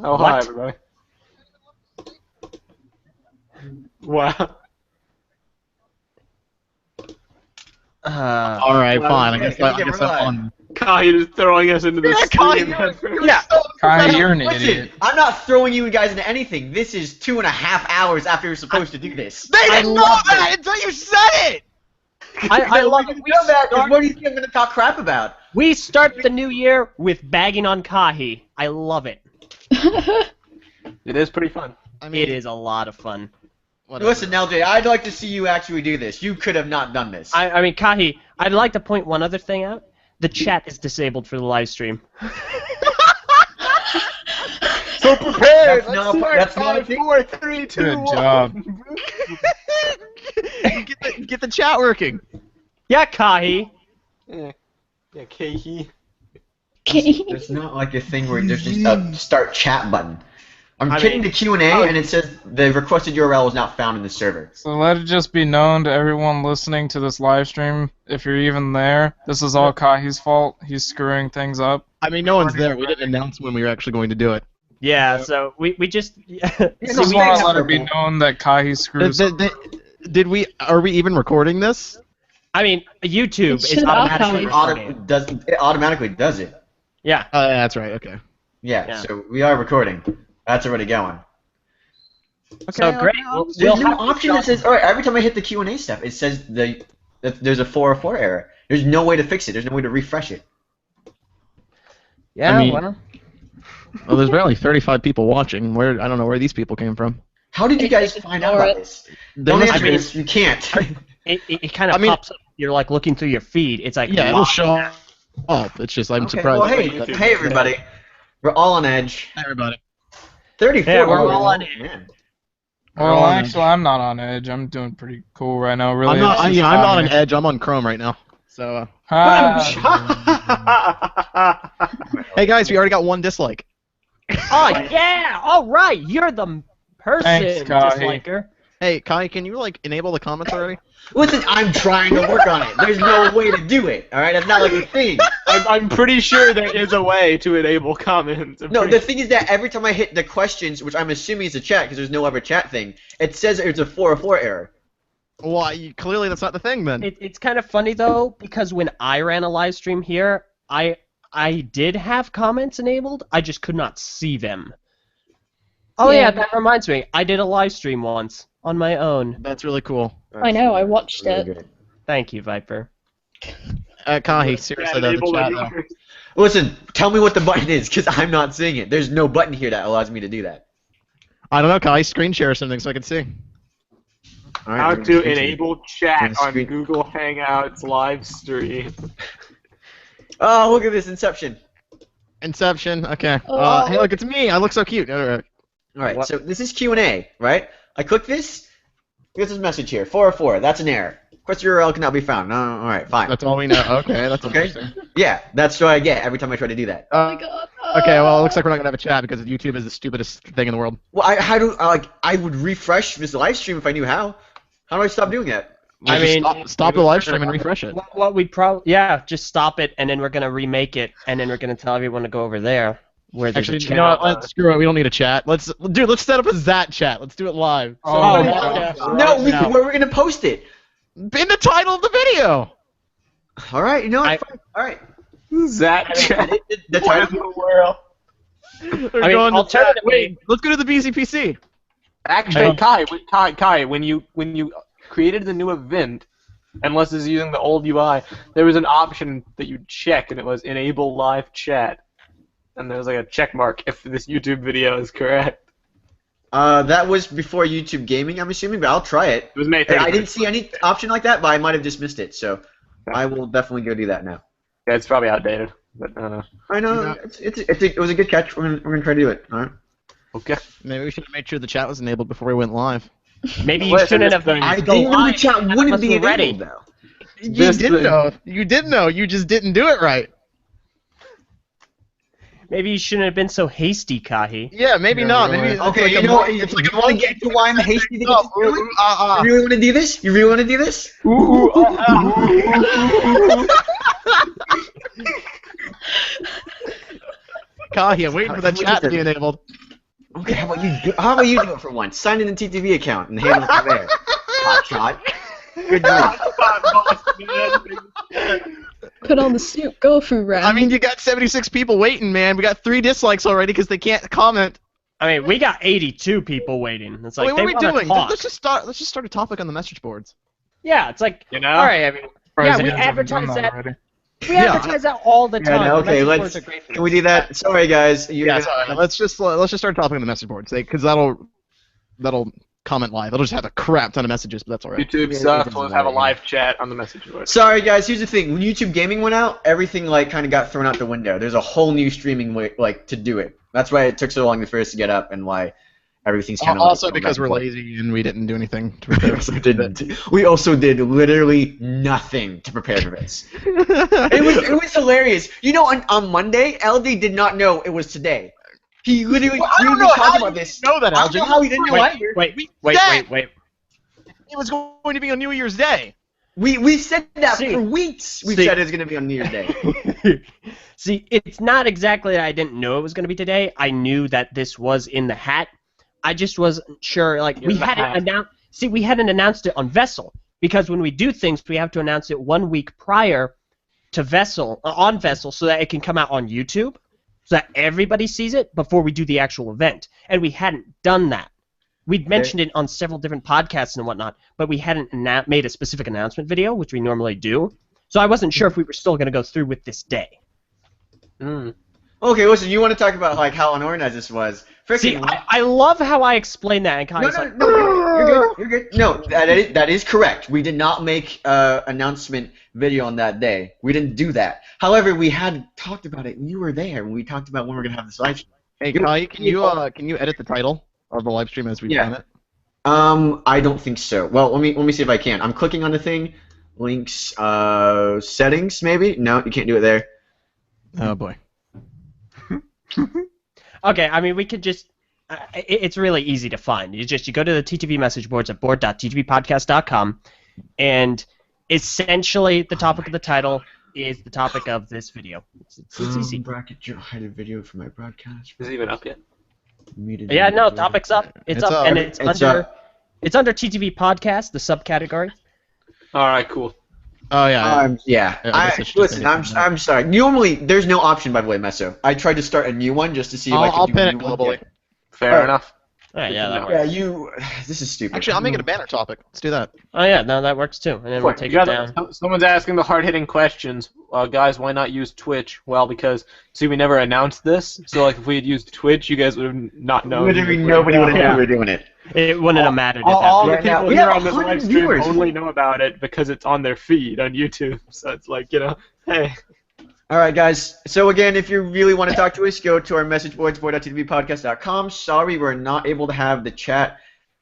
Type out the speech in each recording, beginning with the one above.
Oh, What? hi, everybody. Wow. All right, Well, fine. I yeah, guess yeah, I guess we're I'm live. on. Kai is throwing us into the stream. Yeah. Kai, you're an Listen, idiot. I'm not throwing you guys into anything. This is 2.5 hours after you're supposed to do this. They I didn't know love that until you said it. I love love it. We know that. 'Cause what do you think I'm gonna talk crap about? We start the new year with bagging on Kahi. I love it. It is pretty fun. I mean, It is a lot of fun. whatever. Listen, LJ, I'd like to see you actually do this. You could have not done this. I mean, Kahi, I'd like to point one other thing out. The chat is disabled for the live stream. So prepared. That's not a thing. 4, 3, 2, Good 1. job. get the chat working. Yeah, Kahi. Yeah, Kehi. There's not like a thing where there's just a start chat button. I'm I hitting mean- the Q&A and it says the requested URL was not found in the server. So let it just be known to everyone listening to this live stream, if you're even there, this is all Kahi's fault. He's screwing things up. I mean, no one's there. We didn't announce when we were actually going to do it. Yeah, so we just... Just no, want we to have let to- it be known that Kahi screws up. Did we? Are we even recording this? I mean, YouTube It is should automatically archive. recording. It automatically does it. Yeah. Oh, yeah, that's right. Okay. Yeah. So we are recording. That's already going. So great. We'll There's no have to option that says, alright, every time I hit the Q&A stuff, it says that there's a 404 error. There's no way to fix it. There's no way to refresh it. Yeah, I mean- well, Well, there's barely 35 people watching. Where I don't know where these people came from. How did you guys Just find out ignore about it. this? They Don't must answer be- this. You can't. it kind of I mean- pops up. You're like looking through your feed. It's like, Yeah, wow. it'll show up. It's just I'm Okay, surprised. well, hey everybody. We're all on edge. Hi, everybody. 34. Yeah, we're oh, all on man. Well, on actually, I'm not on Edge. I'm doing pretty cool right now. Really, I'm not. it's just I'm not on Kahi. Edge. I'm on Chrome right now. So, hey guys, we already got one dislike. Oh, yeah! All right! You're the person, Thanks, Kahi. disliker. Hey, Kai, can you like enable the comments already? Listen, I'm trying to work on it. There's no way to do it. Alright, that's not like a thing. I'm pretty sure there is a way to enable comments. No, the thing is that every time I hit the questions, which I'm assuming is a chat because there's no other chat thing, it says it's a 404 error. Well, clearly that's not the thing then. It's kind of funny though, because when I ran a live stream here, I did have comments enabled. I just could not see them. Oh yeah, Yeah. that reminds me. I did a live stream once on my own. That's really cool. I know, I watched it. Thank you, Viper. Kahi, seriously though, the chat though. Listen, tell me what the button is because I'm not seeing it. There's no button here that allows me to do that. I don't know, Kai, screen share or something so I can see. All How right, to enable chat Yeah, on screen- Google Hangouts live stream. Oh, look at this Inception. Inception. Okay. Oh. Hey, look, it's me. I look so cute. All right, so this is Q&A, right? I click this. Here's this message here. 404. That's an error. Request URL cannot be found. No, all right, fine. That's all we know. Okay, that's Okay. interesting. Yeah, that's what I get every time I try to do that. Oh my god. Okay, well, it looks like we're not gonna have a chat because YouTube is the stupidest thing in the world. Well, I would refresh this live stream if I knew how. How do I stop doing that? I mean, stop the live stream and refresh it. what we probably just stop it, and then we're gonna remake it, and then we're gonna tell everyone to go over there where there's Actually, a chat. you know what? Let's screw it. We don't need a chat. Let's set up a Zat chat. Let's do it live. Oh, yeah. No, No. where we're gonna post it. In the title of the video. All right, you know what? I- Fine. All right. That chat. The What title. in the world? We're I mean, going to alternatively- wait, let's go to the BZPC. Actually, Kai, when you created the new event, unless it's using the old UI, there was an option that you checked, and it was enable live chat, and there was like a check mark if this YouTube video is correct. That was before YouTube Gaming, I'm assuming, but I'll try it. It was May I 31st. didn't see any option like that, but I might have just missed it, so I will definitely go do that now. Yeah, it's probably outdated, but I don't know. I know, it was a good catch. We're gonna try to do it. All right. Okay. Maybe we should have made sure the chat was enabled before we went live. Maybe you Listen, shouldn't this have. thing- I go didn't know the live chat unless wouldn't be we're ready. enabled though. You This did thing- know. You did know. You just didn't do it right. Maybe you shouldn't have been so hasty, Kahi. Yeah, maybe Yeah, not. really. Maybe it's Okay, like you a know, monk- you it's like a want to monkey. get to why I'm hasty to get No, this going? You really want to do this? You really want to do this? Kahi, I'm waiting for that chat to be enabled. Okay, how about you do it for once? Sign in the TTV account and handle it from there. Hotshot. Good grief. Put on the suit, go through round. I mean, you got 76 people waiting, man. We got 3 dislikes already because they can't comment. I mean, we got 82 people waiting. It's like Wait, what they are we wanna doing? talk. Let's just start a topic on the message boards. Yeah, it's like, You know? all right, I mean, yeah, we Presidents haven't done advertise that. already. We advertise that all the time. Yeah, no, okay, Message let's. boards are great for Can we this. do that? Sorry, guys. Let's just start a topic on the message boards, because that'll comment live. It'll just have a crap ton of messages, but that's all right. YouTube sucks. We'll have a live chat on the message board. Sorry, guys. Here's the thing. When YouTube Gaming went out, everything like kind of got thrown out the window. There's a whole new streaming way, like, to do it. That's why it took so long for us to get up, and why everything's kind of Also because we're lazy and we didn't do anything to prepare. We also did literally nothing to prepare for this. It was hilarious. You know, on Monday, LD did not know it was today. He literally I don't we know were how talking you about this. know that, I don't know how he didn't know either. Wait. It was going to be on New Year's Day. We said that See. for weeks. We See. said it was going to be on New Year's Day. See, it's not exactly that I didn't know it was going to be today. I knew that this was in the hat. I just wasn't sure. Like, we hadn't announced. See, we hadn't announced it on Vessel because when we do things, we have to announce it 1 week prior to Vessel on Vessel so that it can come out on YouTube, so that everybody sees it before we do the actual event. And we hadn't done that. We'd mentioned it on several different podcasts and whatnot, but we hadn't made a specific announcement video, which we normally do. So I wasn't sure if we were still going to go through with this day. Okay, listen. You want to talk about like how unorganized this was? See, Freaking. I love how I explained that, and Kai's No, you're good. No, that is correct. We did not make announcement video on that day. We didn't do that. However, we had talked about it. You were there when we talked about when we were gonna have this live stream. Hey, Kai, can you edit the title of the live stream as we plan it? I don't think so. Well, let me see if I can. I'm clicking on the thing. Links, settings, maybe. No, you can't do it there. Oh boy. Okay, I mean, we could just... it's really easy to find. You go to the TTV Message Boards at board.ttvpodcast.com, and essentially the topic of the title is the topic of this video. It's easy. Bracket hide a video for my broadcast. Is it even up yet? Yeah, no, topic's up. It's up, and it's under TTV Podcast, the subcategory. All right, cool. Oh yeah. Yeah. Listen, I'm sorry. Normally, there's no option, by the way, Meso. I tried to start a new one just to see if I could I'll do pin a it new one. globally. Fair enough. Oh, yeah, that Yeah, works. this is stupid. Actually, I'll make it a banner topic. Let's do that. Oh, yeah, no, that works too. And then we'll take it down. Someone's asking the hard-hitting questions. Guys, why not use Twitch? Well, because, see, we never announced this, so like if we had used Twitch, you guys would have not known. Literally nobody would have known we were doing it. It wouldn't have mattered. All the Yeah, now, people we here have on this 100 live stream viewers. only know about it because it's on their feed on YouTube. So it's like, hey. All right, guys. So again, if you really want to talk to us, go to our message boards, board.ttvpodcast.com. Sorry, we're not able to have the chat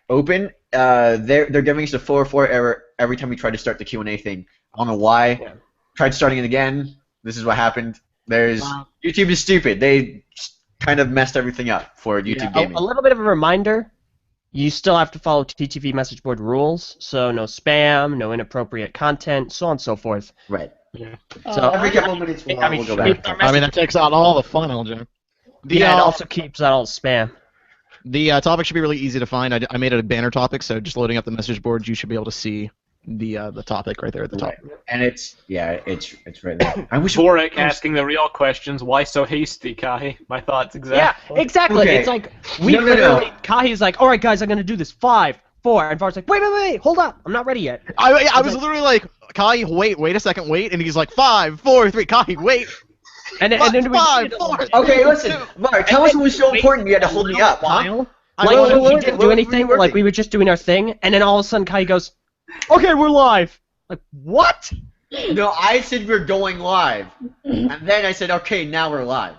open. They're giving us a 404 error every time we try to start the Q&A thing. I don't know why. Yeah. Tried starting it again. This is what happened. YouTube is stupid. They kind of messed everything up for YouTube Gaming. A little bit of a reminder. You still have to follow TTV message board rules, so no spam, no inappropriate content, so on and so forth. Right. Yeah. So Every couple of minutes, we'll go back. I mean, that takes out all the fun, LJ. It also keeps out all the spam. The topic should be really easy to find. I made it a banner topic, so just loading up the message board, you should be able to see the topic right there at the top. And it's right there. I wish Boric asking the real questions. Why so hasty, Kai? My thoughts exactly. Yeah, exactly. Okay. It's like literally, Kahi's like, all right, guys, I'm gonna do this 5, 4, and Var's like, wait, hold up, I'm not ready yet. I was literally like, Kai, wait a second, wait, and he's like, 5, 4, 3, Kai, wait. And then we 5, did it 4. Okay, listen, Mark, tell us what was so important you had to hold me up, huh? Like, he didn't do anything, like, we were just doing our thing, and then all of a sudden Kai goes, okay, we're live. Like, what? No, I said we're going live, and then I said, okay, now we're live.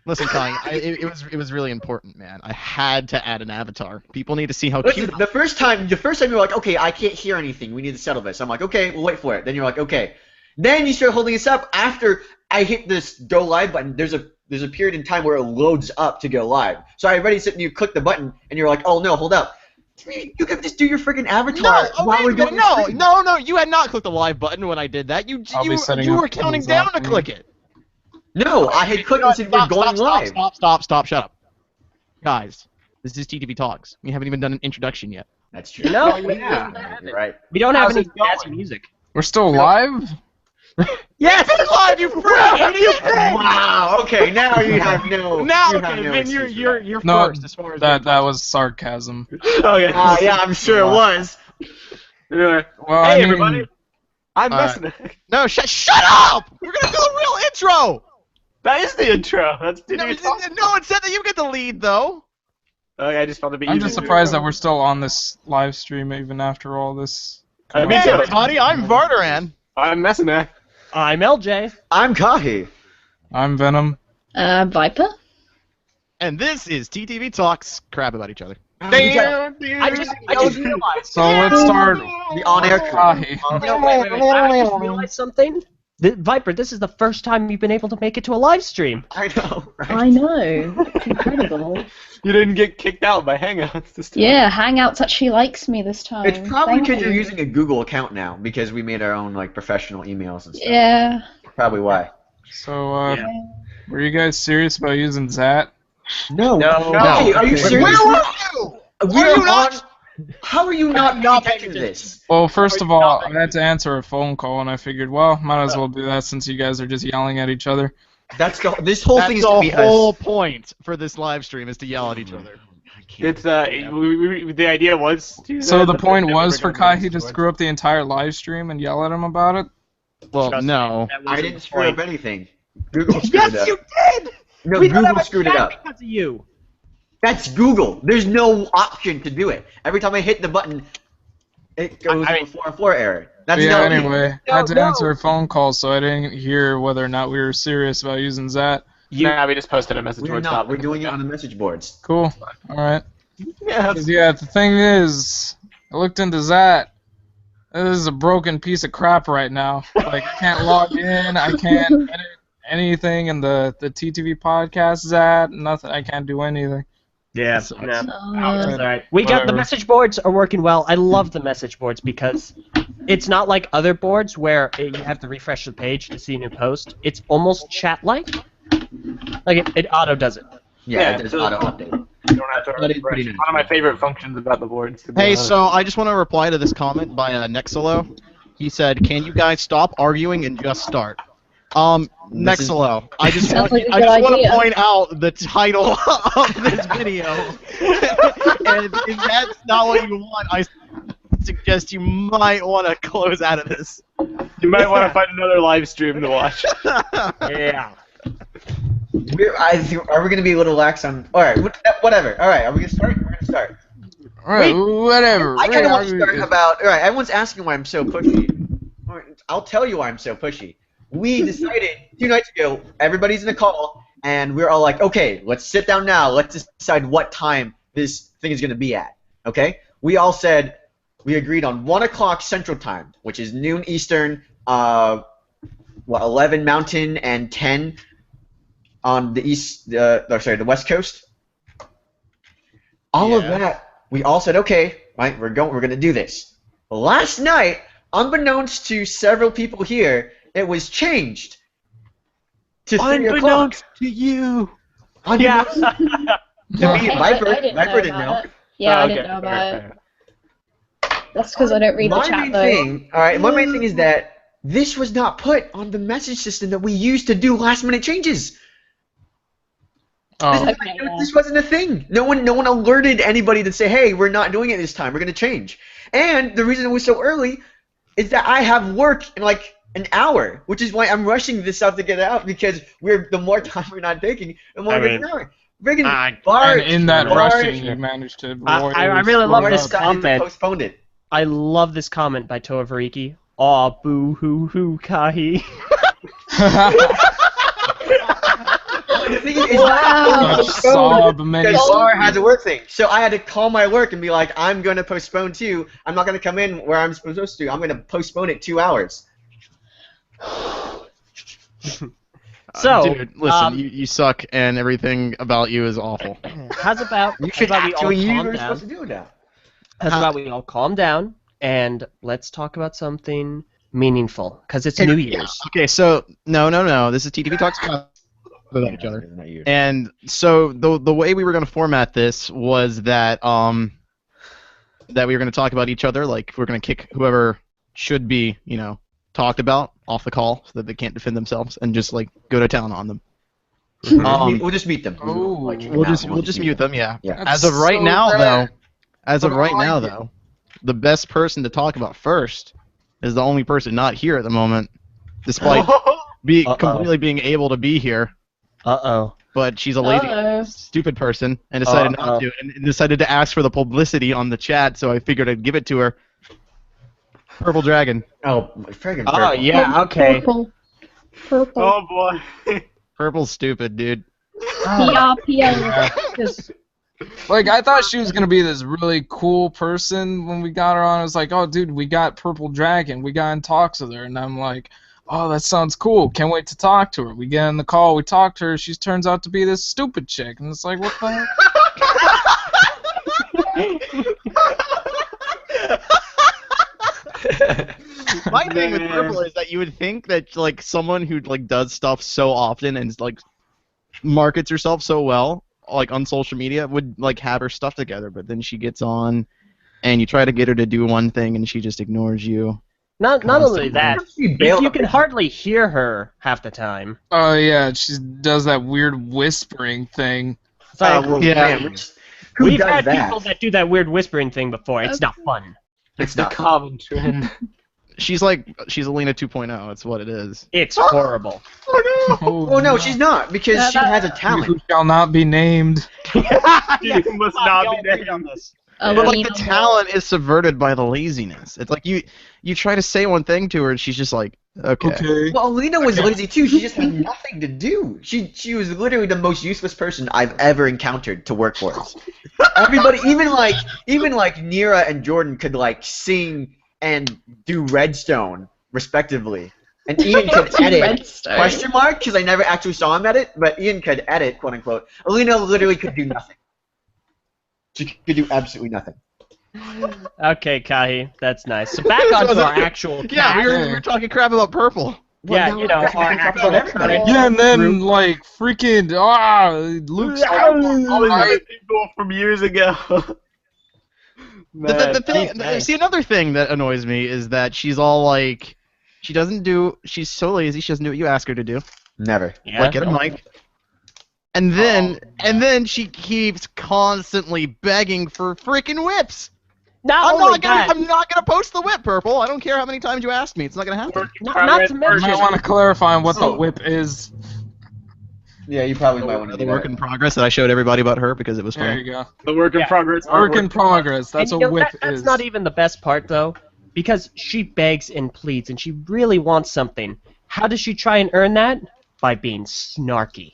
Listen, Kai, it was really important, man. I had to add an avatar. People need to see how Listen, cute. the first time you were like, okay, I can't hear anything. We need to settle this. I'm like, okay, we'll wait for it. Then you're like, okay. Then you start holding us up after I hit this go live button. There's a period in time where it loads up to go live. So I already sit and you click the button and you're like, oh no, hold up. You can just do your freaking avatar while we're doing this stream. No, you had not clicked the live button when I did that. You were counting down to click it. No, I had clicked and said we're going live. Stop, shut up. Guys, This is TTV Talks. We haven't even done an introduction yet. That's true. No, yeah, you're right. We don't have How's any it going? fancy music. We're still live? Yes, it's live, you freak! Wow. Okay, now you have no. Now, you have okay, no Vin, excuse for you're No, first as far as that was sarcasm. Okay. Yeah, I'm sure it was. Anyway. Well, Hey, I mean, everybody. I'm Alright. messing it. No, shut up! We're gonna do the real intro. That is the intro. That's No, TTV Talks. no one said that you get the lead though. Okay, I just felt a bit I'm easier just to do. surprised that we're still on this live stream even after all this. Me Hey too. everybody, I'm Vardaran. I'm messing it. I'm LJ. I'm Kahi. I'm Venom. Viper? And this is TTV Talks crap about each other. I just realized. So let's start. The on-air crew. Kahi. No, wait. I just realized something. Viper, this is the first time you've been able to make it to a live stream. I know. Right? I know. It's incredible. You didn't get kicked out by Hangouts this time. Yeah, Hangouts actually likes me this time. It's probably Thank because you're you. using a Google account now because we made our own like professional emails and stuff. Yeah. Probably why. So, were you guys serious about using Zat? No. No. Hey, are you serious? Where are you? We're Are you not- on. How are you not not paying paying attention to this? Well, first of all, I had to answer a phone call, and I figured, well, might as well do that since you guys are just yelling at each other. That's this whole thing is That's to be the whole us. point for this live stream is to yell at each other. It's the idea was to So the point never was for done message Kahi to boards. screw up the entire live stream and yell at him about it? Well, Trust no. That I wasn't didn't the screw point. up anything. Google screwed Yes, it up. you did! No, We don't have Google a screwed it chat up. because of you. That's Google. There's no option to do it. Every time I hit the button, it goes I to mean- a 404 error. That's But yeah, not me. anyway, I had to No. answer a phone call, so I didn't hear whether or not we were serious about using Zat. Nah, we just posted a message We're board not. topic. We're doing it on the message boards. Cool. Alright. Yeah. 'Cause, yeah, the thing is, I looked into Zat. This is a broken piece of crap right now. Like, I can't log in, I can't edit anything in the TTV podcast Zat, nothing, I can't do anything. Yeah, Sucks. no. Uh, It's alright. We got the Whatever. message boards are working well. I love the message boards because it's not like other boards where you have to refresh the page to see a new post. It's almost chat-like. Like it auto does it. Yeah, Yeah, it does so- auto update. You don't have to That is refresh. pretty nice. One of my favorite functions about the boards. To be Hey, honest. so I just want to reply to this comment by Nexalo. He said, "Can you guys stop arguing and just start?" This is- Nexalo, I just Sounds want, like a I good just want to idea. point out the title of this video. And if that's not what you want, I suggest you might want to close out of this. You might want to find another live stream to watch. Yeah. Are we going to be a little lax on... Alright, whatever. Alright, are we going to start? We're going to start. Alright, whatever. I kind of want to Whatever. start about... Alright, everyone's asking why I'm so pushy. Alright, I'll tell you why I'm so pushy. We decided 2 nights ago, everybody's in a call, and we're all like, okay, let's sit down now. Let's decide what time this thing is going to be at. Okay? We all said... We agreed on 1 o'clock Central Time, which is noon Eastern, 11 Mountain, and 10 on the the West Coast. All of Yeah. that, we all said, okay, right, we're gonna do this. Last night, unbeknownst to several people here, it was changed to 3 o'clock. Unbeknownst to you. Yeah. To Well, me, hey, Viper, I didn't Viper know didn't about know. it. Yeah, I Okay, didn't know about fair, it. fair. That's because I don't read the My chat main though. thing, all right, my main thing is that this was not put on the message system that we used to do last-minute changes. Oh, Okay, yeah. This wasn't a thing. No one alerted anybody to say, hey, we're not doing it this time. We're going to change. And the reason it was so early is that I have work in like an hour, which is why I'm rushing this out to get it out because the more time we're not taking, the more I it gets mean, an hour. Friggin' I- Bart, and in that Bart, rushing, you managed to I really screw love it this up. decided to comment. postpone it. I love this comment by Toa Variki. Aw, boo hoo hoo, Kahi. The thing is, it's Wow. not Such sob many because Oh. Bar has a work thing. So I had to call my work and be like, I'm going to postpone too. I'm not going to come in where I'm supposed to. I'm going to postpone it 2 hours. So, dude, listen, you suck, and everything about you is awful. how's about You should we all actually, you calm were down? supposed to do that. How's about we all calm down and let's talk about something meaningful because it's New Year's. Okay, so no. This is TTV Talks. about each other. Not you. And so the way we were going to format this was that that we were going to talk about each other, like we're going to kick whoever should be, talked about off the call so that they can't defend themselves, and just like go to town on them. We'll just meet them. Oh. We'll just mute them, yeah. Yeah. As of right so now, rare. though, the best person to talk about first is the only person not here at the moment, despite completely being able to be here. Uh-oh. But she's a lazy, stupid person and decided not to, and decided to ask for the publicity on the chat. So I figured I'd give it to her. Purple Dragon. Oh, friggin' Oh, purple. yeah, okay. Purple. Purple. Oh boy. Purple's stupid, dude. PRPL. Like, I thought she was gonna be this really cool person when we got her on. I was like, oh, dude, we got Purple Dragon. We got in talks with her, and I'm like, oh, that sounds cool. Can't wait to talk to her. We get in the call. We talk to her. She turns out to be this stupid chick, and it's like, what the heck? My thing with Purple is that you would think that like someone who like does stuff so often and like markets herself so well, like on social media, would like have her stuff together, but then she gets on, and you try to get her to do one thing, and she just ignores you. Not only that, She bailed you on can me. hardly hear her half the time. Oh yeah, she does that weird whispering thing. It's like, Well, Yeah. man, who we've does had that? people that do that weird whispering thing before. It's not fun. It's the common trend. She's Alina 2.0. That's what it is. It's horrible. Oh no, she's not, because she has a Who talent. shall not be named. You must not be named on this. But like Alina the talent is subverted by the laziness. It's like you try to say one thing to her, and she's just like, okay. Well, Alina was lazy too. She just had nothing to do. She was literally the most useless person I've ever encountered to work for us. Everybody, even like Nira and Jordan could like sing and do Redstone respectively, and Ian could edit Redstone. question mark because I never actually saw him edit, but Ian could edit quote unquote. Alina literally could do nothing. She could do absolutely nothing. Okay, Kahi, that's nice. So back onto our actual Yeah, cast. we were talking crap about Purple. Yeah, you know, our actual everybody. Yeah, and then like freaking Luke's all these other people from years ago. The thing, nice. see, another thing that annoys me is that she's all like, she's so lazy, she doesn't do what you ask her to do. Never. Yeah. Like get a mic. And then she keeps constantly begging for freaking whips. Not I'm only that, not gonna post the whip, Purple. I don't care how many times you ask me. It's not gonna happen. not to You mention, might want to clarify what the whip is. Yeah, you probably might want to The do work in progress that I showed everybody about her because it was There funny. you go. The work in Yeah. progress. Work in progress. That's and, a you know, whip that's is. not even the best part though, because she begs and pleads and she really wants something. How does she try and earn that? By being snarky.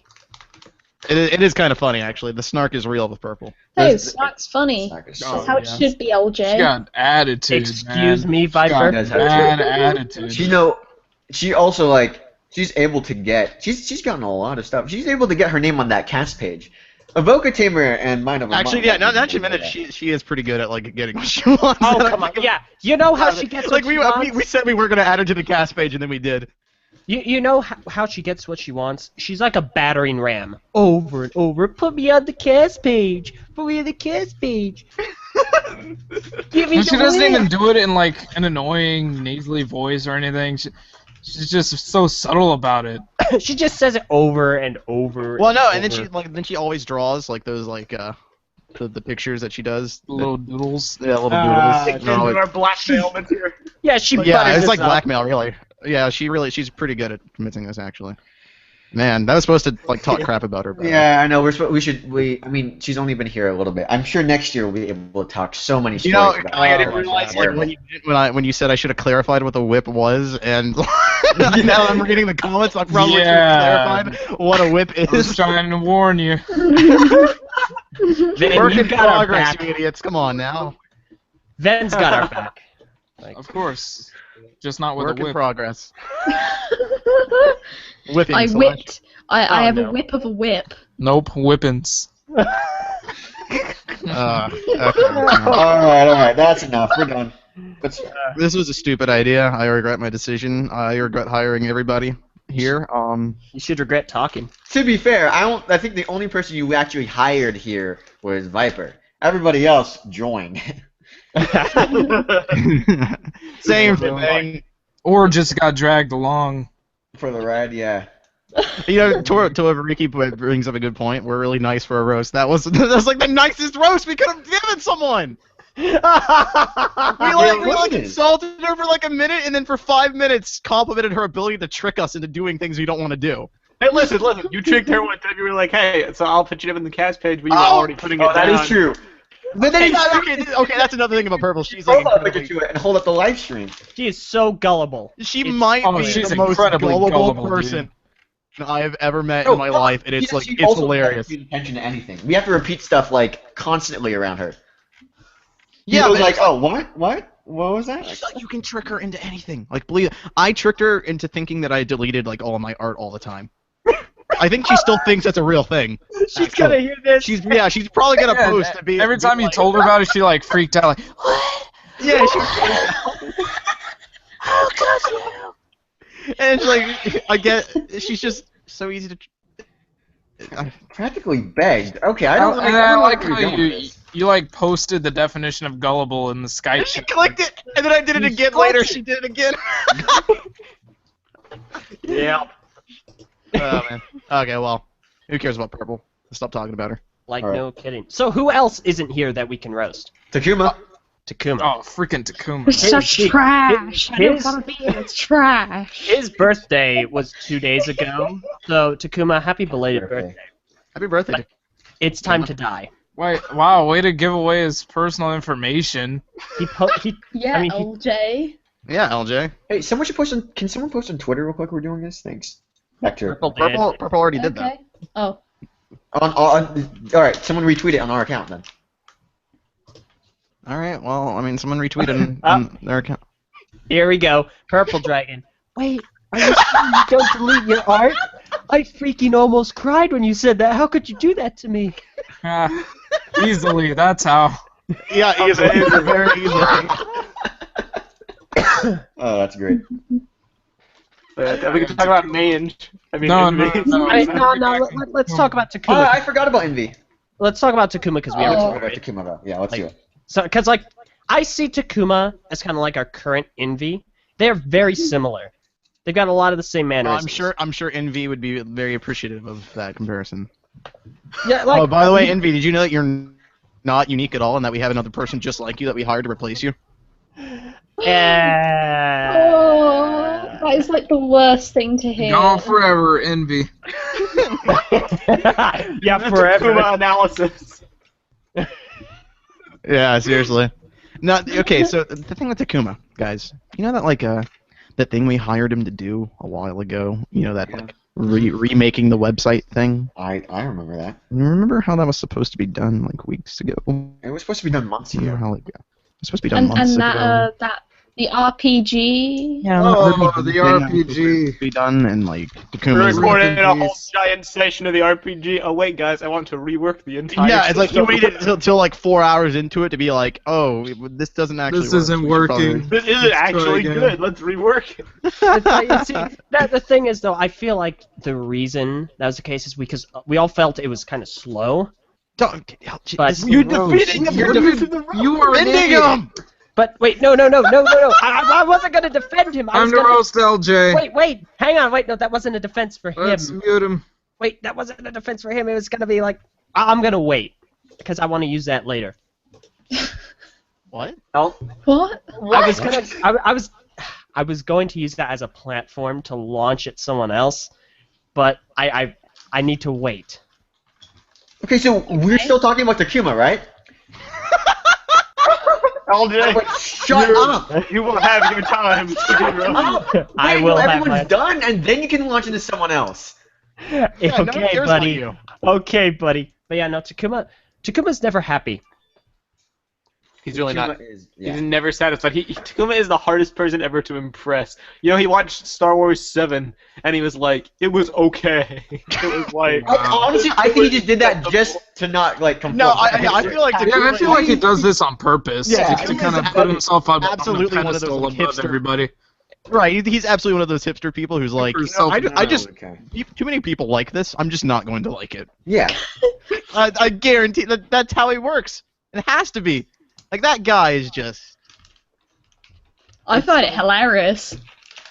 It is kind of funny actually. The snark is real with Purple. Hey, Snark's funny. Snark is Oh, That's how it yeah. should be, LJ. She got attitude, Excuse man. me, She got Viper. Does have bad attitude. She also like she's able to get she's gotten a lot of stuff. She's able to get her name on that cast page. Evoca Tamer and Mind Over Actually, Mind. yeah. Now that you mentioned it, she is pretty good at like getting what she wants. Oh, And I come on. think Yeah, you know how she gets like what she wants? we said we were gonna add her to the cast page and then we did. You know how she gets what she wants? She's like a battering ram. Over and over. Put me on the cast page. Put me on the cast page. Give me And she the doesn't win. even do it in like an annoying nasally voice or anything. She's just so subtle about it. She just says it over and over. Well, no, and over. then she always draws like those like the pictures that she does. Little doodles. Yeah, little doodles. Into No, our blackmail material. Yeah, she yeah, butters it's us like up. blackmail, really. Yeah, she's pretty good at convincing us actually. Man, that was supposed to like talk crap about her. But, Yeah, I know. I mean, she's only been here a little bit. I'm sure next year we'll be able to talk so many stories You know, about I her. didn't realize like when you said I should have clarified what the whip was, and now I'm reading the comments. I probably should Yeah. have clarified what a whip I was is. trying to warn you. Then Work you in got our progress, back. you idiots. Come on now. Ven's got our back. Of course. Just not with Work a in whip. progress. Whipping. I so whipped. I Oh, have no. a whip of a whip. Nope, whippins. Okay. All right. That's enough. We're done. This was a stupid idea. I regret my decision. I regret hiring everybody. here. You should regret talking. To be fair, I think the only person you actually hired here was Viper. Everybody else joined. Same thing. Or just got dragged along. For the ride, yeah. You know, Ricky brings up a good point. We're really nice for a roast. That was like the nicest roast we could have given someone. We insulted her for like a minute, and then for 5 minutes complimented her ability to trick us into doing things we don't want to do. Hey, listen. You tricked her one time. You were like, "Hey, so I'll put you up in the cast page," but you were already putting it down. That is true. But then Okay, that's another thing about Purple. She's hold like up to it and hold up the live stream. She is so gullible. She might be she's the most incredibly gullible dude. person I have ever met in my life, and it's She it's also hilarious. doesn't pay attention to anything. We have to repeat stuff like constantly around her. Yeah, People's but like, oh, what was that? she's like, you can trick her into anything. Like, believe I tricked her into thinking that I deleted like all of my art all the time. I think she still thinks that's a real thing. She's gonna hear this. She's probably gonna post to be Every time you like, told her about it, she like freaked out. Like, what? yeah, How could you? and she's like, she's just so easy to. Practically begged. Okay, I And don't I like where how you're going with this. you like posted the definition of gullible in the Skype. She clicked it, and then I did it again later. She did it again. Yeah. Oh man. Okay, well, who cares about Purple? Stop talking about her. Like, All right. no kidding. So who else isn't here that we can roast? Takuma. Takuma. Oh, freaking Takuma. It's such His- trash. I don't his- want to be here. It's trash. His birthday was 2 days ago. So, Takuma, happy belated birthday. Happy birthday. It's time to die. Wait, wow, way to give away his personal information. Yeah, I mean, he- LJ. Yeah, LJ. Hey, someone should post on. Can someone post on Twitter real quick? We're doing this. Thanks. Back to Purple did. Purple already did that. Okay. Oh. all right. Someone retweet it on our account then. All right. Well, I mean, someone retweeted on their account. Here we go. Purple Dragon. Wait, are you sure you don't delete your art? I freaking almost cried when you said that. How could you do that to me? Easily, that's how. Yeah, easily. Very easily. Oh, that's great. We can talk about mange. I mean, No, envy. No. Let's talk about Oh, Takuma. I forgot about Envy. Let's talk about Takuma because we Oh. haven't Let's talked talk about about it. Takuma about. Yeah, let's do it. So, because like, I see Takuma as kind of like our current Envy. They're very similar. They've got a lot of the same mannerisms. I'm sure Envy would be very appreciative of that comparison. Yeah, like, Oh, by the way, Envy, did you know that you're not unique at all, and that we have another person just like you that we hired to replace you? Oh, that is like the worst thing to hear. Gone forever, envy. yeah, forever. Takuma analysis. Yeah, seriously. No, okay. So the thing with Takuma, guys, you know that like that thing we hired him to do a while ago. You know that like remaking the website thing. I remember that. You remember how that was supposed to be done like weeks ago? It was supposed to be done months You remember ago. how like it was supposed to be done And months that ago. that the RPG. Yeah, Oh, the thing that was RPG. supposed to be done and like We Takuma's recorded a whole Peace. giant session of the RPG. Oh wait, guys, I want to rework the entire. Yeah, it's like you system. waited till like 4 hours into it to be like, oh, this doesn't actually This work. isn't We should probably- working. This isn't Let's try actually again. good. Let's rework it. The thing is, though, I feel like the reason that was the case is because we all felt it was kind of slow. Don't, But- you're defeating him. You're defeating the You are an defending idiot. him! But wait, no. I wasn't gonna defend him. I I'm was the gonna. roast, LJ. Wait, hang on. Wait, no, that wasn't a defense for Let's him. mute him. Wait, that wasn't a defense for him. It was gonna be like, I'm gonna wait because I want to use that later. What? What? I was going to use that as a platform to launch at someone else, but I need to wait. Okay, so we're still talking about Takuma, right? LJ, Like, shut up! you will have your time. I Wait, will till have everyone's my- done, and then you can launch into someone else. Yeah, no one Okay, cares about buddy. you. Okay, buddy. But yeah, no, Takuma's never happy. He's really not. Is, He's never satisfied. Takuma is the hardest person ever to impress. You know, he watched Star Wars 7, and he was like, it was okay. It was like... Honestly, I think he just did that just to not, like, complain. No, I feel like Yeah, I feel like he does this on purpose. Yeah, to he's kind of put himself up absolutely on a one of those pedestal like, above hipster- everybody. Right, he's absolutely one of those hipster people who's like, For you know, I self-knowledge. just Okay. too many people like this. I'm just not going to like it. Yeah. I guarantee that's how he works. It has to be. Like that guy is just. I find it hilarious.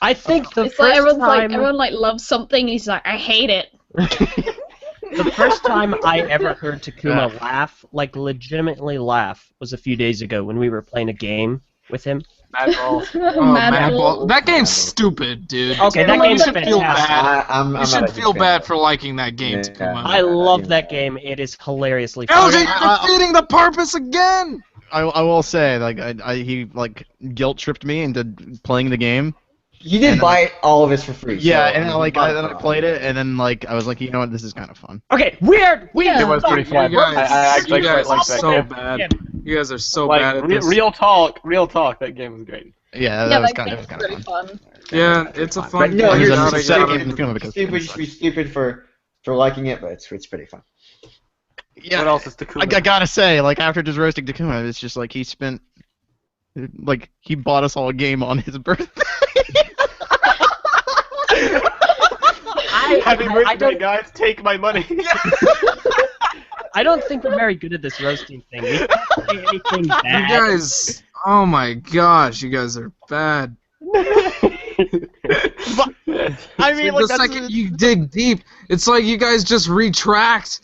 I think the It's like first everyone's like time, everyone like loves something, and he's like, I hate it. the first time I ever heard Takuma laugh, like legitimately laugh, was a few days ago when we were playing a game with him. Mad balls. Oh, Mad Mad Bull. Ball. That game's stupid, dude. Okay, that You game's should feel fantastic. bad. I'm You not should a big feel fan bad of for liking that game, Yeah. Takuma. I love that game. It is hilariously LJ, funny. you're defeating the purpose again! I will say, like, he like guilt tripped me into playing the game. He did And buy all of us for free. Yeah, so, and I then, mean, then I played it, and then like I was like, you know what, this is kind of fun. Okay, we Yeah. It was pretty fun. You guys, I actually you guys quite are like that so game. bad. You guys are so Like, bad at this. real talk. That game was great. Yeah, Yeah, that was that kind game's of fun. really fun. Yeah, it's a But fun no, game. you're Yada, just yada, stupid, yada, yada, because stupid, it's just be stupid for liking it, but it's pretty fun. Yeah, What else is Takuma? I gotta say, like after just roasting Takuma, it's just like he spent, like he bought us all a game on his birthday. Happy I birthday, don't, guys! Take my money. I don't think we're very good at this roasting thing. We can't say anything You bad. guys, oh my gosh, you guys are bad. I mean, like The second you dig deep, it's like you guys just retract.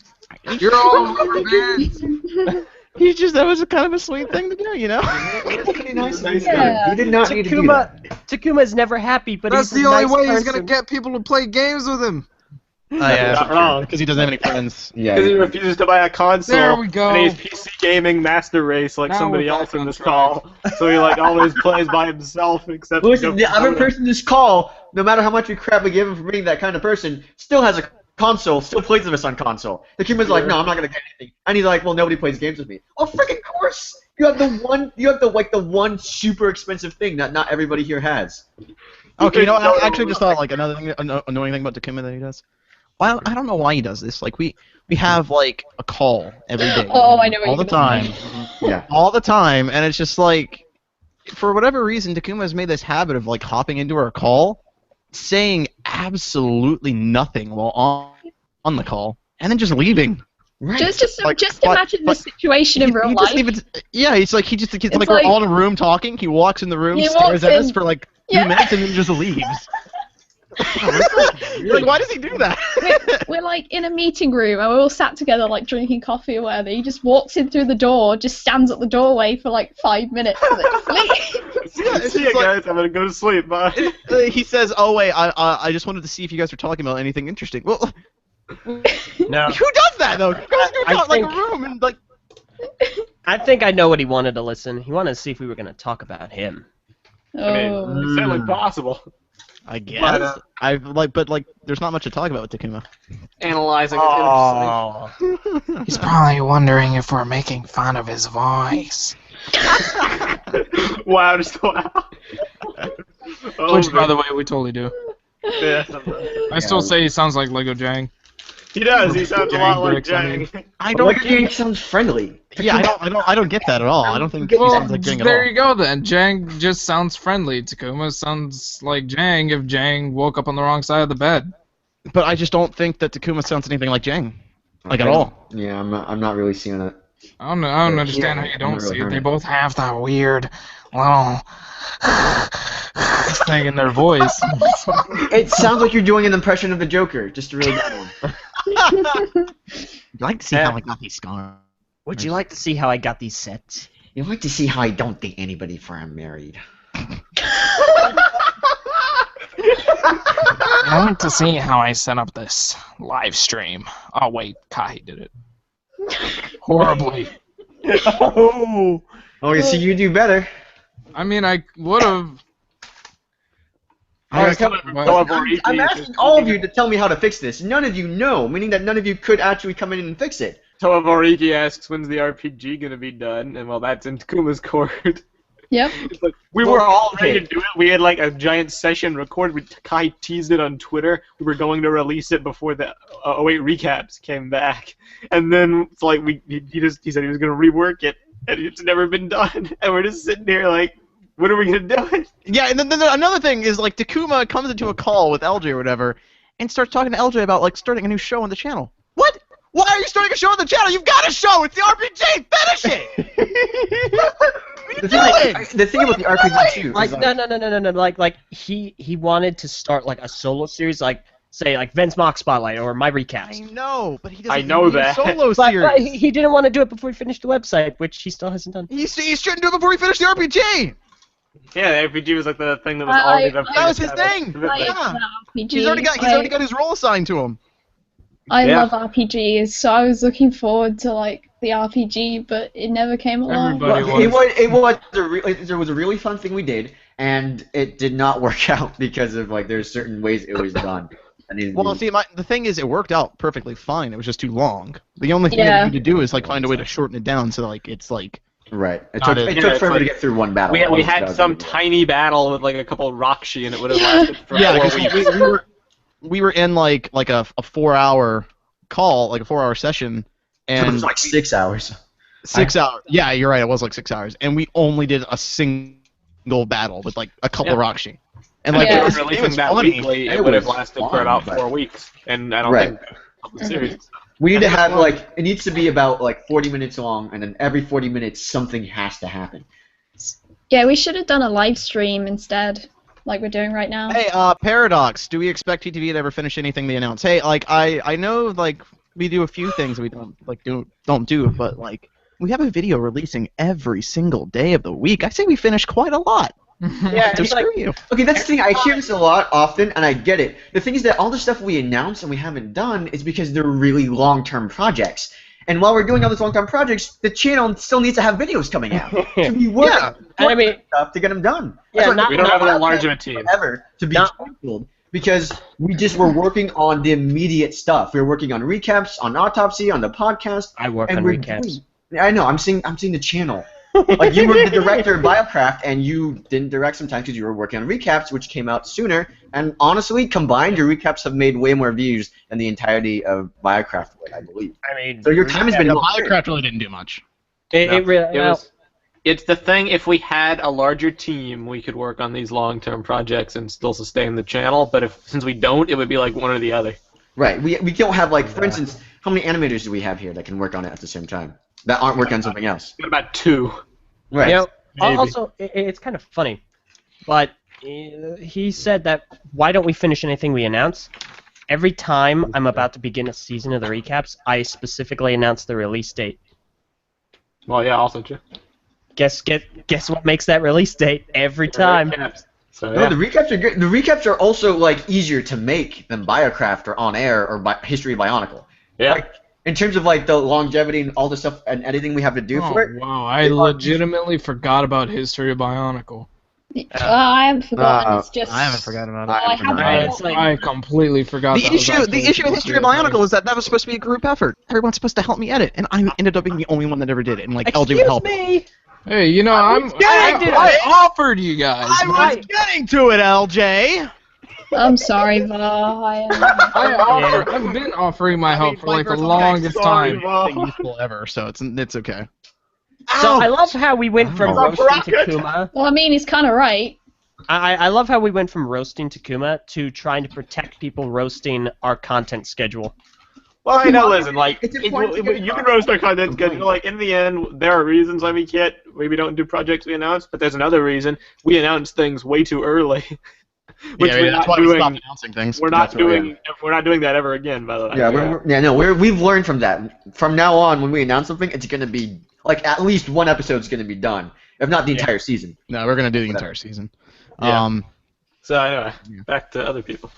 You're all bad. that was kind of a sweet thing to do, you know. That's pretty nice. Yeah. You did not need to do that. Takuma's never happy, but That's he's the a only nice way he's person. gonna get people to play games with him. Yeah, Not wrong. because he doesn't have any friends. Yeah. Because he refuses to buy a console. There we go. And he's PC gaming master race like Now somebody we're else back in on this track. call. So he like always plays by himself except. Listen, the other person in this call, no matter how much crap we give him for being that kind of person, still has a console, still plays with us on console. The Cuban's like, no, I'm not gonna get anything, and he's like, well, nobody plays games with me. Oh, freaking course! You have the one super expensive thing that not everybody here has. Okay, you know, I actually just thought like another thing, annoying thing about Takuma that he does. Well, I don't know why he does this. Like we have like a call every day. Oh, I know what all you're the gonna time, Yeah. all the time, and it's just like, for whatever reason, Takuma has made this habit of like hopping into our call, saying absolutely nothing while on the call, and then just leaving. Right. Just Like, imagine the situation in real He life. doesn't even. Yeah, it's like it's It's like, like- we're all in a room talking. He walks in the room, He stares walks at us in- for like 2 Yeah. minutes, and then just leaves. You're like, why does he do that? We're like in a meeting room and we're all sat together like drinking coffee or whatever. He just walks in through the door, just stands at the doorway for like 5 minutes and then just leaves. Yeah, it's See you just like- guys. I'm gonna go to sleep. Bye. He says, "Oh wait, I just wanted to see if you guys were talking about anything interesting." Well, No, who does that though? Who goes to I like a think- room and like? I think I know what he wanted to listen. He wanted to see if we were going to talk about him. I mean, Oh. it's certainly possible. I guess But, but there's not much to talk about with Takuma. Analyzing his inner psyche. He's probably wondering if we're making fun of his voice. Wow, just wow. Oh, Which, by the way, we totally do. yeah. I still say he sounds like Lego Jang. He does. He sounds a lot like Bricks, I mean. Jang. I Like Jang sounds friendly. Yeah, I don't get that at all. I don't think he Well, sounds like Jang at there all. you go then. Jang just sounds friendly. Takuma sounds like Jang if Jang woke up on the wrong side of the bed. But I just don't think that Takuma sounds anything like Jang, like at all. Yeah, I'm not really seeing it. I don't understand how you don't see it. They both have that weird little thing in their voice. It sounds like you're doing an impression of the Joker, just a really bad one. You'd like to see how I got these scars. Would you like to see how I got these sets? You'd like to see how I don't date anybody before I'm married. I want to see how I set up this live stream. Oh wait, Kahi did it. Horribly. Oh. Oh, you see, you do better. I mean, I would have. I'm I'm asking all of you to tell me how to fix this. None of you know, meaning that none of you could actually come in and fix it. Toavoriki asks, when's the RPG gonna be done? And well, that's in Takuma's court. Yep. It's like, we were all ready to do it. We had like a giant session recorded. Kai teased it on Twitter. We were going to release it before the 08 recaps came back. And then it's like he said he was gonna rework it, and it's never been done. And we're just sitting here like What are we gonna do? Yeah, and then another thing is like Takuma comes into a call with LJ or whatever, and starts talking to LJ about like starting a new show on the channel. What? Why are you starting a show on the channel? You've got a show. It's the RPG. Finish it. The thing about the RPG too. Like is, no. Like he wanted to start like a solo series, like say like Vince Mock Spotlight or my I recaps. know, but he doesn't I know need a that. solo But series. he didn't want to do it before he finished the website, which he still hasn't done. He shouldn't do it before he finished the RPG. Yeah, the RPG was like the thing that was I- already the That was his thing. I Yeah. love RPG. He's already got his role assigned to him. I Yeah. love RPGs, so I was looking forward to like the RPG, but it never came along. Everybody There was a really fun thing we did, and it did not work out because of like there's certain ways it was done. Well, see, the thing is, it worked out perfectly fine. It was just too long. The only thing that Yeah. you need to do is like find a way to shorten it down so like it's like. right. It Got took it. it Yeah, took it's forever to like- get through one battle. We That had was some the deal. tiny battle with like a couple of Rockshi, and it would have Yeah. lasted for Yeah, 4 because weeks. we were in like a 4-hour call, like a 4-hour session, It and was like 6 hours. 6 hours. Yeah, you're right. It was like 6 hours, and we only did a single battle with like a couple Yeah. Rockshi, and like Yeah. If it we was, were it releasing was that funny. weekly, It it would have was lasted fun, for about but- 4 weeks, and I don't Right. think the series. We need to have like it needs to be about like 40 minutes long, and then every 40 minutes something has to happen. Yeah, we should have done a live stream instead, like we're doing right now. Hey, Paradox, do we expect TTV to ever finish anything they announce? Hey, like I know like we do a few things we don't do, but like we have a video releasing every single day of the week. I say we finish quite a lot. Yeah, So it's like, screw you. okay, that's the thing. I hear this a lot often, and I get it. The thing is that all the stuff we announce and we haven't done is because they're really long-term projects. And while we're doing all these long-term projects, the channel still needs to have videos coming out. So we work Yeah. And I mean, stuff to get them done. Yeah, That's why We don't have that not large of a team. ever to be Not- canceled because we just were working on the immediate stuff. We were working on recaps, on Autopsy, on the podcast. I work and on we're recaps. doing- I know. I'm seeing the channel. Like you were the director of Biocraft, and you didn't direct sometimes because you were working on recaps, which came out sooner. And honestly, combined, your recaps have made way more views than the entirety of Biocraft would, I believe. I mean, So your time has been. Minecraft really didn't do much. it really. It's the thing. If we had a larger team, we could work on these long-term projects and still sustain the channel. But since we don't, it would be like one or the other. Right. We don't have like, for instance, how many animators do we have here that can work on it at the same time? That aren't working on something else. What about 2? Right. You know, Maybe. also, it's kind of funny, but he said that why don't we finish anything we announce? Every time I'm about to begin a season of the recaps, I specifically announce the release date. Well, yeah, also true. Guess what makes that release date every time? So No, yeah. the recaps are great. The recaps are also like easier to make than Biocraft or On Air or History of Bionicle. Yeah. Like, in terms of like the longevity and all the stuff and editing we have to do for it. Wow, I legitimately forgot about History of Bionicle. I haven't forgotten. It's just I haven't forgotten about I it. haven't I forgotten. haven't I completely forgot. The that was issue actually with History of Bionicle is that was supposed to be a group effort. Everyone's supposed to help me edit, and I ended up being the only one that ever did it. And like LJ would Excuse help. me. Hey, you know, I offered you guys. I was getting to it, LJ. I'm sorry, but I've been offering my help for like the longest time. Nothing useful ever, so it's okay. So I love how we went from Ow. roasting Takuma. well, I mean, he's kind of right. I love how we went from roasting Takuma to trying to protect people roasting our content schedule. Well, I know. Listen, like It's important to get you can roast our content because, like, in the end, there are reasons why we don't do projects we announce, but there's another reason we announce things way too early. Which Yeah, we're that's not why we doing. stopped announcing things. We're not That's what we doing. We're not doing that ever again. By the way. Yeah, we've learned from that. From now on, when we announce something, it's gonna be like at least one episode's gonna be done, if not the entire season. No, we're gonna do the entire season. Yeah. So anyway, back to other people.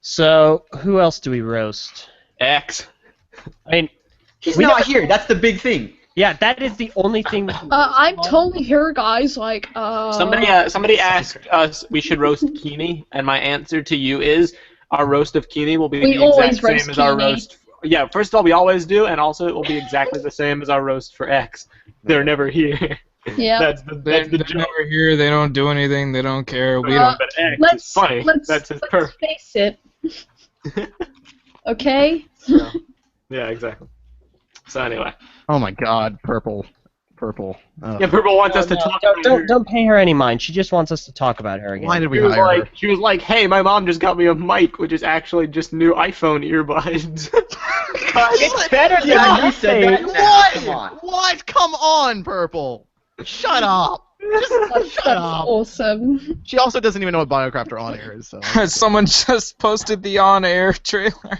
So who else do we roast? X. I mean, He's We not never- here. That's the big thing. yeah, that is the only thing. I'm totally here, guys. Like, Somebody asked us we should roast Keeney, and my answer to you is our roast of Keeney will be We the always exact roast same as our Keeney. roast. Yeah, first of all, we always do, and also it will be exactly the same as our roast for X. They're never here. yeah. That's the They're joke. never here. They don't do anything. They don't care. We Uh, don't. But X is Let's funny. let's, That's his let's perk. face it. Okay. Yeah, exactly. So anyway, Oh my God, purple. Purple. Yeah, Purple wants us to talk about her. Don't pay her any mind. She just wants us to talk about her again. Why did we She was, hire her? she was like, hey, my mom just got me a mic, which is actually just new iPhone earbuds. It's better than Yeah, you said that. nothing. What? Come on. What? Come on, Purple. Shut up. Just shut That's up. awesome. She also doesn't even know what Biocrafter on air is. So. Someone just posted the on-air trailer.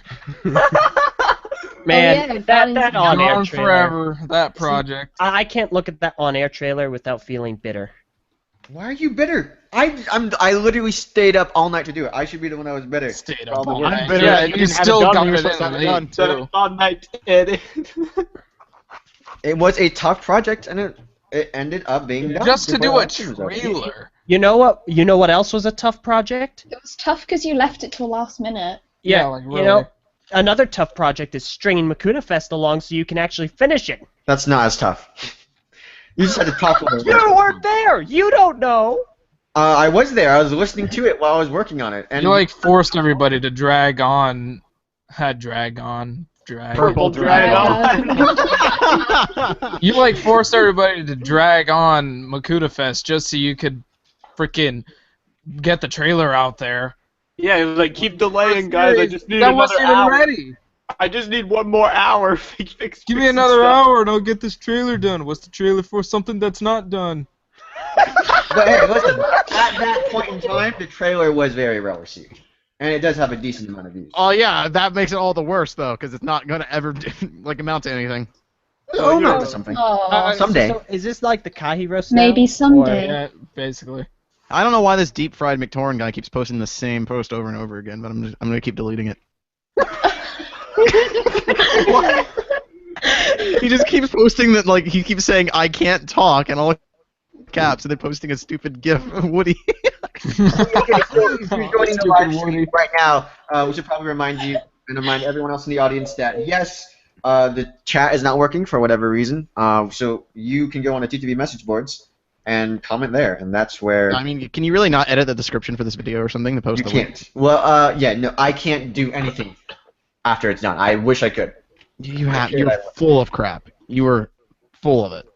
Man, Oh, yeah, that on-air Gone trailer. forever. That project. I can't look at that on-air trailer without feeling bitter. Why are you bitter? I literally stayed up all night to do it. I should be the one that was bitter. Stayed For all up the all work. night. bitter Yeah, that and you you didn't have it still done got when you were it supposed to in have it done. late, too. On night edit. It was a tough project, and it ended up being done. Just to do before a the season was over. trailer. You know what? You know what else was a tough project? It was tough because you left it till last minute. Yeah, like, You really. know, another tough project is stringing Makuta Fest along so you can actually finish it. That's not as tough. You just had to talk over it. You weren't there. You don't know. I was there. I was listening to it while I was working on it. And You like forced everybody to drag on. Purple drag on. You like forced everybody to drag on Makuta Fest just so you could freaking get the trailer out there. Yeah, it was like, keep delaying, guys. I just need that another wasn't even hour. ready. I just need one more hour. Fix Give me some another stuff. hour and I'll get this trailer done. What's the trailer for? Something that's not done. But hey, listen. At that point in time, the trailer was very well received, and it does have a decent amount of views. Oh yeah, that makes it all the worse though, because it's not gonna ever like amount to anything. Oh, no, something. Oh, Someday. So is this like the Kahi roast maybe now? someday. Yeah, basically. I don't know why this deep fried McTorn guy keeps posting the same post over and over again, but I'm gonna keep deleting it. He just keeps posting that, like, he keeps saying I can't talk and all caps, and then posting a stupid GIF of Woody. If you're joining the live Stupid stream Woody. right now, we should probably remind you and remind everyone else in the audience that yes, the chat is not working for whatever reason. So you can go on the TTV Message Boards and comment there, and that's where I mean, can you really not edit the description for this video or something to post you the link? can't. Well, yeah, no, I can't do anything after it's done. I wish I could. You're full of crap. You were full of it.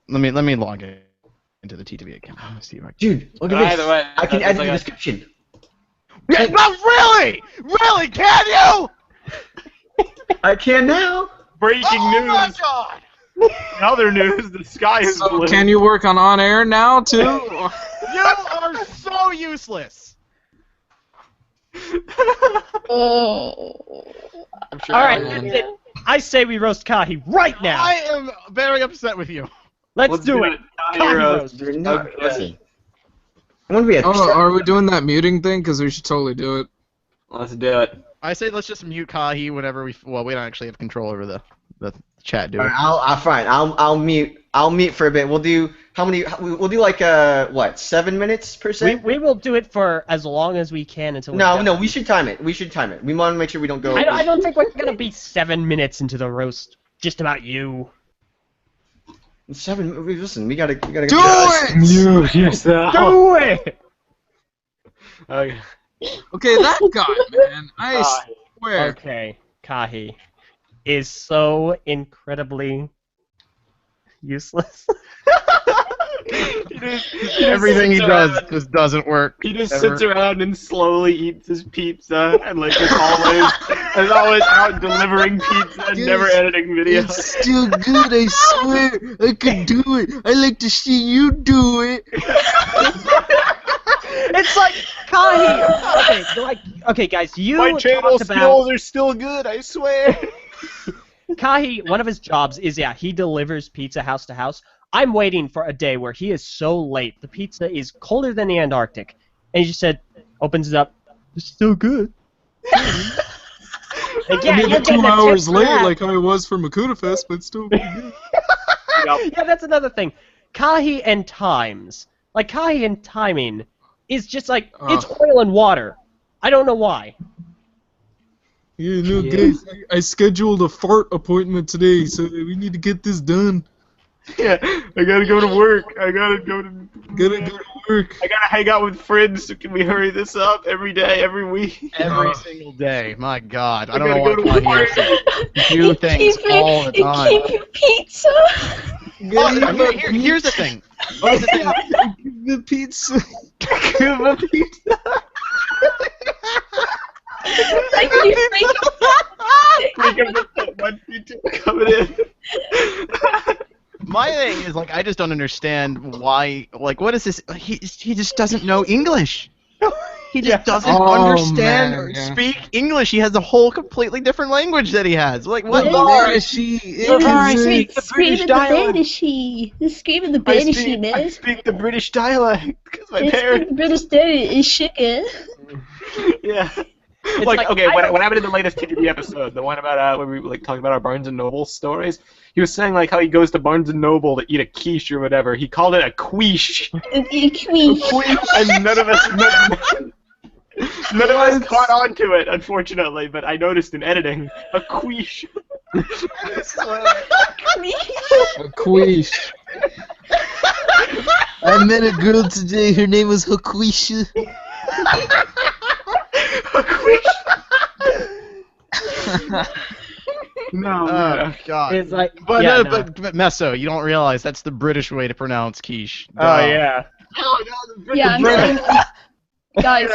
Let me log in into the TTV account. Let me see if I can. Dude, look at Either this. way, I can that's edit like the a- description. Yeah, not really! Really, can you? I can now. Breaking Oh my news. god! In other news, the sky is So blue. can you work on air now too? You are so useless! Oh. I'm sure All right, Man. that's it. I say we roast Kahi right now. I am very upset with you. Let's do it. Kahi roast. Dude, no, Okay. listen. I'm gonna be a. Oh, are we doing that muting thing? Because we should totally do it. Let's do it. I say let's just mute Kahi whenever we. Well, we don't actually have control over the chat, do we? All right, I'll fine. I'll mute. I'll mute for a bit. We'll do how many? We'll do like what? 7 minutes per se. We will do it for as long as we can until we're No, done. no, we should time it. We should time it. We want to make sure we don't go. I don't think we're gonna be 7 minutes into the roast just about you. 7. Listen, we gotta. Do go. it! Mute yourself. Do it! Okay. Okay, that guy, man. I swear. Okay, Kahi is so incredibly useless. Everything he sits does around- just doesn't work. He just ever. sits around and slowly eats his pizza, and like is always out delivering pizza and never editing videos. still good, I swear. I can do it. I like to see you do it. It's like Kahi. Okay, guys, you My channel talked about skills are still good, I swear. Kahi. One of his jobs is he delivers pizza house to house. I'm waiting for a day where he is so late. The pizza is colder than the Antarctic, and he just said, opens it up. It's still good. Like, yeah, Maybe you're getting 2 a tip hours for late, that. like I was for Makuta Fest, but still pretty good. Yeah, that's another thing. Kahi and times. Like, Kahi and timing is just like, it's oil and water. I don't know why. Yeah, no, guys, I scheduled a fart appointment today, so we need to get this done. Yeah, I gotta go to work. I gotta go to. Gotta go to I gotta hang out with friends. So can we hurry this up every day, every week? Every single day. My God, I don't gotta know go why to Kahi has to do things all the time. Give you pizza. Oh, here's the thing. Here's the thing. The pizza. Give a pizza. Thank you. One pizza coming in. My thing is like I just don't understand why. Like, what is this? He just doesn't know English. He just doesn't understand or speak English. He has a whole completely different language that he has. Like, what? She Screaming the British I man. speak the British dialect because my The parents. British dialect is chicken. Yeah. like, Okay, what happened in the latest TTV episode, the one about where we like talking about our Barnes and Noble stories, he was saying like how he goes to Barnes and Noble to eat a quiche or whatever. He called it a quiche. And none of us caught on to it, unfortunately. But I noticed in editing a quiche. A quiche. I met a girl today. Her name was Haquisha. No. Oh God. It's like, But yeah, no, no. but Meso, you don't realize that's the British way to pronounce quiche. Oh yeah. Yeah, I'm saying, guys,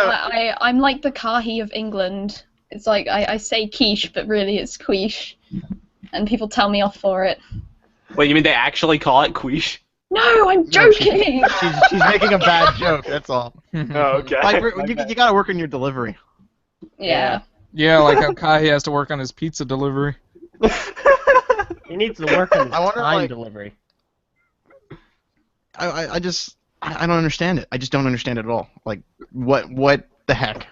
I'm like the Kahi of England. It's like I say quiche, but really it's quiche, and people tell me off for it. Wait, you mean they actually call it quiche? No, I'm joking. She's making a bad joke. That's all. Oh, okay. Like, you gotta work on your delivery. Yeah. Yeah, like how Kai has to work on his pizza delivery. He needs to work on his I wonder, time like- delivery. I don't understand it. I just don't understand it at all. Like, what the heck?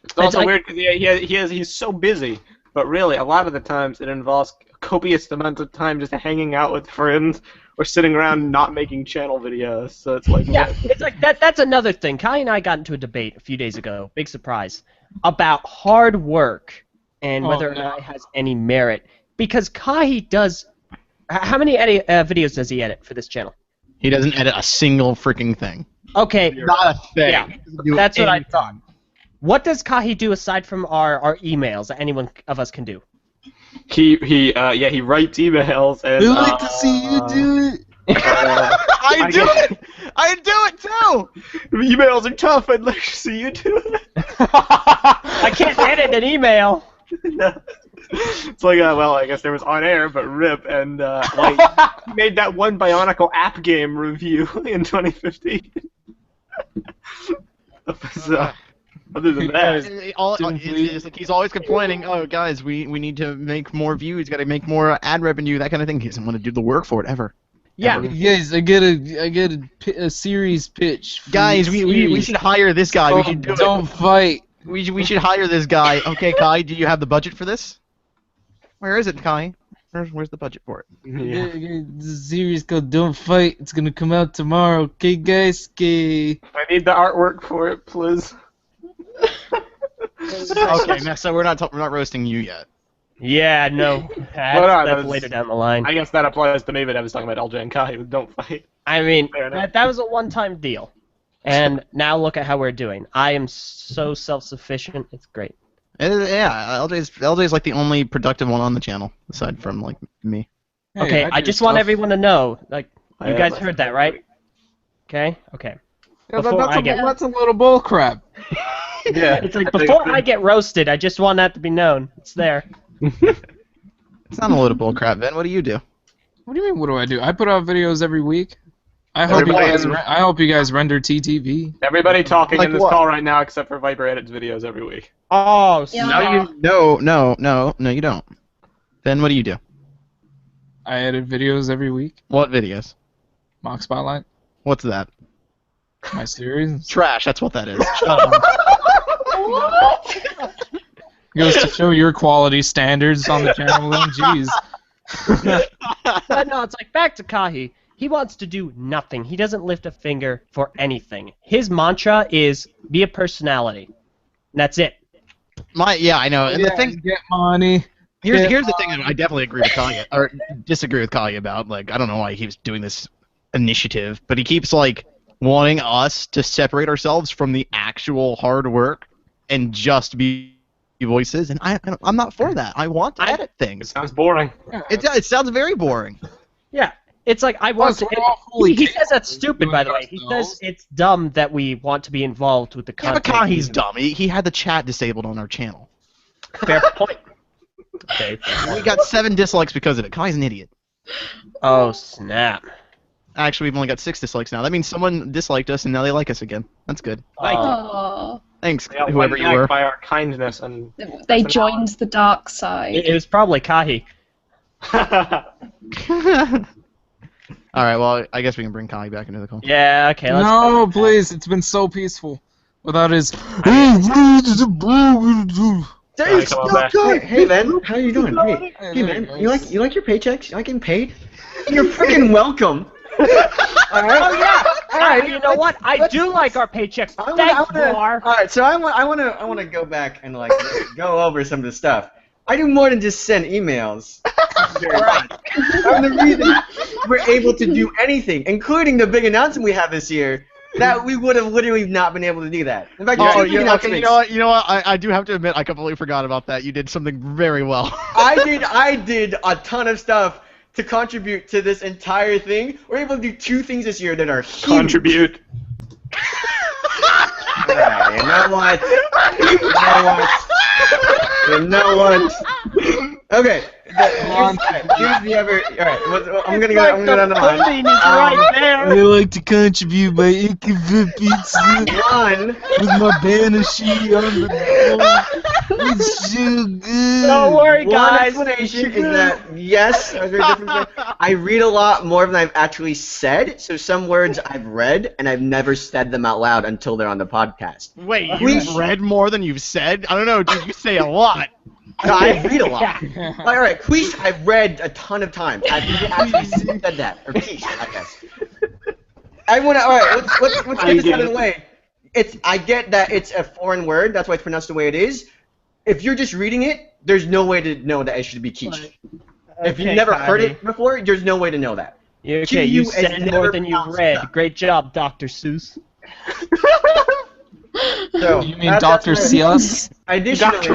It's also like- weird because he's so busy, but really a lot of the times it involves copious amounts of time just hanging out with friends or sitting around not making channel videos. So it's like Yeah, it's like that's another thing. Kai and I got into a debate a few days ago, big surprise, about hard work and whether or not it has any merit. Because Kai does, how many videos does he edit for this channel? He doesn't edit a single freaking thing. Okay, Not a thing. yeah, that's what I thought. What does Kahi do aside from our emails that anyone of us can do? he writes emails and We like to see you do it. I do it. I do it too. Emails are tough. I'd like to see you do it. I can't edit an email. No. It's like, well, I guess there was on air, but RIP, and like he made that one Bionicle app game review in 2015. So, other than that, It's like he's always complaining. Oh, guys, we need to make more views. Got to make more ad revenue. That kind of thing. He doesn't want to do the work for it ever. Yeah. Guys, I get a series pitch. Guys, we should hire this guy. We should do it. Don't fight. We should hire this guy. Okay, Kai, do you have the budget for this? Where is it, Kai? Where's the budget for it? yeah. The series called Don't Fight. It's gonna come out tomorrow. Okay, guys. Okay. I need the artwork for it, please. Okay, so we're not roasting you yet. Yeah, no. That's later down the line. I guess that applies to me, but I was talking about LJ and Kai. Don't fight. I mean, Fair enough. that was a one-time deal. And now look at how we're doing. I am so self-sufficient. It's great. Yeah, LJ's like the only productive one on the channel, aside from like me. Hey, Okay, I do just want stuff. everyone to know, like, I you have guys my heard that, right? Okay? Okay. Yeah, Before I get- that's a little bull crap. Yeah. It's like, before I get roasted, I just want that to be known. It's there. It's not a load of bull crap, Ben. What do you do? What do you mean? What do I do? I put out videos every week. I hope you guys render TTV. Everybody talking Like in this what? call right now, except for Viper edits videos every week. Oh, Yeah. No, you don't. Ben, what do you do? I edit videos every week. What videos? Mock Spotlight, What's that? my series. Trash. That's what that is. Shut up. What? Goes to show your quality standards on the channel. Then, jeez. But no, it's like, back to Kahi. He wants to do nothing. He doesn't lift a finger for anything. His mantra is, be a personality. And that's it. Yeah, I know. And the thing, Get money. here's the thing that I definitely agree with Kali, or disagree with Kali about. Like, I don't know why he keeps doing this initiative, but he keeps like wanting us to separate ourselves from the actual hard work and just be voices, and I'm not for that. I want to edit It things. sounds boring. It sounds very boring. Yeah. It's like I want Plus, to. we're all fully He says capable that's of stupid, doing by it the way. He ourselves. says it's dumb that we want to be involved with the Yeah, but content. Kahi's dumb. He had the chat disabled on our channel. Fair point. Okay. We got 7 dislikes because of it. Kahi's an idiot. Oh snap! Actually, we've only got 6 dislikes now. That means someone disliked us and now they like us again. That's good. Oh, Thanks, They got whoever won you back were. by our kindness and. they joined the dark side. It was probably Kahi. Alright, well, I guess we can bring Kahi back into the call. Yeah. Okay. Let's. No, please. It's been so peaceful without his. Hey, come on back. Hey man, how you doing? Hey, Hey, man, there you goes. like your paychecks? You like getting paid? You're freaking welcome. All right. Oh yeah. All right. You know what? I do like our paychecks. Thanks, Bar. All right, so I want to go back and like go over some of the stuff. I do more than just send emails. Right. I'm the reason we're able to do anything, including the big announcement we have this year. That we would have literally not been able to do that. In fact, Oh, two big okay, announcements. you know what? I do have to admit, I completely forgot about that. You did something very well. I did a ton of stuff to contribute to this entire thing. We're able to do 2 things this year that are huge. Contribute. Alright, you know what? You know what? Okay. Here's the other. Alright, I'm gonna go on the line. Pudding is right there. I like to contribute by eating pizza One. with my banner sheet on the floor. It's so good. Don't worry, One guys. explanation is that yes, there's a difference. I read a lot more than I've actually said. So some words I've read and I've never said them out loud until they're on the podcast. Wait, Please. you've read more than you've said? I don't know, dude. You say a lot. No, I read a lot. All right, quiche I've read a ton of times. I've never actually said that, or quiche, I guess. All right, let's get this out of the way. I get that it's a foreign word. That's why it's pronounced the way it is. If you're just reading it, there's no way to know that it should be quiche. If you've never heard it before, there's no way to know that. Okay, you QU has said never more than you pronounced read. that. Great job, Dr. Seuss. So, You mean Dr. Sias? Additionally,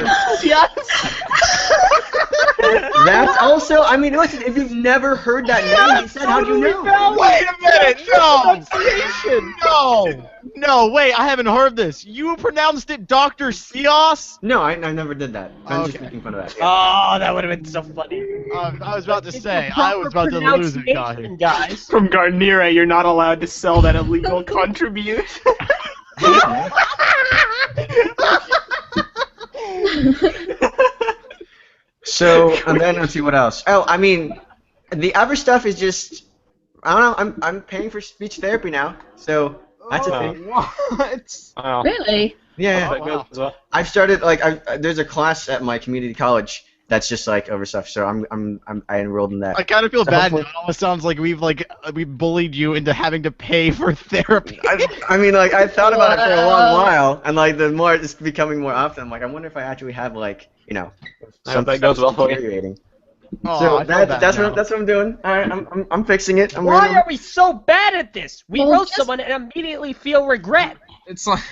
that's also. I mean, listen. If you've never heard that name, you said how'd you know? Wait a minute! No! No, wait, I haven't heard this. You pronounced it Dr. Sias? No, I never did that. I'm just Okay. making fun of that. Oh, that would have been so funny. I was about to It's say, the I was about to proper lose it, guy. pronunciation, guys. From Garnira, you're not allowed to sell that illegal contribute. So, and then let's see what else. Oh, I mean, the other stuff is just. I don't know. I'm paying for speech therapy now, so that's a thing. What? Wow. Really? Yeah. That goes as well. I've started there's a class at my community college that's just like over stuff. So I enrolled in that. I kind of feel So bad now. hopefully- It almost sounds like we bullied you into having to pay for therapy. I mean, like I thought about it for a long Wow. while, and like the more it's becoming more often, I'm like, I wonder if I actually have like I hope something that goes well for you. deteriorating. Oh, So I feel bad that's now. what I'm doing. All right, I'm fixing it. Why are we so bad at this? We Well, roast just- someone and immediately feel regret. It's like,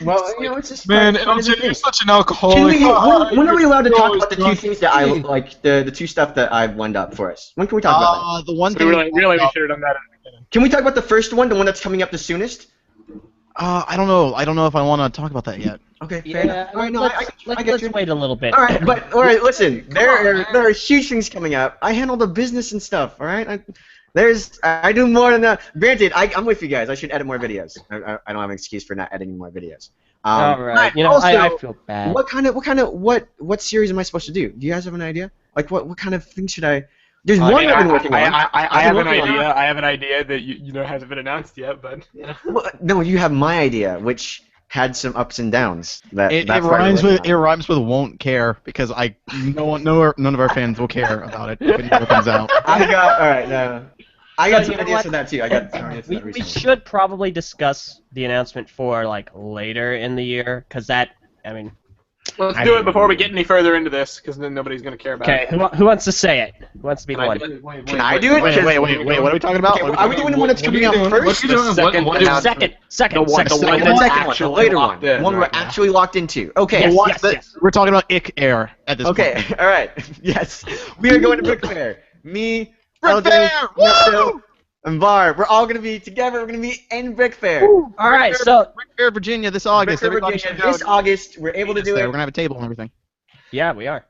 Well, you know, it's just man, part of the LJ, you're thing. such an Can alcoholic. when are we allowed to You're talk always about the two drunk. things that I like the two stuff that I've wound up for us? When can we talk about that? The one So thing. really, we should have done that. Can we talk about the first one, the one that's coming up the soonest? I don't know. I don't know if I want to talk about that yet. Okay, fair enough. All right, no, I get let's you. wait a little bit. All right, but all right, listen. There are huge things coming up. I handle the business and stuff. All right, I do more than that. Granted, I'm with you guys. I should edit more videos. I don't have an excuse for not editing more videos. All right. You know, also, I feel bad. what series am I supposed to do? Do you guys have an idea? Like what kind of thing should I? There's I one mean, I've been working on. I have an working on idea. I have an idea that you know hasn't been announced yet, but you know. Well, no, you have my idea, which had some ups and downs. It That's why rhymes we're with working on rhymes with won't care because none of our fans will care about it if it never comes out. I got some You know ideas what? for that too. I got some ideas for We that recently. should probably discuss the announcement for like later in the year, because that, I mean, Let's do it before we get any further into this, because then nobody's going to care about Okay, it. who wants to say it? Who wants to be the one? Can I do it? Wait, what are we talking about? Okay, are we doing the one that's coming out first? Second, Second. The second one, the later one. The one we're actually locked into. Okay. Yes. We're talking about Ick Air at this point. Okay, alright. Yes. We are going to Brick Fair. Me, Brick LJ, Fair! Nesto, and Var. We're all going to be together. We're going to be in Brick Fair. All right, so Brick Fair, Virginia, this August. Brick Fair, Everybody Virginia, should go. this August. We're able to do We're it. gonna have a table and everything. yeah, we are.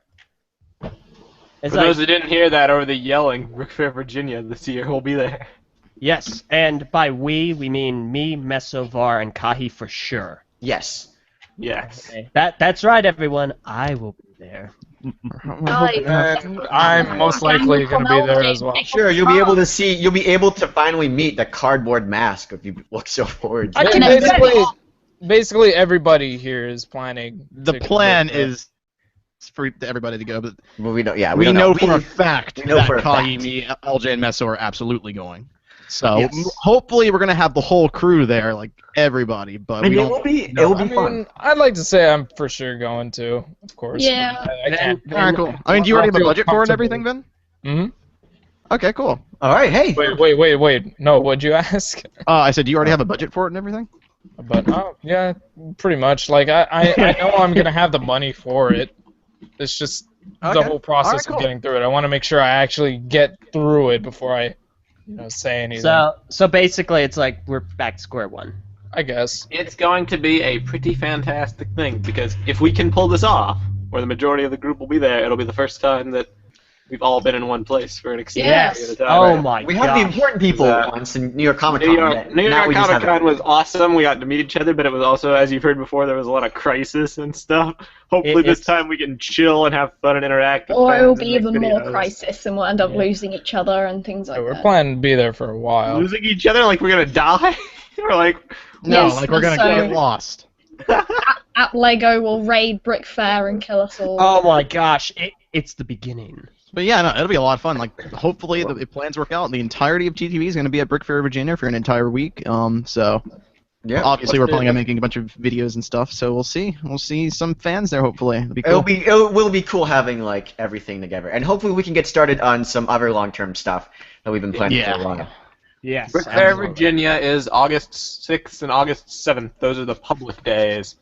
It's For those who didn't hear that over the yelling, Brick Fair, Virginia this year will be there. yes, and by we mean me, Meso, Var, and Kahi for sure. Yes. Yes. Okay. That's right, everyone. I will be there. I'm most likely going to be there as well. Sure, you'll be able to see. You'll be able to finally meet the cardboard mask if you look so forward to I it. can Basically, everybody here is planning. The to go plan there. is for everybody to go, but Well, we don't. Yeah, we don't know for a fact we know that for a Kahi, fact. me, LJ, and Meso are absolutely going. So Yes. hopefully we're gonna have the whole crew there, like everybody. But And we it don't. will be. No, It will I be fun. mean, I'd like to say I'm for sure going to, of course. Yeah. I can't. All right, cool. I mean, do you already have a I'll feel budget for it and comfortable. everything, Ben? Mm-hmm. Okay, cool. All right. Hey. Wait. No, what'd you ask? I said, do you already have a budget for it and everything? But yeah, pretty much. Like I know I'm gonna have the money for it. It's just the Okay. whole process Alright, cool. of getting through it. I want to make sure I actually get through it before I, say anything. So basically, it's like we're back to square one. I guess. It's going to be a pretty fantastic thing, because if we can pull this off, where the majority of the group will be there, it'll be the first time that we've all been in one place for an extended Yes. period of time. Oh my We god. have the important people once in New York Comic Con. New York we just Comic have Con was awesome. We got to meet each other, but it was also, as you've heard before, there was a lot of crisis and stuff. Hopefully this It's- time we can chill and have fun and interact with Or it will fans be and even make more videos. crisis, and we'll end up losing each other and things like We're that. planning to be there for a while. Losing each other like we're gonna die? We're like, No, Yes, like we're gonna so- get lost. At Lego will raid Brick Fair and kill us all. Oh my gosh, it's the beginning. But yeah, no, it'll be a lot of fun. Like, hopefully, the plans work out. The entirety of TTV is going to be at Brick Fair, Virginia, for an entire week. So Yeah. obviously, we're planning on making a bunch of videos and stuff. So we'll see. We'll see some fans there. Hopefully, it'll be cool. It will be cool having like everything together, and hopefully we can get started on some other long-term stuff that we've been planning for a while. Yes. Brick Fair, absolutely. Virginia is August 6th and August 7th. Those are the public days.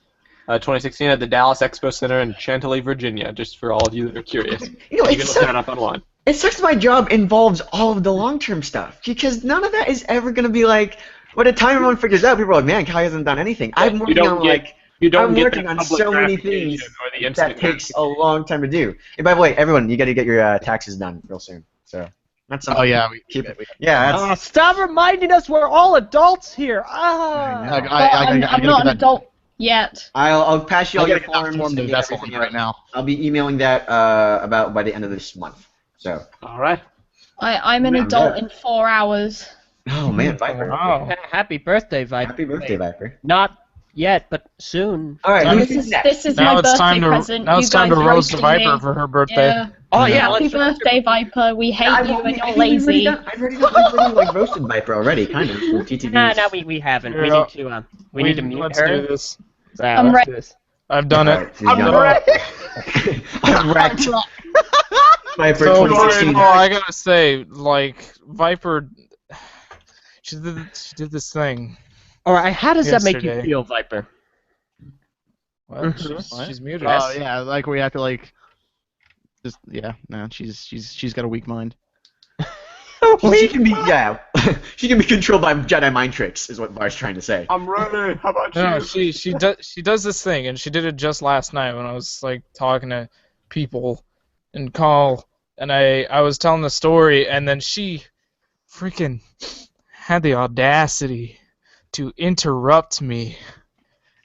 2016 at the Dallas Expo Center in Chantilly, Virginia, just for all of you that are curious. You know, You can look that up online. it sucks my job involves all of the long-term stuff because none of that is ever going to be like. By the time everyone figures out, people are like, "Man, Kai hasn't done anything." I'm You working don't on get- like. You don't I'm get working that on public so many gratification things or the that instant takes a long time to do. And by the way, everyone, you got to get your taxes done real soon. So that's something. Oh yeah, Keep it. Yeah, that's. Oh, stop reminding us we're all adults here. Ah. I know. But I'm gotta not get an that- adult yet. I'll pass you I all your gotta get that forms. form to and get vessel everything right out. now. I'll be emailing that about by the end of this month. So. All right. I'm an I'm adult good. in 4 hours. Oh man, Viper. Wow. Happy birthday, Viper. Happy birthday, Viper. Not yet, but soon. All right, Now who's This is next? my Now it's birthday time to present. now You it's time to guys roast the roasting Viper me. for her birthday. Yeah. Oh yeah, Happy let's birthday, Viper. We hate you and you're I've lazy. already like roasted Viper already, kind of. With TTV. No, we haven't. We Yeah. need to we need to mute Let's her. do this. Yeah, I'm let's ready. do this. I've done it. Alright, she's done. I'm wrecked. Viper So, 2016. I gotta say, like Viper, she did this thing. All right, how does that make you Yesterday. feel, Viper? What? What? She's muted. Oh yeah, like we have to like. Just yeah, no, she's got a weak mind. She can be she can be controlled by Jedi mind tricks, is what Bar's trying to say. I'm ready. How about No, you? she does this thing, and she did it just last night when I was like talking to people in call, and I was telling the story, and then she freaking had the audacity to interrupt me,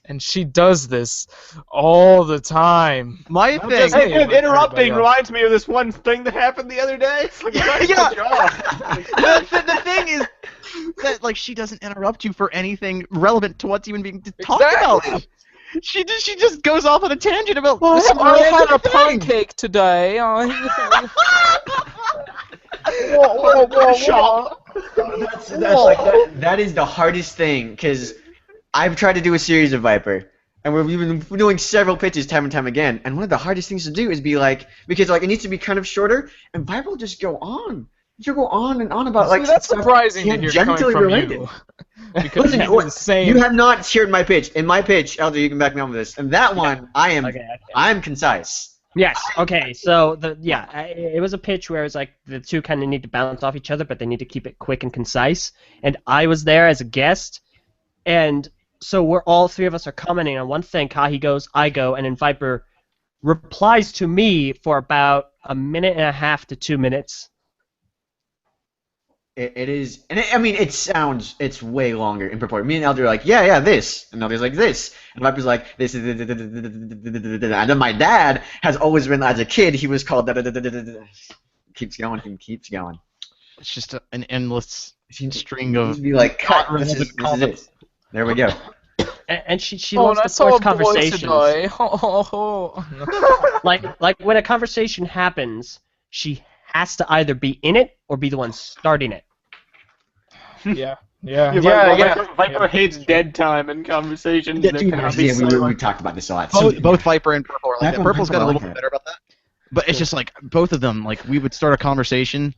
and she does this all the time. My I'm thing. just saying. Hey, interrupting Everybody else. reminds me of this one thing that happened the other day. It's like, the thing is that like she doesn't interrupt you for anything relevant to what's even being talked about. She just goes off on a tangent about. some I had random a thing. pancake today. That's like that is the hardest thing because I've tried to do a series of Viper And we've been doing several pitches time and time again. And one of the hardest things to do is be like, because like it needs to be kind of shorter, and Viper will just go on. She'll go on and on about like See, that's stuff surprising to hear coming tangentially from related. you. Because Listen, you do the same. you have not heard my pitch. In my pitch, Elder, you can back me up with this. And that one, I am concise. Yes. Okay. So it was a pitch where it was like the two kind of need to bounce off each other, but they need to keep it quick and concise. And I was there as a guest, and so we're all three of us are commenting on one thing. Kahi goes, I go, and then Viper replies to me for about a minute and a half to 2 minutes. It is, and I mean, it's way longer in proportion. Me and Elder are like, yeah, this, and Elder's like this, and Viper's like this, and then my dad has always been, as a kid, he was called keeps going. It's just an endless string of. Be like, cut. This is it. There we go. And she loves to force conversations. like when a conversation happens, she has to either be in it or be the one starting it. Yeah. Viper hates dead time in conversations. We talked about this a lot. Both Viper and Purple are like that. Purple's got a little bit better about that. But it's just like both of them, like we would start a conversation,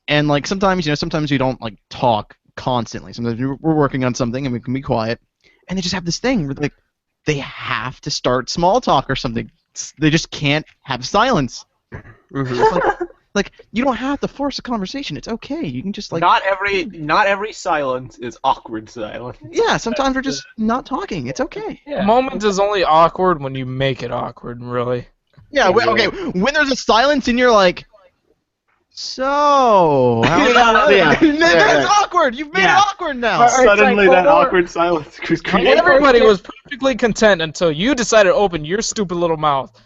and like sometimes we don't like talk constantly. Sometimes we're working on something and we can be quiet, and they just have this thing where like they have to start small talk or something. They just can't have silence. Like you don't have to force a conversation. It's okay. You can just like not every silence is awkward silence. Yeah, sometimes we're just not talking. It's okay. Yeah. A moment is only awkward when you make it awkward, really. Yeah. Okay. When there's a silence and you're like, so that's awkward. You've made it awkward now. Suddenly that awkward silence was created. Everybody was perfectly content until you decided to open your stupid little mouth.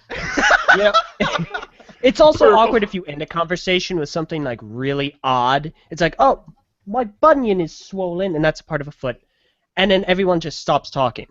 Yep. It's also awkward if you end a conversation with something like really odd. It's like, oh, my bunion is swollen, and that's a part of a foot, and then everyone just stops talking.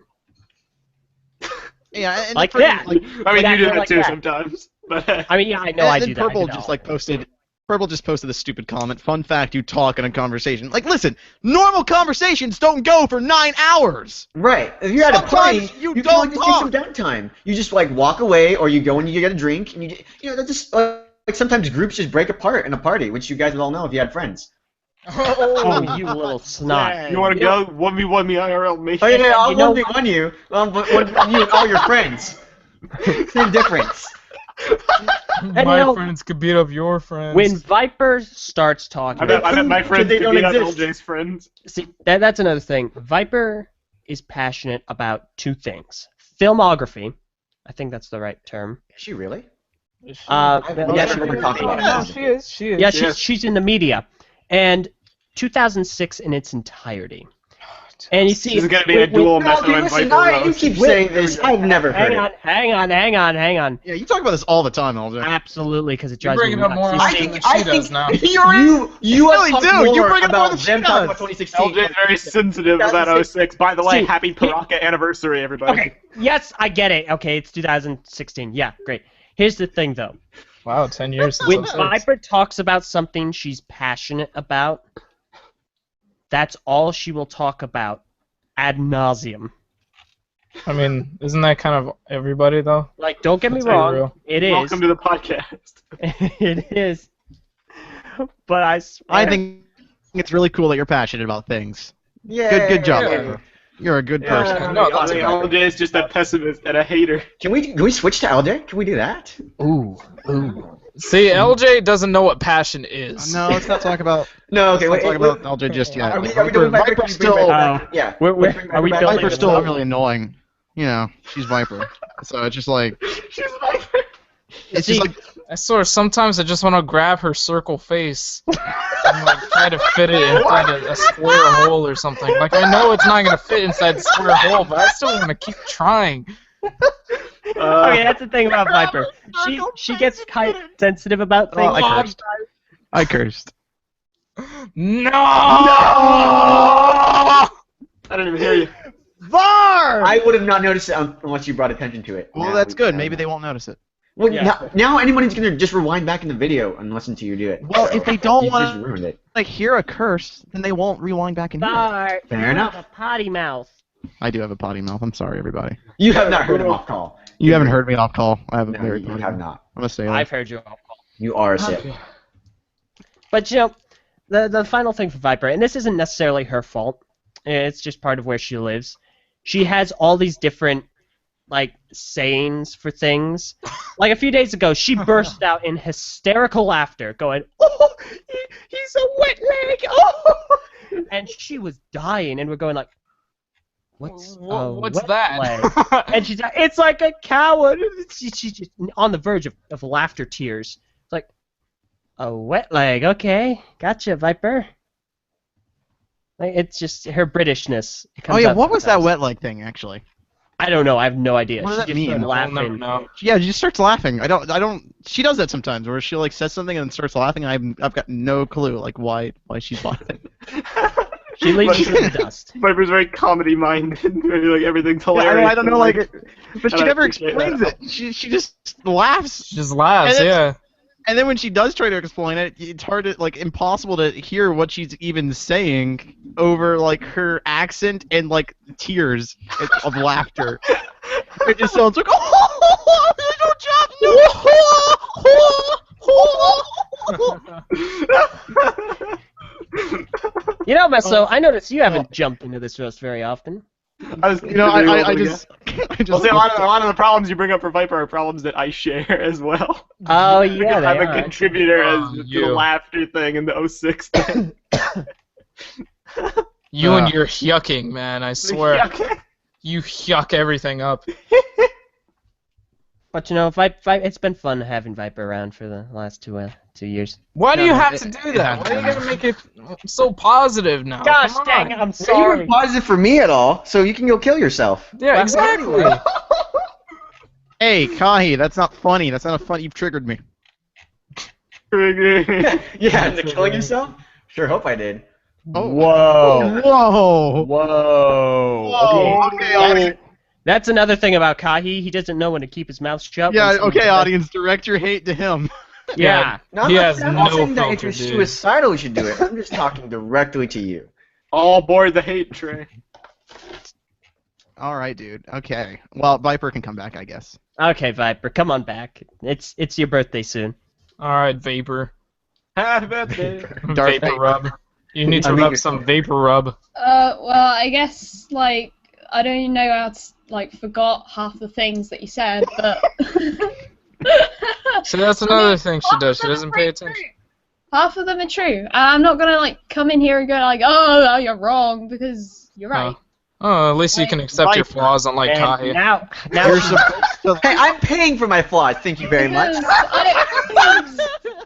Yeah, and like that. I mean, you do that too sometimes. But I mean, yeah, I know I do that. Purple just posted this stupid comment. Fun fact: you talk in a conversation. Like, listen, normal conversations don't go for 9 hours. Right. If you're at a party, you don't just take some downtime. You just like walk away, or you go and you get a drink, and that's just like sometimes groups just break apart in a party, which you guys would all know if you had friends. Oh, you little snot! You want to go 1v1 me IRL? Make I'll 1v1 you. I'll 1v1 you and all your friends. Same difference. My friends could beat up your friends. When Viper starts talking, I bet my friends could beat up LJ's friends. See, that's another thing. Viper is passionate about two things: filmography. I think that's the right term. Is she really? Yeah, she is. Yeah, she's in the media, and 2006 in its entirety. And you see, this is going to be a dual Metho and Viper. You keep saying this. I've never heard it. Hang on. Yeah, you talk about this all the time, LJ. Absolutely, because it drives me nuts. More nuts. often than she does now. You really do. You bring it more than she does. does. 2016. LJ's very sensitive about 06. By the way, happy Paraka anniversary, everybody. Okay, yes, I get it. Okay, it's 2016. Yeah, great. Here's the thing, though. Wow, 10 years since When 06. Viper talks about something she's passionate about, that's all she will talk about ad nauseum. I mean, isn't that kind of everybody, though? Like, don't get me That's wrong. real. It is. Welcome to the podcast. It is. But I swear. I think it's really cool that you're passionate about things. Yeah. Good job, Viper. You're a good person. No, LJ is just a pessimist and a hater. Can we switch to Elder? Can we do that? Ooh. See, LJ doesn't know what passion is. No, let's not talk about. No, okay. Let's not talk about LJ just yet. Are we doing Viper? Viper's still. Yeah. Are we Viper's still really annoying. You know, she's Viper. So it's just like. She's Viper. It's just like. I swear, sometimes I just want to grab her circle face and like try to fit it inside a square hole or something. Like, I know it's not going to fit inside the square hole, but I still want to keep trying. Okay, that's the thing about Viper. She gets kind of sensitive about things. I cursed. No! I didn't even hear you. VAR! I would have not noticed it unless you brought attention to it. Well, that's good. Maybe they won't notice it. Well, Yeah. now anybody's gonna just rewind back in the video and listen to you do it. Well, if they don't You just want ruined it. to like hear a curse, then they won't rewind back and hear it. VAR! Fair enough. A potty mouth. I do have a potty mouth. I'm sorry, everybody. You have not heard him off call. You haven't heard me off call. I have a No, very you potty have mouth. not. I'm a sailor. I've heard you all. You are a sailor. But you know, the final thing for Viper, and this isn't necessarily her fault. It's just part of where she lives. She has all these different like sayings for things. Like a few days ago, she burst out in hysterical laughter, going, "Oh, he's a wet leg! Oh!" And she was dying, and we're going like, "What's What's wet that?" leg?" And she's like, "It's like a coward." She's just on the verge of laughter tears. It's like, a wet leg, okay, gotcha, Viper. Like, it's just her Britishness. It Oh comes yeah, out what was that sometimes. wet leg thing actually? I don't know. I have no idea. What does She that just mean? started We'll never laughing. know. Yeah, she just starts laughing. I don't. She does that sometimes, where she like says something and then starts laughing. I've got no clue like why she's laughing. She leaves you in the dust. Viper's very comedy-minded. Like everything's Yeah, hilarious. I don't know, like, but she I never appreciate explains that. it. She just laughs. She just laughs, And yeah. And then when she does try to explain it, it's hard to like impossible to hear what she's even saying over like her accent and like tears of laughter. It just sounds like You know, Meso, I noticed you haven't jumped into this roast very often. I was, you know, I just Well, see, a lot of the problems you bring up for Viper are problems that I share as well. Oh, yeah, Because they I'm are. a contributor Oh, to the you. laughter thing and the 06 thing. You and your yucking, man, I swear. Okay. You yuck everything up. But you know, it's been fun having Viper around for the last 2 years. Why do No, you no, have it- to do it that? Why are you happens. gonna make it so positive now? Gosh Come dang on. it, I'm You sorry. weren't positive for me at all, so you can go kill yourself. Yeah, exactly. Hey, Kahi, that's not funny. That's not a fun. You've triggered me. Yeah, into killing yourself? Sure hope I did. Oh. Whoa. Whoa. Whoa. Okay, audience. That's another thing about Kahi. He doesn't know when to keep his mouth shut. Yeah, when someone's okay, about- audience. Direct your hate to him. Yeah. No, I'm He not, has I'm not no saying that if filter, you're dude. suicidal, you should do it. I'm just talking directly to you. All aboard the hate train. All right, dude. Okay. Well, Viper can come back, I guess. Okay, Viper, come on back. It's your birthday soon. Alright, Vapor. Happy birthday. Darth Vapor Vader. rub. You need to I mean- rub some Vapor rub. Well, I guess like I don't even know how to forgot half the things that you said, but So that's another thing she does. She doesn't pay attention. half of them are true. I'm not gonna come in here and go like, oh, you're wrong because you're right. Oh, at least you can accept your flaws, unlike And Kai. now You're supposed to. Hey, I'm paying for my flaws. Thank you very much.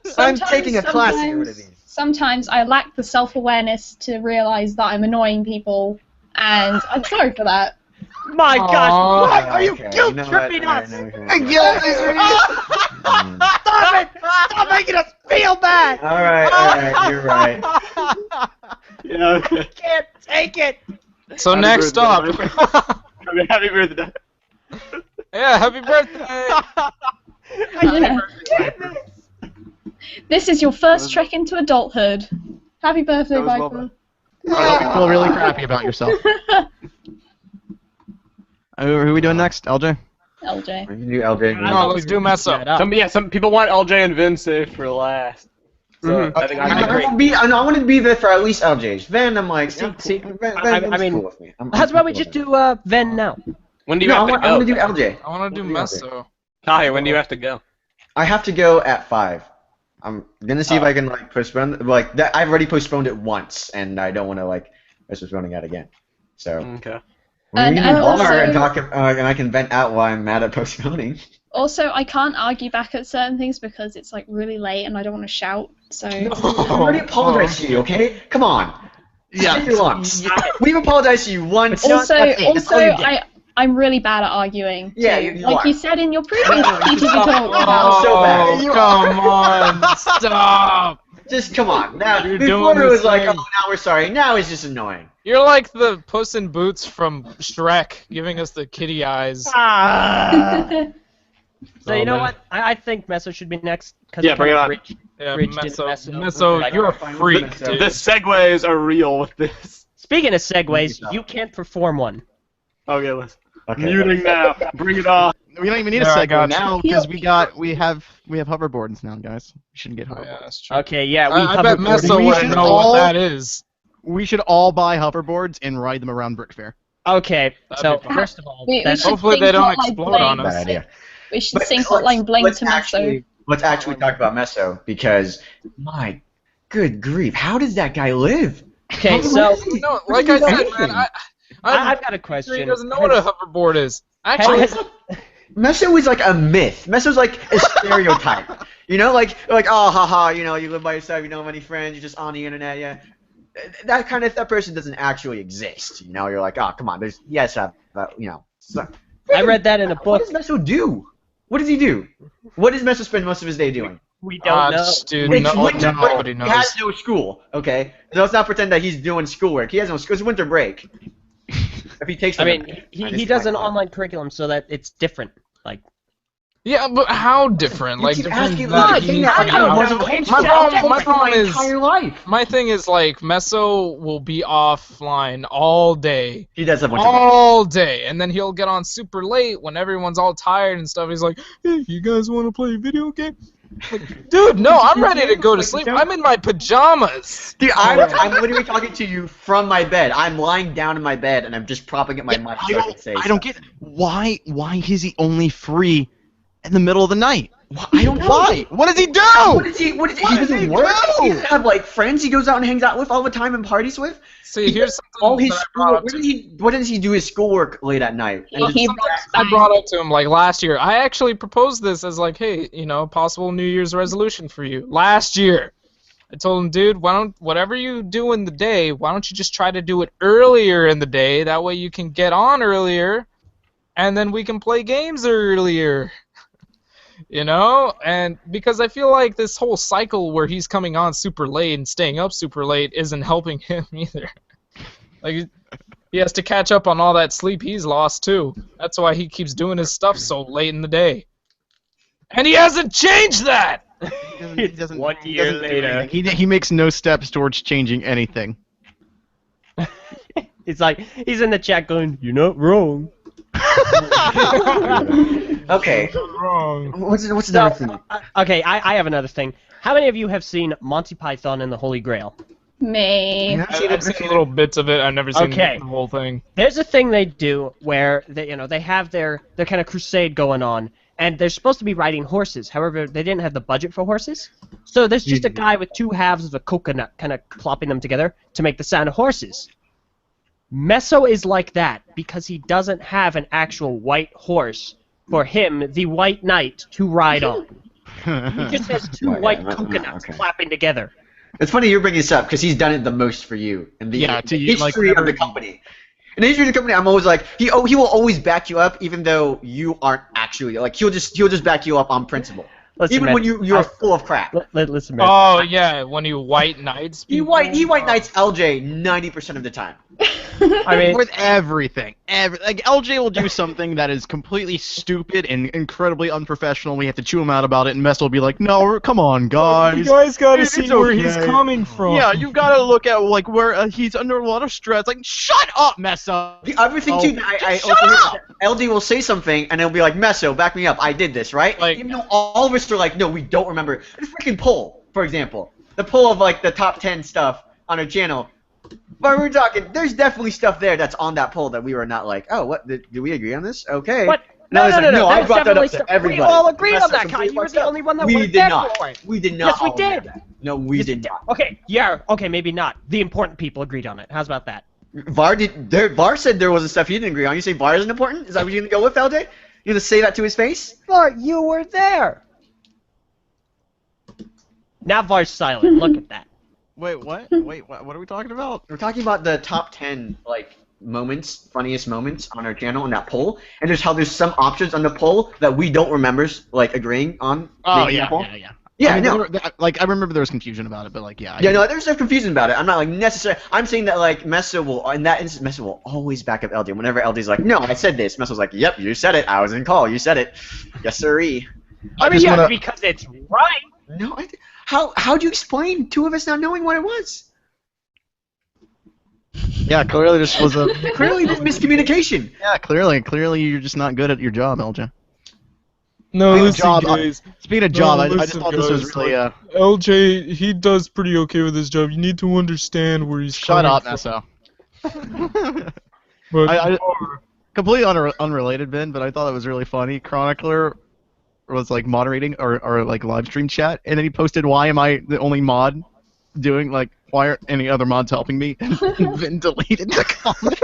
Because I'm taking a class to get rid of these. Sometimes I lack the self-awareness to realize that I'm annoying people, and I'm sorry for that. my Aw. gosh, why are you Okay, guilt know what? tripping Alright, us? no, sure. Stop it! Stop making us feel bad! Alright, you're right. Yeah, okay. Can't take it. So Happy next birthday, up. Viper. Happy birthday. Yeah, happy birthday! Yeah. This is your first trek into adulthood. Happy birthday, That was well Viper. I hope you feel really crappy about yourself. Who are we doing next? LJ? LJ. You can do LJ. No, let's do mess up. Some people want LJ and Vin saved for last. So I think I agree. I wanted to be there for at least LJ's. Then I'm like, See, Ven's I mean, cool with me. How about we just do Ven now? When do you No, I have to want, go? I want to do LJ. I want to do Meso. Kai, when do you have to go? I have to go at 5. I'm gonna see if I can postpone that. I've already postponed it once, and I don't want to postponing it again. So Okay. And- we and can bar also- and talk, and I can vent out why I'm mad at postponing. Also, I can't argue back at certain things because it's really late and I don't want to shout. So I've already apologized to you, okay? Come on. Yeah. Take your lumps. We've apologized to you once. also, That's it. That's all you get. I'm really bad at arguing. Yeah, too. you like are. you said in your previous No, you TTV suck. talk Oh. about. so bad. Oh, You come on, stop! Just come on. Now, You're before doing it was the like, same. oh, now we're sorry. Now it's just annoying. You're like the Puss in Boots from Shrek, giving us the kitty eyes. So you know man. what? I think Meso should be next. Cause Yeah, it bring it kinda on. bridged- Yeah, bridged into Meso, Meso. Meso, Like- you're a Fine with freak, Meso. dude. The segues are real with this. Speaking of segues, you can't perform one. Okay, listen. Okay. Muting now. Bring it on. We don't even need a There, I segue got you. now because we have hoverboards now, guys. We shouldn't get Oh, yeah, hoverboards. that's true. Okay, yeah, we I bet hoverboarded. Meso We wouldn't should know all- what that is. We should all buy hoverboards and ride them around Brick Fair. Okay, That'd so be fun. first of all, We that's should Hopefully sing they don't Hotline explode Bling. on us. Bad idea. We should But sing let's- Hotline Bling let's to Meso. actually talk about Meso because my good grief, how does that guy live? okay. So No, like I said, man, I've got a he question. doesn't know what a hoverboard is. Actually, Has- Meso is like a myth. Meso's like a stereotype. You know, like oh haha, you know, you live by yourself, you don't have any friends, you're just on the internet, yeah. That person doesn't actually exist. You know, you're like, oh come on, there's you know. So, I read that in a what book. does Meso do? What does he do? What does Meso spend most of his day doing? We don't know. dude, It's no, winter nobody break. He has knows. no school. Okay, so let's not pretend that he's doing schoolwork. He has no school. It's winter break. If he takes, I them, mean, I he just does an like- online curriculum so that it's different. Like, Yeah, but how different? You Like, keep different asking that look, he's I don't out- know. My problem is entire life. my thing is like Meso will be offline all day. He does have winter break. All day, and then he'll get on super late when everyone's all tired and stuff. He's like, "Hey, you guys want to play a video game?" Like, dude, no, I'm ready to go to sleep. I'm in my pajamas. Dude, I'm literally talking to you from my bed. I'm lying down in my bed and I'm just propping up my mic so I can say I don't stuff. get why is he only free in the middle of the night? I don't know. Why? What does he do? What is he? He does doesn't he work. do? He doesn't have like friends he goes out and hangs out with all the time and parties with. See, here's All something his that I schoolwork. brought up to What does he do his schoolwork late at night? And He just- works I fine. brought up to him like last year. I actually proposed this as like, hey, you know, possible New Year's resolution for you. Last year, I told him, dude, whatever you do in the day, why don't you just try to do it earlier in the day? That way you can get on earlier, and then we can play games earlier. You know, and because I feel like this whole cycle where he's coming on super late and staying up super late isn't helping him either. Like, he has to catch up on all that sleep he's lost too. That's why he keeps doing his stuff so late in the day. And he hasn't changed that! He doesn't, 1 he year doesn't do later. anything. He makes no steps towards changing anything. it's like he's in the chat going, "You're not wrong." Okay. Wrong. What's So, another thing? okay, I have another thing. How many of you have seen Monty Python and the Holy Grail? Me. I've seen little bits of it. I've never seen Okay. the whole thing. There's a thing they do where they have their kind of crusade going on, and they're supposed to be riding horses. However, they didn't have the budget for horses, so there's just a guy with two halves of a coconut, kind of clopping them together to make the sound of horses. Meso is like that because he doesn't have an actual white horse for him, the white knight, to ride on. He just has two white coconuts clapping together. It's funny you're bringing this up because he's done it the most for you in the Yeah, to you, like, history of the whenever- company. In the history of the company, I'm always like he will always back you up even though you aren't actually like he'll just back you up on principle. Listen, Even man, when you're full of crap. Listen, man. Oh yeah, when you white knights. He people- white knights LJ 90% of the time. I mean, with everything. Like LJ will do something that is completely stupid and incredibly unprofessional. We have to chew him out about it, and Mess will be like, "No, come on, guys. guys gotta It's okay. coming from. Yeah, you've got to look at like where he's under a lot of stress. Like, shut up, Messa. The other thing too, I shut also hear up! that LD will say something and it'll be like, Meso, back me up. I did this, right? Like- Even though all of us are like, no, we don't remember. The freaking poll, for example, the poll of like the top 10 stuff on our channel. But we're talking, there's definitely stuff there that's on that poll that we were not like, oh, what? Did we agree on this? Okay. What? No, it's like, no, I That's brought that up definitely to stuff- everybody. We all agreed Meso on that, Kai. completely You were fucked the up. only one that we weren't did there not. for it. We did not. Yes, we all agree on did. that. No, we Yes, did not. Okay, yeah, okay, maybe not. The important people agreed on it. How's about that? Var said there wasn't stuff he didn't agree on. You say Var isn't important? Is that what you're gonna go with, LJ? You gonna say that to his face? Var, you were there. Now Var's silent. Look at that. Wait, what? Wait, what are we talking about? We're talking about the top 10 like moments, funniest moments on our channel in that poll, and there's how there's some options on the poll that we don't remember like agreeing on. Oh making yeah, the poll. yeah. Yeah, I mean, no. like I remember there was confusion about it, but like yeah. Yeah, no, there's no confusion about it. I'm not like necessarily. I'm saying that like Messa will, in that instance, Messa will always back up LD. Whenever LD's like, no, I said this, Messa's like, yep, you said it. I was in call. You said it. Yes, sirree. I mean, just yeah, wanna- because it's right. No, how do you explain two of us not knowing what it was? Yeah, clearly this was a. Clearly, there's miscommunication. Yeah, clearly you're just not good at your job, LJ. No, Speaking of listen, job, guys. Speaking of No, job, I just listen, thought this was guys, really LJ, he does pretty okay with his job. You need to understand where he's Shut coming up, from. Nesso. But I completely unrelated, Ben, but I thought it was really funny. Chronicler was like moderating or like live stream chat, and then he posted, "Why am I the only mod doing like? Why aren't any other mods helping me?" And then deleted the comment.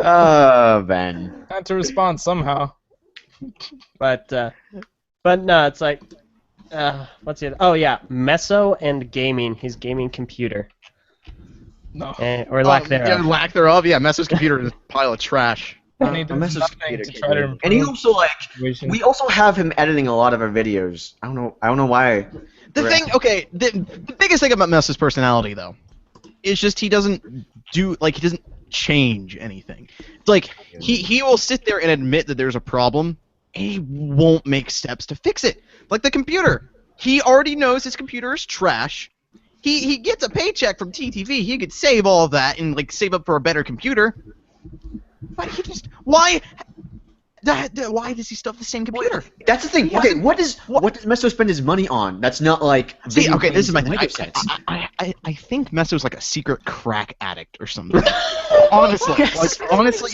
Oh, Ben. had to respond somehow. But no, it's like, what's the other? Oh yeah, Meso and gaming. His gaming computer, No. or lack Yeah, thereof. lack thereof. Yeah, Messer's computer is a pile of trash. And he A does message nothing computer to can't try do to it. improve And he also like the situation. we also have him editing a lot of our videos. I don't know why. The thing, okay, the biggest thing about Messer's personality though, is just he doesn't change anything. It's like he will sit there and admit that there's a problem, and he won't make steps to fix it. Like the computer, he already knows his computer is trash. He gets a paycheck from TTV. He could save all of that and like save up for a better computer. But he just why does he still have the same computer? That's the thing. Okay, what does Meso spend his money on? That's not like. See, video okay, this is my games thing. and Lego sets. I think Messo's like a secret crack addict or something. Honestly, Yes.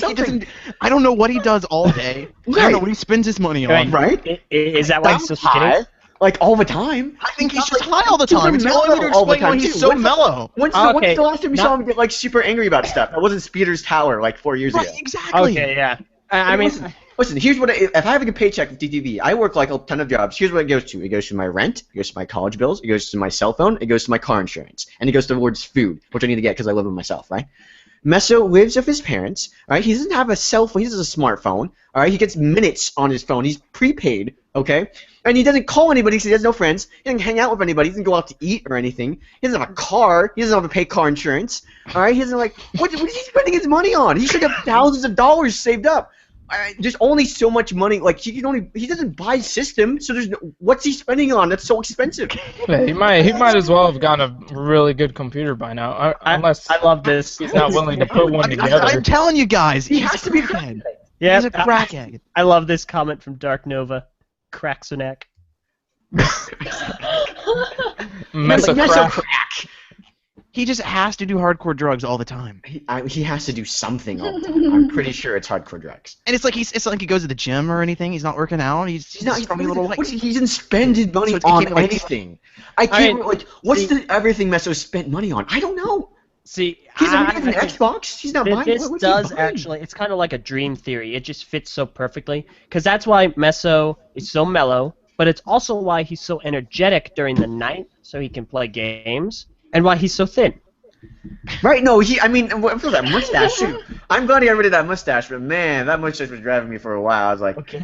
he doesn't. I don't know what he does all day. I don't know what he spends his money on. Right? Is that why he's so skinny? high, like all the time. I think he's Not just like- high all the he's time. It's the only way to all the explain why time, he's too. so When's the- mellow. When's Okay, the last time you saw him get like super angry about stuff? That wasn't Speeder's Tower like 4 years Right, ago. exactly. Okay, yeah. I mean, Listen, here's what if I have a paycheck from TTV, I work like a ton of jobs. Here's what it goes to. It goes to my rent, it goes to my college bills, it goes to my cell phone, it goes to my car insurance, and it goes towards food, which I need to get because I live with myself, right? Meso lives with his parents, right? He doesn't have a cell phone, he has a smartphone, all right? He gets minutes on his phone, he's prepaid, okay? And he doesn't call anybody because he has no friends, he doesn't hang out with anybody, he doesn't go out to eat or anything, he doesn't have a car, he doesn't have to pay car insurance, all right? He doesn't like, what is he spending his money on? He should have thousands of dollars saved up. There's only so much money. Like he doesn't buy system. So what's he spending on? That's so expensive. Yeah, he might as well have gotten a really good computer by now, unless I love this. he's not willing to put one together. I'm telling you guys, He he's has to be a crackhead. Yeah, He's a crackhead. I love this comment from Dark Nova. Cracksonak. Meso Meso crack. He just has to do hardcore drugs all the time. He has to do something all the time. I'm pretty sure it's hardcore drugs. And it's not like he goes to the gym or anything. He's not working out. He's Not, just from a little he doesn't spend his money So it on can't, like, anything. I can't mean, like. What's the everything Meso spent money on? I don't know. See, He has I an think Xbox. He's not buying. this what's he does buying? actually. It's kind of like a dream theory. It just fits so perfectly because that's why Meso is so mellow, but it's also why he's so energetic during the night, so he can play games, and why he's so thin. Right? No, I mean, for that mustache too. I'm glad he got rid of that mustache, but man, that mustache was driving me for a while. I was like, he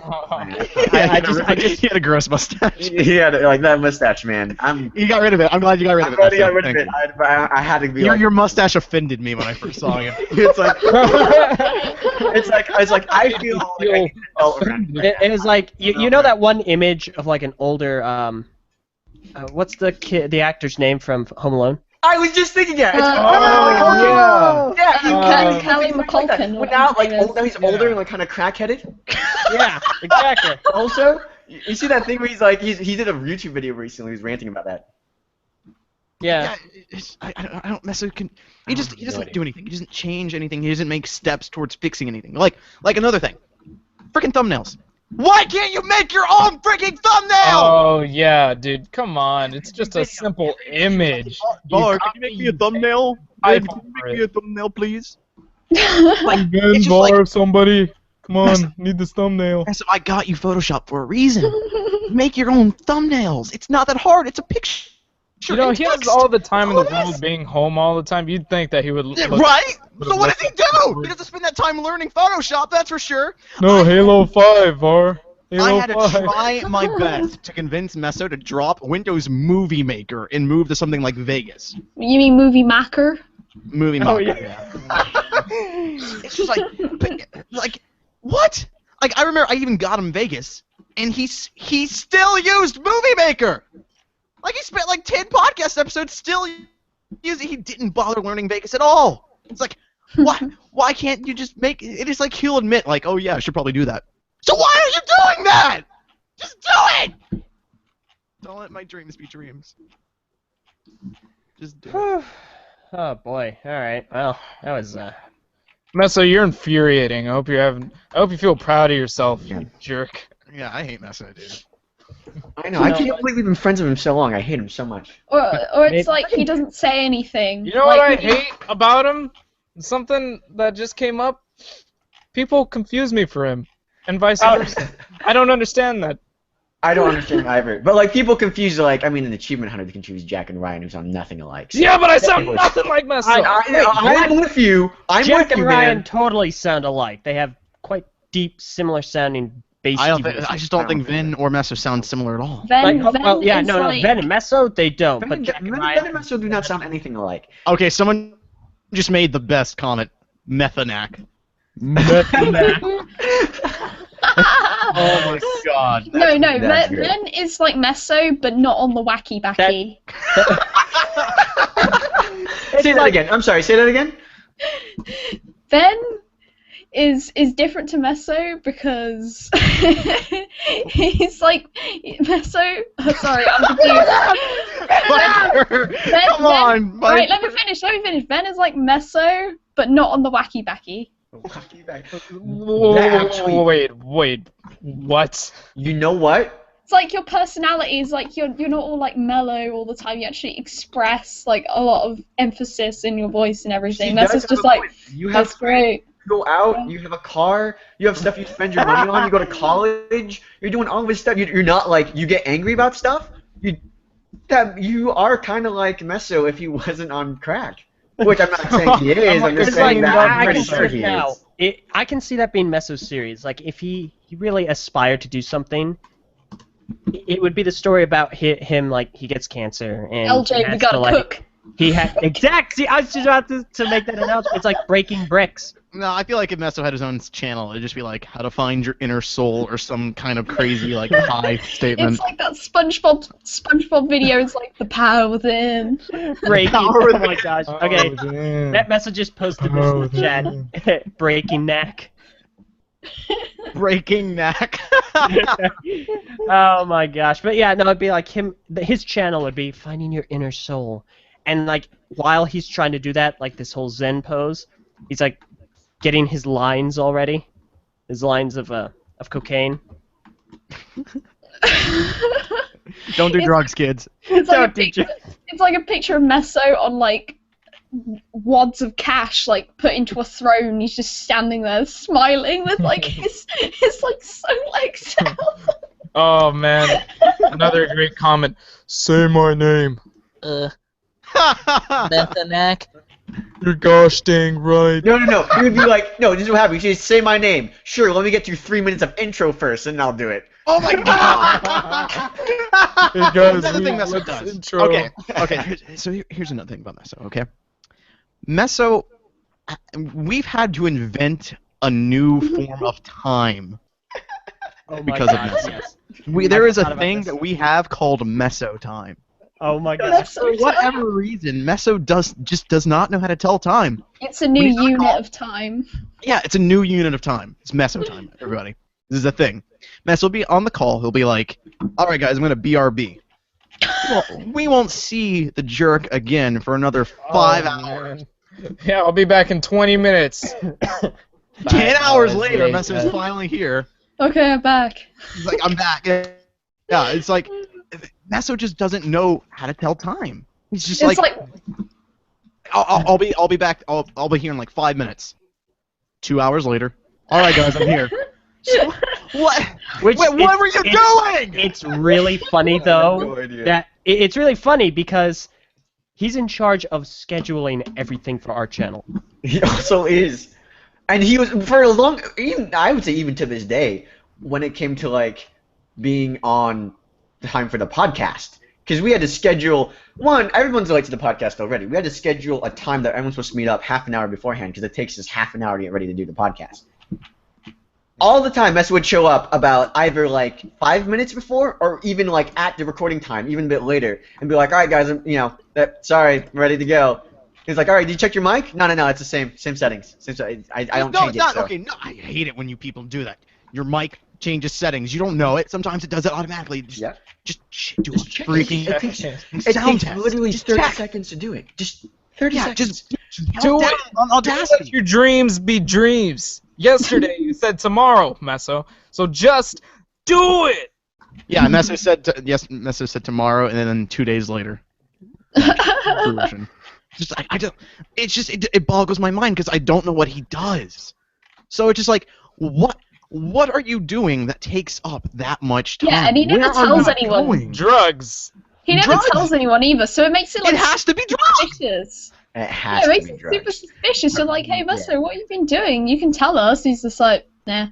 had a gross mustache. yeah, like that mustache, man. You got rid of it. I'm glad you got rid of it. I'm glad he got rid of Thank it. you. I had to be like, Your mustache offended me when I first saw him. it's like, it's like I feel like I need help around. It was like you know that one image of like an older what's the actor's name from Home Alone? I was just thinking that. Kelly McCulkin. But now, like, now he's older and like kind of crack-headed. Yeah, exactly. Also, you see that thing where he's like, he did a YouTube video recently. He was ranting about that. Yeah. I don't mess with. He doesn't do anything. He doesn't change anything. He doesn't make steps towards fixing anything. Like another thing, freaking thumbnails. Why can't you make your own freaking thumbnail? Oh yeah, dude, come on! It's just a simple image. Can you make me a thumbnail? I Can you make me a thumbnail, please? Ben, just borrow somebody. Come on, need this thumbnail. So I got you Photoshop for a reason. Make your own thumbnails. It's not that hard. It's a picture. You know, and he has text. all the time in the All this. world being home all the time. You'd think that he would. Yeah, look- right? would So what does he look- do? He doesn't spend that time learning Photoshop, that's for sure. No, Halo 5, Var. I Halo had to 5. try my best to convince Meso to drop Windows Movie Maker and move to something like Vegas. You mean Movie Maker? Movie Maker. Oh yeah. It's just like what? Like I remember I even got him Vegas, and he still used Movie Maker. Like he spent like 10 podcast episodes still using. He didn't bother learning Vegas at all. It's like, why can't you just make it? Is like he'll admit like, oh yeah, I should probably do that. So why are you doing that? Just do it. Don't let my dreams be dreams. Just do it. Oh boy. All right. Well, that was Meso, you're infuriating. I hope you feel proud of yourself, you jerk. Yeah, I hate Meso, dude. I know. I can't believe we've been friends with him so long. I hate him so much. Or it's like he doesn't say anything. You know what I hate about him? Something that just came up. People confuse me for him, and vice versa. I don't understand that. I don't understand either. But like people confuse like in Achievement Hunter they confuse Jack and Ryan who sound nothing alike. So. Yeah, but I sound nothing like Meso. I'm with you. Jack and Ryan man. totally sound alike. They have quite deep, similar sounding bass. I just don't think Vin or Meso sound similar at all. Ven Ven and Meso they don't. Ven But Jack and and Ryan. Meso do not sound anything alike. Okay, someone just made the best comment. Methanac. Oh my god. No, that's great. Ven is like Meso, but not on the wacky backy. Say that again. I'm sorry. Say that again. Ven is different to Meso because he's like Meso. Oh, sorry, I'm confused. Come on, Mike. Right, let me finish. Ven is like Meso, but not on the wacky backy. Wait, what? You know what? It's like your personality is like you're not all like mellow all the time. You actually express like a lot of emphasis in your voice and everything. That's just like that's great. You go out, you have a car, you have stuff you spend your money on, you go to college, you're doing all this stuff. You're not like you get angry about stuff. You are kind of like Meso if he wasn't on crack. Which I'm not saying he is. I'm just saying that I'm pretty sure he is. I can see that being Meso's series. Like if he really aspired to do something, it would be the story about him like he gets cancer and LJ, we gotta cook. He had exactly. I was just about to make that announcement. It's like breaking bricks. No, I feel like if Meso had his own channel, it'd just be like how to find your inner soul or some kind of crazy like high statement. It's like that SpongeBob video. It's like the power within. Breaking. Oh my gosh. Okay, that message just posted this in the chat. Breaking neck. Breaking neck. Oh my gosh. But yeah, no, it'd be like him. His channel would be finding your inner soul, and like while he's trying to do that, like this whole Zen pose, he's like getting his lines already, his lines of cocaine. Don't do drugs, kids. It's like a picture of Meso on like wads of cash like put into a throne. He's just standing there smiling with like his like sewn legs out. Oh man, another great comment. Say my name. Bethanac. You're gosh dang right. No. You would be like, no, this is what happens. You say my name. Sure, let me get through 3 minutes of intro first, and I'll do it. Oh my god! Hey guys, That's the thing Meso does. Okay. So here's another thing about Meso. Okay, Meso, we've had to invent a new form of time because of Meso. Yes. There is a thing that we have called Meso time. Oh my god. For whatever reason, Meso does not know how to tell time. It's a new unit of time. Yeah, it's a new unit of time. It's Meso time, everybody. This is a thing. Meso will be on the call. He'll be like, all right, guys, I'm going to BRB. We won't see the jerk again for another 5 hours. Man. Yeah, I'll be back in 20 minutes. 10 hours later, Meso's finally here. Okay, I'm back. He's like, I'm back. Yeah, it's like, Meso just doesn't know how to tell time. He's just It's like I'll be back. I'll be here in like 5 minutes. 2 hours later. All right, guys, I'm here. What? What were you doing? It's really funny though. It's really funny because he's in charge of scheduling everything for our channel. He also is, and he was for a long. Even I would say even to this day, when it came to like being on time for the podcast, because we had to schedule everyone's late to the podcast already. We had to schedule a time that everyone's supposed to meet up half an hour beforehand because it takes us half an hour to get ready to do the podcast. all the time, Mess would show up about either like 5 minutes before or even like at the recording time, even a bit later, and be like, "All right, guys, sorry, I'm ready to go." He's like, "All right, did you check your mic?" No, it's the same settings. I don't change it. So. Okay, no, I hate it when you people do that. Your mic changes settings. You don't know it. Sometimes it does it automatically. Do a freaking It sound takes test. literally Just 30 check. seconds to do it. Just 30 seconds. Just Do down it. on Audacity. Let your dreams be dreams. Yesterday you said tomorrow, Meso. So just do it. Yeah, Meso said Meso said tomorrow, and then 2 days later. Fruition. Just I don't. It's just it boggles my mind because I don't know what he does. So it's just like what are you doing that takes up that much time? Yeah, and he never Where are tells you anyone. going? Drugs. He never Drugs? tells anyone either, so it makes it like It has to be drugs. suspicious. It Yeah, has it to makes be it drugs. super suspicious. You're like, hey, Meso, what have you been doing? You can tell us. He's just like, nah.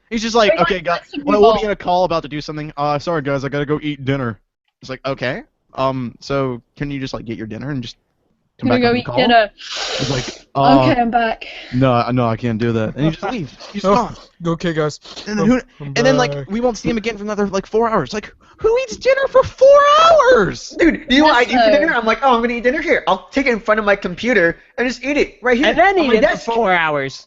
He's just like, Very okay, like, guys, that's a well, we'll good be in a call about to do something. Sorry guys, I gotta go eat dinner. It's like, okay, so can you just like get your dinner and just come I'm back gonna on go the eat call? dinner. He's like, Okay, I'm back. no, I can't do that, and he just leaves. He's Oh. gone. Okay, guys. And then I'm and then like back. we won't see him again for another like 4 hours. Like, who eats dinner for 4 hours? Dude, do you know what I do for Meso. dinner? I'm like, I'm gonna eat dinner here. I'll take it in front of my computer and just eat it right here And then on eat my it desk. for 4 hours.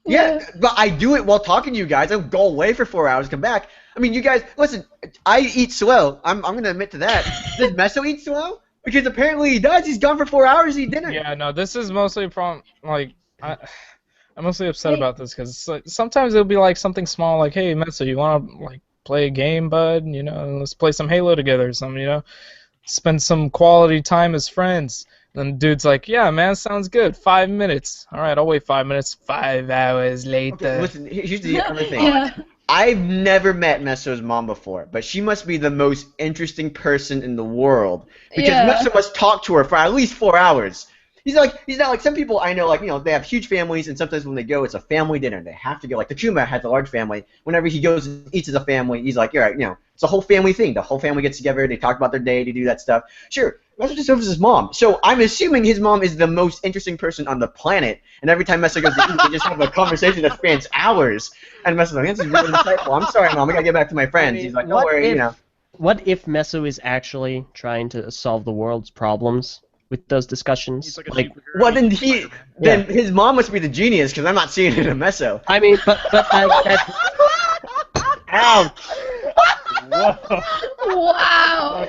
Yeah, but I do it while talking to you guys. I don't go away for 4 hours, come back. I mean, you guys, listen, I eat slow. I'm gonna admit to that. Does Meso eat slow? Because apparently he does. He's gone for 4 hours to eat dinner. Yeah, no, this is mostly a problem. Like, I'm mostly upset Hey. about this because like, sometimes it'll be like something small, like, "Hey, Meso, you want to like play a game, bud? You know, let's play some Halo together or something. You know, spend some quality time as friends." And the dude's like, "Yeah, man, sounds good. 5 minutes. All right, I'll wait 5 minutes. 5 hours later." Okay, listen, here's the other thing. Yeah. I've never met Meso's mom before, but she must be the most interesting person in the world because Yeah. Meso must talk to her for at least 4 hours. He's not like some people I know, like, you know, they have huge families, and sometimes when they go, it's a family dinner. They have to go. Like, Takuma has a large family. Whenever he goes and eats as a family, he's like, all right, you know, it's a whole family thing. The whole family gets together. They talk about their day. They do that stuff. Sure, Meso just serves his mom. So I'm assuming his mom is the most interesting person on the planet. And every time Meso goes to eat, they just have a conversation that spans hours. And Meso's like, this is really insightful. I'm sorry, Mom. I got to get back to my friends. He's like, don't What worry, if- you know. What if Meso is actually trying to solve the world's problems with those discussions? He's like a Like, superhero. Well, then his mom must be the genius because I'm not seeing it in Meso. I mean, but that's ouch. Whoa. Wow.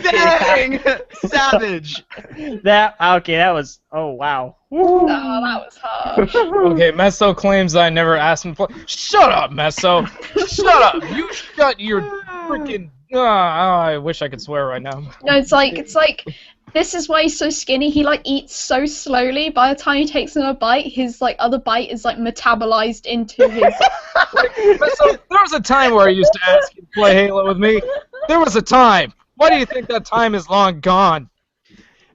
Dang! Savage! That was wow. Oh, that was harsh. Okay, Meso claims I never asked him to play. Shut up, Meso. Shut up. You shut your freaking. I wish I could swear right now. No, it's like this is why he's so skinny. He like eats so slowly. By the time he takes another bite, his like other bite is like metabolized into his. Meso, there was a time where I used to ask you to play Halo with me. There was a time. Why do you think that time is long gone?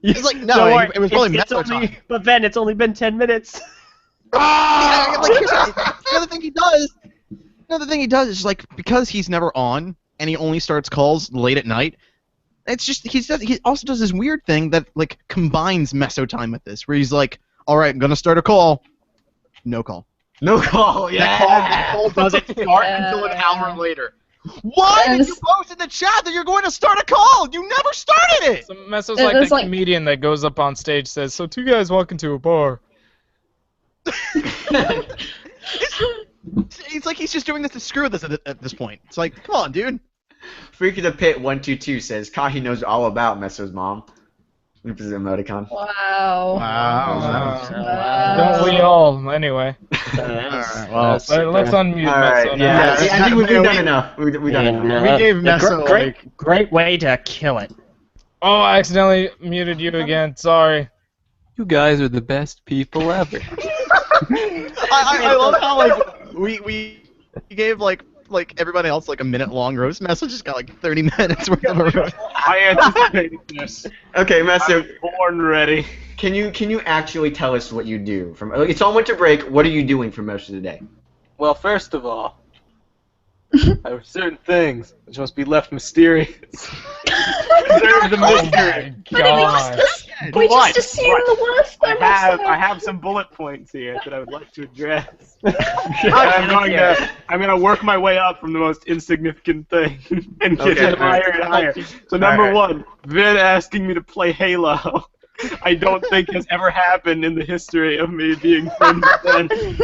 He's like, no, Don't worry, it was probably it's Meso only, time. but Ben, it's only been 10 minutes. Yeah, like, here's another thing he does. Another thing he does is like because he's never on and he only starts calls late at night. It's just he also does this weird thing that like combines Meso time with this, where he's like, all right, I'm gonna start a call. No call. No call, That call doesn't start until an hour later. Why did you post in the chat that you're going to start a call? You never started it. So Meso's It like was the like- comedian that goes up on stage says, "So two guys walk into a bar." It's like he's just doing this to screw this at this point. It's like, come on, dude. Freak of the Pit 122 says Kahi knows all about Meso's mom. This is an emoticon. Wow. Don't we all? Anyway. Well, Let's unmute All right, Meso yeah, now. I think we've done enough. We've done enough. We gave Meso Great way to kill it. Oh, I accidentally muted you again. Sorry. You guys are the best people ever. I love how like we gave like everybody else like a minute long roast. Meso just got like 30 minutes worth of a roast. I anticipated this. Okay, Meso, Born ready. can you actually tell us what you do? It's on winter break. What are you doing for most of the day? Well, first of all, there are certain things which must be left mysterious. Preserve the mystery. God. We But- just assume the worst. Though, I have some bullet points here that I would like to address. I'm going to work my way up from the most insignificant thing and get Okay, it higher and higher. So number one, Vin asking me to play Halo. I don't think has ever happened in the history of me being friends with Vin.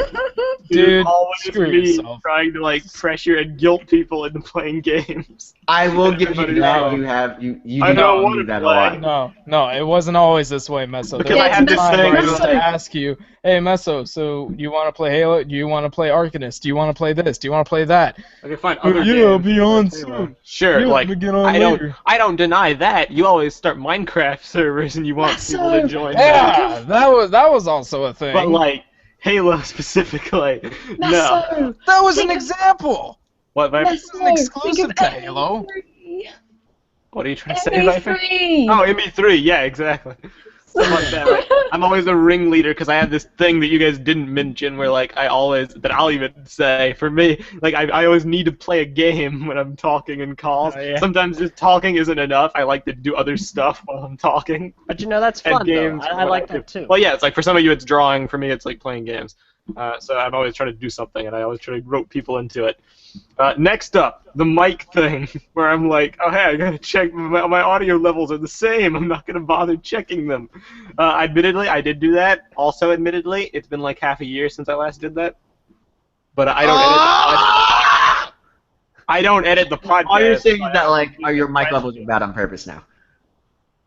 Dude, always screw me yourself. trying to like pressure and guilt people into playing games. I will give you Everybody that. knows. You I do don't not wanna need that a play. lot. No, it wasn't always this way, Meso. Because There I was had a this time thing where I where, used to like- ask you, hey, Meso, so you want to play Halo? Do you want to play Arcanist? Do you want to play this? Do you want to play that? Okay, fine. Oh, Other yeah, I'll games be like on Halo. soon. Sure, Yeah, like we get on I later. don't deny that. You always start Minecraft servers and you want people to So- join. Yeah, that was also a thing. But like Halo specifically, no. Meso, that was an think of- example. What? Viper? Meso, an exclusive think to of Halo. ME3. What are you trying to say, Viper? ME3. Oh, ME3. Yeah, exactly. Stuff like that. Like, I'm always a ringleader because I have this thing that you guys didn't mention where like I'll even say for me like I always need to play a game when I'm talking in calls. Oh, yeah. Sometimes just talking isn't enough. I like to do other stuff while I'm talking. But you know, that's And fun, games. though. and I what like do. that, too. Well, yeah, it's like for some of you it's drawing. For me, it's like playing games. So I'm always trying to do something, and I always try to rope people into it. Next up, the mic thing, where I'm like, oh hey, I gotta check my audio levels are the same. I'm not gonna bother checking them. Admittedly, I did do that. Also, admittedly, it's been like half a year since I last did that. But I don't edit. I don't edit the podcast. All you're saying but is that like, are your mic levels are bad on purpose now?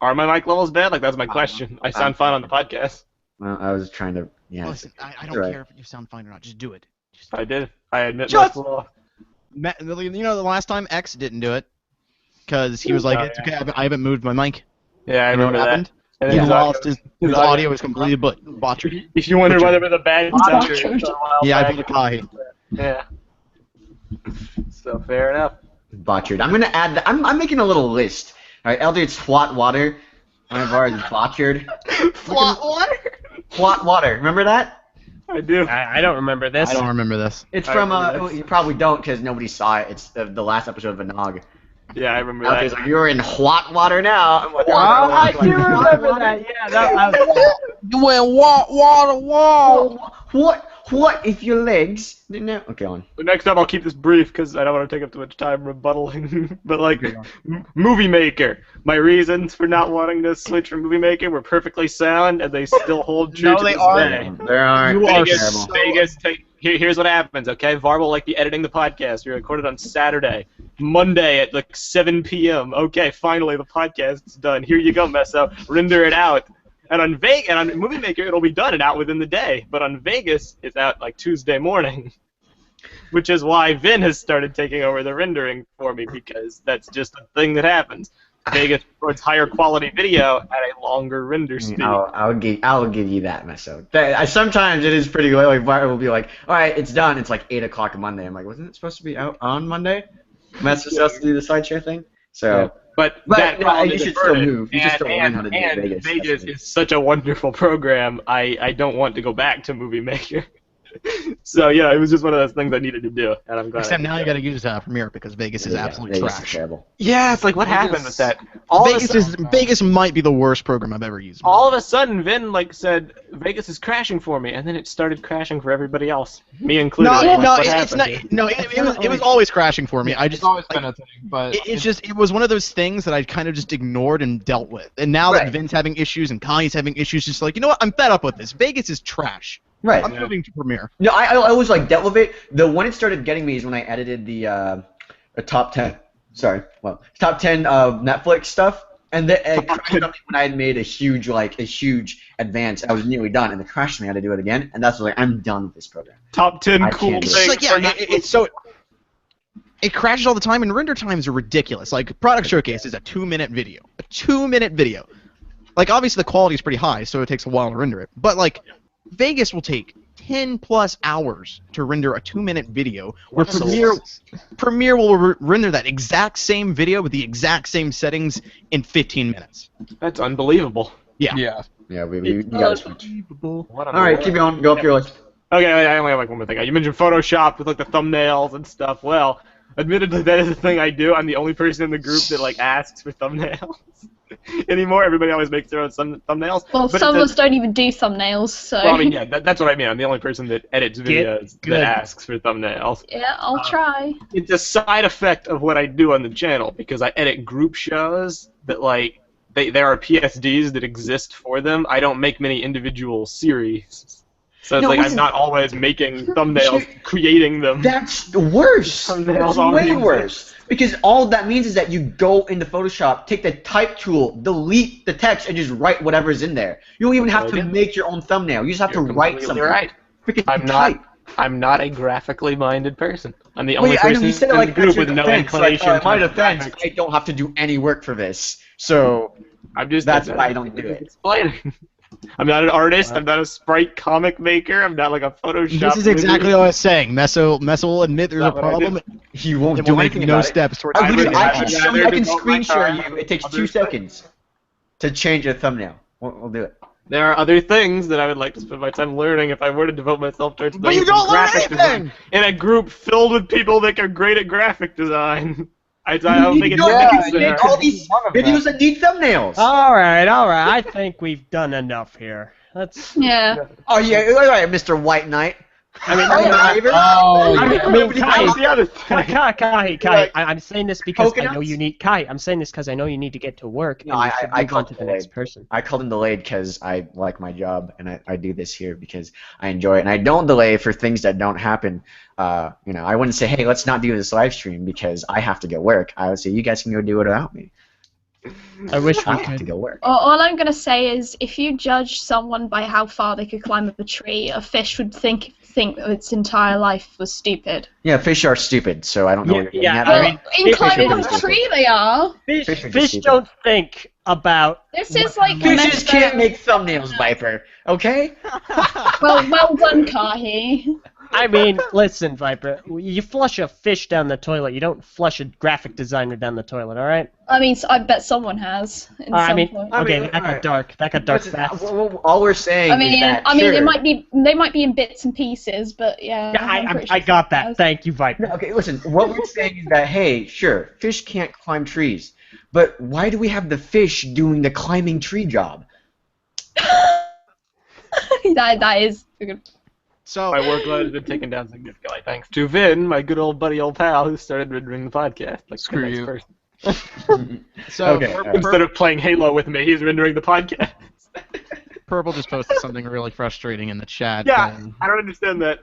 Are my mic levels bad? Like that's my question. I sound fine on the podcast. Well, I was trying to. Yeah. Listen, I don't Right. care if you sound fine or not. Just do it. Just I did. I admit Just- my flaw. You know, the last time X didn't do it because he was like, Oh, "It's yeah. okay, I haven't moved my mic." Yeah, I You know remember what that. happened? And He then lost his audio- audio was completely botched. If you wonder Butchered. whether it was a bad Butchered. censor, a while Yeah, I back. put a Kai. Yeah. So fair enough. Botchered. I'm gonna add. I'm making a little list. All right, Elder, it's Flot Water. One of ours is Botchered. Flot water. Flot Water. Remember that? I do. I don't remember this. I don't remember this. It's I from. remember Well, this. you probably don't because nobody saw it. It's the last episode of Anog. Yeah, I remember Elder's that. like, you're in Flot Water now. I'm like, I do remember that. Yeah, that. You went wall. What if your legs didn't have... Okay, on. But next up, I'll keep this brief because I don't want to take up too much time rebuttaling. But like, Movie Maker. My reasons for not wanting to switch from Movie Maker were perfectly sound, and they still hold true No, to they this aren't. day. There are. You are Vegas, terrible. Vegas, here's what happens, okay? Var will like be editing the podcast. We recorded on Saturday. Monday at like 7 p.m. Okay, finally the podcast's done. Here you go, Meso. Render it out. And on Movie Maker, it'll be done and out within the day. But on Vegas, it's out like Tuesday morning. Which is why Vin has started taking over the rendering for me, because that's just a thing that happens. Vegas records higher quality video at a longer render speed. I'll give you that, Meso. Sometimes it is pretty good. Like, Bart will be like, all right, it's done. It's like 8 o'clock on Monday. I'm like, wasn't it supposed to be out on Monday? Meso's supposed to do the sideshare thing? So... But But, that no, quality you should deferred still it. move. You should still learn how to do and Vegas. Vegas That's is such a wonderful program. I don't want to go back to Movie Maker. So yeah, it was just one of those things I needed to do, and I'm glad. Except I did now you that. got to use Premiere because Vegas is absolutely Vegas is trash. terrible. Yeah, it's like what Vegas- happened with that? All of a Vegas might be the worst program I've ever used. all of a sudden, Vin like said Vegas is crashing for me, and then it started crashing for everybody else, me included. No, I'm like, no, what it's happened? not. No, it was always crashing for me. I just It's always like, been a thing, but it was one of those things that I kind of just ignored and dealt with. And now Right. that Vin's having issues and Kai's having issues, just like, you know what? I'm fed up with this. Vegas is trash. Right. I'm moving to Premiere. No, I was like dealt with it. The one it started getting me is when I edited the top 10. Sorry, well, top 10 of Netflix stuff, and it crashed on me when I had made a huge advance. I was nearly done, and it crashed me. I had to do it again, and that's like I'm done with this program. Top 10 I cool can't do it. things. It's like, yeah, for Netflix. it's so. It crashes all the time, and render times are ridiculous. Like, Product Showcase is a 2-minute video. A 2-minute video. Like, obviously, the quality is pretty high, so it takes a while to render it. But, like, Vegas will take 10+ hours to render a 2-minute video, where Premiere will render that exact same video with the exact same settings in 15 minutes. That's unbelievable. yeah. Yeah, we got switch. What All right, keep going. Go up your list. Okay, I only have like one more thing. You mentioned Photoshop with like the thumbnails and stuff. Well, Admittedly, that is the thing I do. I'm the only person in the group that like asks for thumbnails anymore. Everybody always makes their own thumbnails. Well, but some of us don't even do thumbnails, so. Well, I mean, yeah, that's what I mean. I'm the only person that edits videos good. that asks for thumbnails. Yeah, I'll try. It's a side effect of what I do on the channel because I edit group shows that like there are PSDs that exist for them. I don't make many individual series. So it's I'm not always making thumbnails, creating them. That's worse. Thumbnails That's already way worse. Because all that means is that you go into Photoshop, take the type tool, delete the text, and just write whatever's in there. You don't even have to make your own thumbnail. You just have to write something. Right. Freaking I'm not a graphically minded person. I'm the only I person know you said it in like the group with no inclination. Like, my to defense, graphics. I don't have to do any work for this. So that's why I don't do it. Explaining. I'm not an artist. I'm not a sprite comic maker. I'm not like a Photoshop. This is exactly what I was saying. Meso will admit there's a problem. He won't It do will make anything no about steps towards I can show you. I can devote screen my share time you. It takes other 2 stuff. seconds to change a thumbnail. We'll do it. There are other things that I would like to spend my time learning if I were to devote myself towards But you things don't in learn graphic anything! design in a group filled with people that are great at graphic design. I don't think it's You make all these videos that need thumbnails. All right. I think we've done enough here. Let's. Yeah. Oh yeah, all right, Mr. White Knight. I mean, That's the other thing. Kai, I'm saying this because I know Coconuts? you need. Kai, I'm saying this because I know you need to get to work. No, and you I- should I move on to the called next delayed. person. I called him delayed because I like my job and I do this here because I enjoy it, and I don't delay for things that don't happen. I wouldn't say, hey, let's not do this live stream because I have to go work. I would say, you guys can go do it without me. I wish we I have to could. go work. All I'm gonna say is, if you judge someone by how far they could climb up a tree, a fish would think that its entire life was stupid. Yeah, fish are stupid, so I don't know what you're Yeah, getting at. I Well, mean, in fish climbing are up a stupid. tree, they are. Fish are just Fish stupid. don't think about. This is like Fishes Meso- can't make thumbnails, Viper. Okay? Well done, Kahi. I mean, listen, Viper. You flush a fish down the toilet. You don't flush a graphic designer down the toilet. All right? I mean, I bet someone has. In I some mean, point. okay, mean, that got alright. dark. That got dark Listen, fast. all we're saying is that, sure. they might be in bits and pieces, but yeah. Yeah, I'm pretty I sure got someone that. has. Thank you, Viper. No, okay, listen, what we're saying is that, hey, sure, fish can't climb trees, but why do we have the fish doing the climbing tree job? that is a good. So My workload has been taken down significantly thanks to Vin, my good old buddy, old pal, who started rendering the podcast. Like Screw the next you. person. Okay, Instead of playing Halo with me, he's rendering the podcast. Purple just posted something really frustrating in the chat. Yeah, I don't understand that.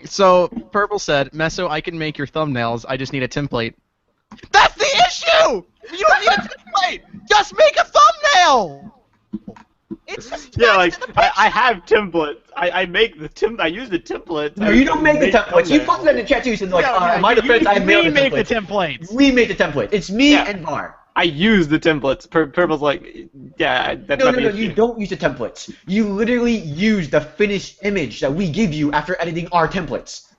So Purple said, Meso, I can make your thumbnails. I just need a template. That's the issue! You don't need a template! Just make a thumbnail! It's just Yeah, like text in the I have templates. I make the I use the templates. No, you don't make the templates. You posted that in the chat too. You said, like, my defense, I made the make the templates. templates. We made the template. It's me Yeah. and Var. I use the templates. Purple's like, yeah, that's No, not the issue. you don't use the templates. You literally use the finished image that we give you after editing our templates.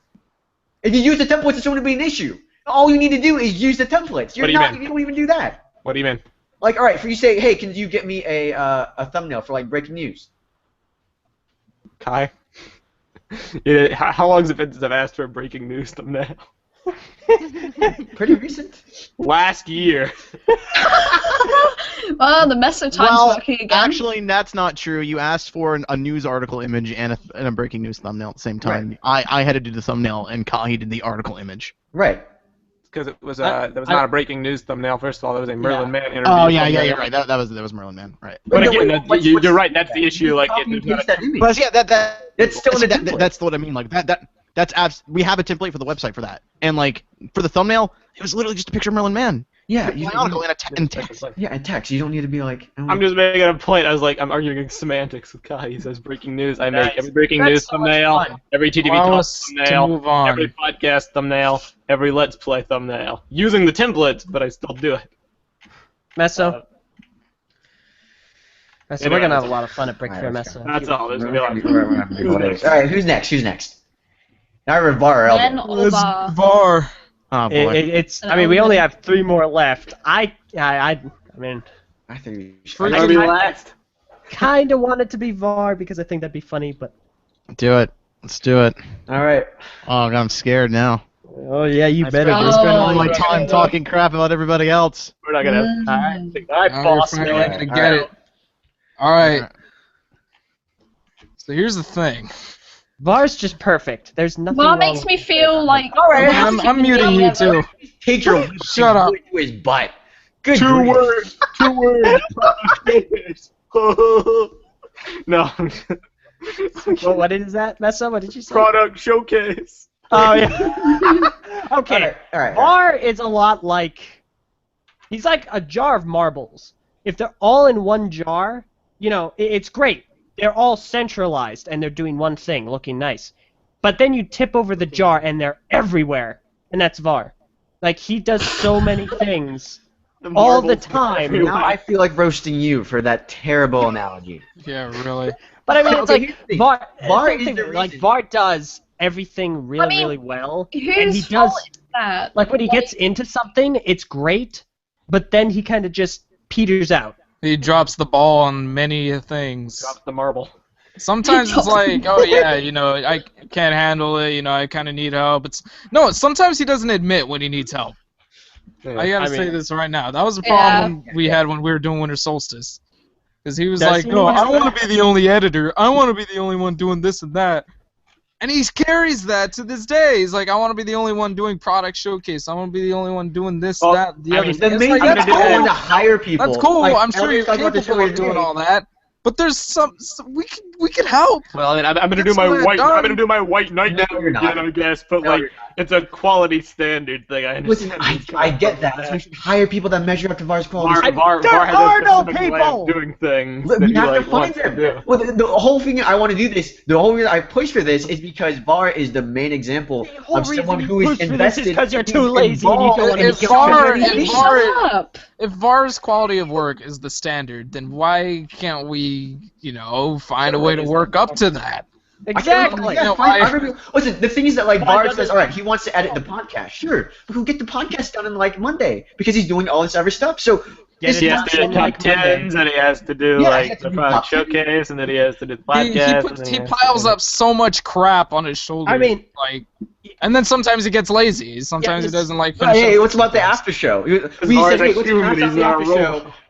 If you use the templates, it's going to be an issue. All you need to do is use the templates. What do you mean? You don't even do that. What do you mean? Like, all right, for you say, hey, can you get me a thumbnail for like breaking news? Kai? Yeah, how long has it been since I've asked for a breaking news thumbnail? Pretty recent. Last year. Well, the Meso time's working again. Actually, that's not true. You asked for a news article image and a breaking news thumbnail at the same time. I had to do the thumbnail, and Kahi did the article image. Right. Because it was that was not a breaking news thumbnail. First of all, that was a Merlin Mann interview. Oh yeah, thumbnail. you're right. That was Merlin Mann, right? But No, again, wait, you're right. That's the issue. Like, Copy and it's not paste a, that image. But yeah, It's still in the template. that's what I mean. Like that's we have a template for the website for that, and like for the thumbnail, it was literally just a picture of Merlin Mann. Yeah, An article and text. yeah, and text. You don't need to be like. I'm just making a point. I was like, I'm arguing semantics with Kai. He says breaking news. I make every breaking news so much thumbnail, fun. every TTV Allow talk us to thumbnail, move on. every podcast thumbnail, every Let's Play thumbnail. Using the templates, but I still do it. Meso. Meso, Anyway, we're gonna have a lot of fun at Brick Alright, Fair, let's Meso. That's all. There's gonna be a lot of All right, who's next? Now we're Var or Ben Elder. or Var? Var. Oh boy. It's. I mean, we only have 3 more left. I mean, I think we should. First- Are we last? kind of wanted to be VAR because I think that'd be funny, but Do it. Let's do it. All right. Oh god, I'm scared now. Oh yeah, you better. right. I spend all my Oh, time yeah. talking crap about everybody else. We're not gonna. Mm. Alright, Now boss you're finally man. gonna get it. All right. So here's the thing. VAR's just perfect. There's nothing Well, wrong that makes with me it. feel like. Alright, I'm muting you too. Teacher will Shut up. to his butt. Good Two grief. words. 2 words. No. Well, what is that, Messa? What did you say? Product showcase. Oh yeah. Okay. Alright. VAR is a lot like. He's like a jar of marbles. If they're all in one jar, it's great. They're all centralized and they're doing one thing, looking nice. But then you tip over the jar and they're everywhere, and that's VAR. Like he does so many things all the time. Now I feel like roasting you for that terrible analogy. Yeah, really. But I mean, it's Okay, like here's the thing. VAR. VAR same is thing, the like reason- VAR does everything really, I mean, really well, and he Whose does. fault is that? Like when he gets into something, it's great, but then he kind of just peters out. He drops the ball on many things. Drop the marble. Sometimes it's like, oh yeah, I can't handle it. I kind of need help. No, sometimes he doesn't admit when he needs help. I gotta say this right now. That was a problem we had when we were doing Winter Solstice. Because he was Does like, he? no, I want to be the only editor. I want to be the only one doing this and that. And he carries that to this day. He's like, I want to be the only one doing product showcase. I want to be the only one doing this, Well, that, the I other mean, thing. The It's main like, thing that's is cool. to hire people. That's cool. Like, I'm sure you're talk about this capable of earlier doing today. all that. But there's we could help. Well, I mean, I'm gonna Get do my some of that white. done. I'm gonna do my white knight No, you're not. again, I guess. But No, like, you're it's a quality standard thing. I Listen, understand. I get that. So we should hire people that measure up to VAR's quality. VAR There has are a no specific way people! of doing things Look, that we he have to like find wants to them. do. Well, the whole thing I want to do this, the whole reason I push for this is because VAR is the main example whole of someone reason who you is push for this is invested. 'cause you're who's too lazy and you don't involved wanna in If the VAR, community. if Shut VAR, up! if VAR's quality of work is the standard, then why can't we, find a way to work up to that? Exactly. Yeah, No, fine. I- Everybody- Listen, the thing is that like Why VAR doesn't- says, all right, he wants to edit the podcast, sure, but he'll get the podcast done in like Monday because he's doing all this other stuff. So Get He it has done to do in, top like, Monday. tens, and he has to do Yeah, he like has to the do product top 10. showcase, and then he has to do the He podcast. puts and he has to piles do- up so much crap on his shoulders. I mean- and then sometimes he gets lazy. Sometimes he it's- doesn't like. hey, finishing what's about the things. after show? We VAR said, is hey, a let's human, pass out he's the not a after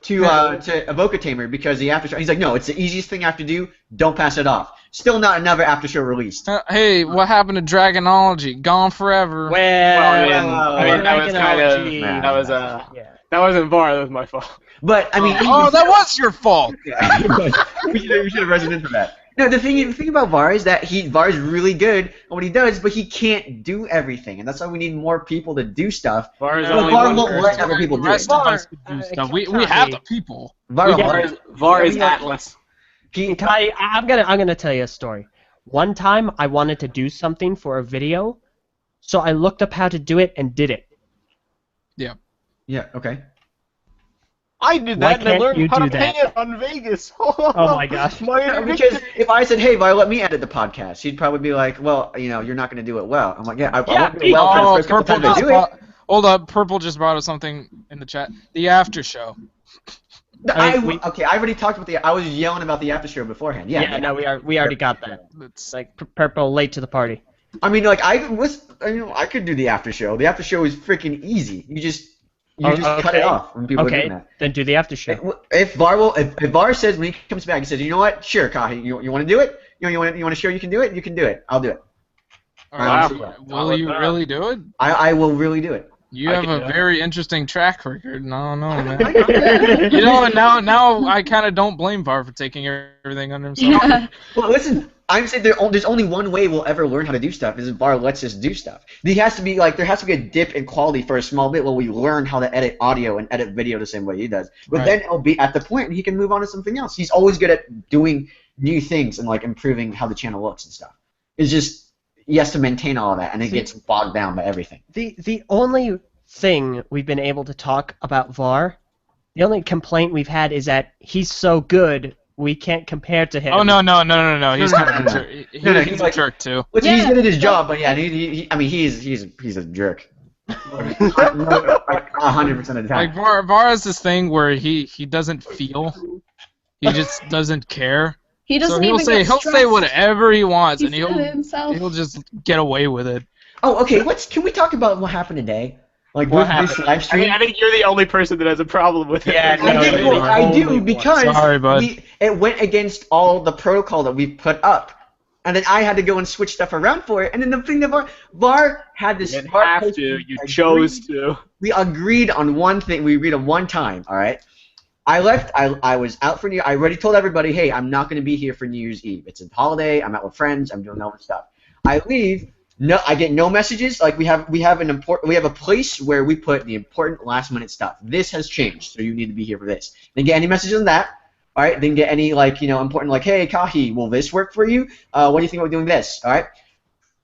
show robot. to Evoca Tamer because the after show. He's like, no, it's the easiest thing I have to do. Don't pass it off. Still not another after show released. Hey, what happened to Dragonology? Gone forever. That was kind of Dragonology. that was Yeah. that wasn't VAR. That was my fault. But I mean, Oh, that was your fault. we should have resonated for that. No, the thing about VAR is that VAR is really good at what he does, but he can't do everything, and that's why we need more people to do stuff. VAR is But only VAR one won't person. let other people do The it. rest of us could do VAR, stuff. We have the people. VAR, VAR is Yeah, we- Atlas. Kai, I'm gonna tell you a story. One time I wanted to do something for a video, so I looked up how to do it and did it. Yeah. Okay. I did Why that, and I can't learned you how do to that? pay it on Vegas. Oh my gosh. Because if I said, "Hey, VAR, let me edit the podcast," he'd probably be like, "Well, you're not going to do it well." I'm like, "Yeah, I won't do it well for the Oh, first couple Purple times I just do it." brought, hold up. Purple just brought up something in the chat. The after show. Okay, I already talked about I was yelling about the after show beforehand. Yeah. No, we already got that. It's It's like Purple late to the party. I mean, like I could do the after show. The after show is freaking easy. You just cut it off when people are doing Okay, that. then do the after show. If VAR says when he comes back, he says, "You know what? Sure, Kahi, you want to do it? You want to show you can do it? You can do it. I'll do it. Wow. Will you really do it? I will really do it." You I have can a do it. very interesting track record. No, man. And now I kind of don't blame VAR for taking everything under himself. Yeah. Well, listen, I'm saying there's only one way we'll ever learn how to do stuff is if VAR lets us do stuff. There has to be a dip in quality for a small bit where we learn how to edit audio and edit video the same way he does. But Right. then it'll be at the point he can move on to something else. He's always good at doing new things and like improving how the channel looks and stuff. It's just he has to maintain all of that, and it gets bogged down by everything. The only thing we've been able to talk about VAR, the only complaint we've had is that he's so good we can't compare to him. Oh no! He's No, kind no, of no. a jerk. No, He's he's a like- jerk too. Listen, he's Yeah. good at his job, but yeah, he's a jerk. 100% of the Like time. VAR has this thing where he doesn't feel. He just doesn't care. He doesn't So he'll even say get he'll say stressed. whatever he wants, He's and good at himself. he'll just get away with it. Oh, okay. Can we talk about what happened today? Like What this happened? live I stream. mean, I think you're the only person that has a problem with it. Yeah, I no, do, you're the I do only one. because Sorry, bud. it went against all the protocol that we put up, and then I had to go and switch stuff around for it. And then the thing that VAR had You this. didn't VAR have post- to. You agreed- chose to. We agreed on one thing. We agreed on one time. All right. I left. I was out for New. I already told everybody, hey, I'm not going to be here for New Year's Eve. It's a holiday. I'm out with friends. I'm doing all this stuff. I leave. No, I get no messages. Like we have a place where we put the important last minute stuff. This has changed, so you need to be here for this. Then get any messages on that. All right. Then get any important hey Kahi, will this work for you? What do you think about doing this? All right.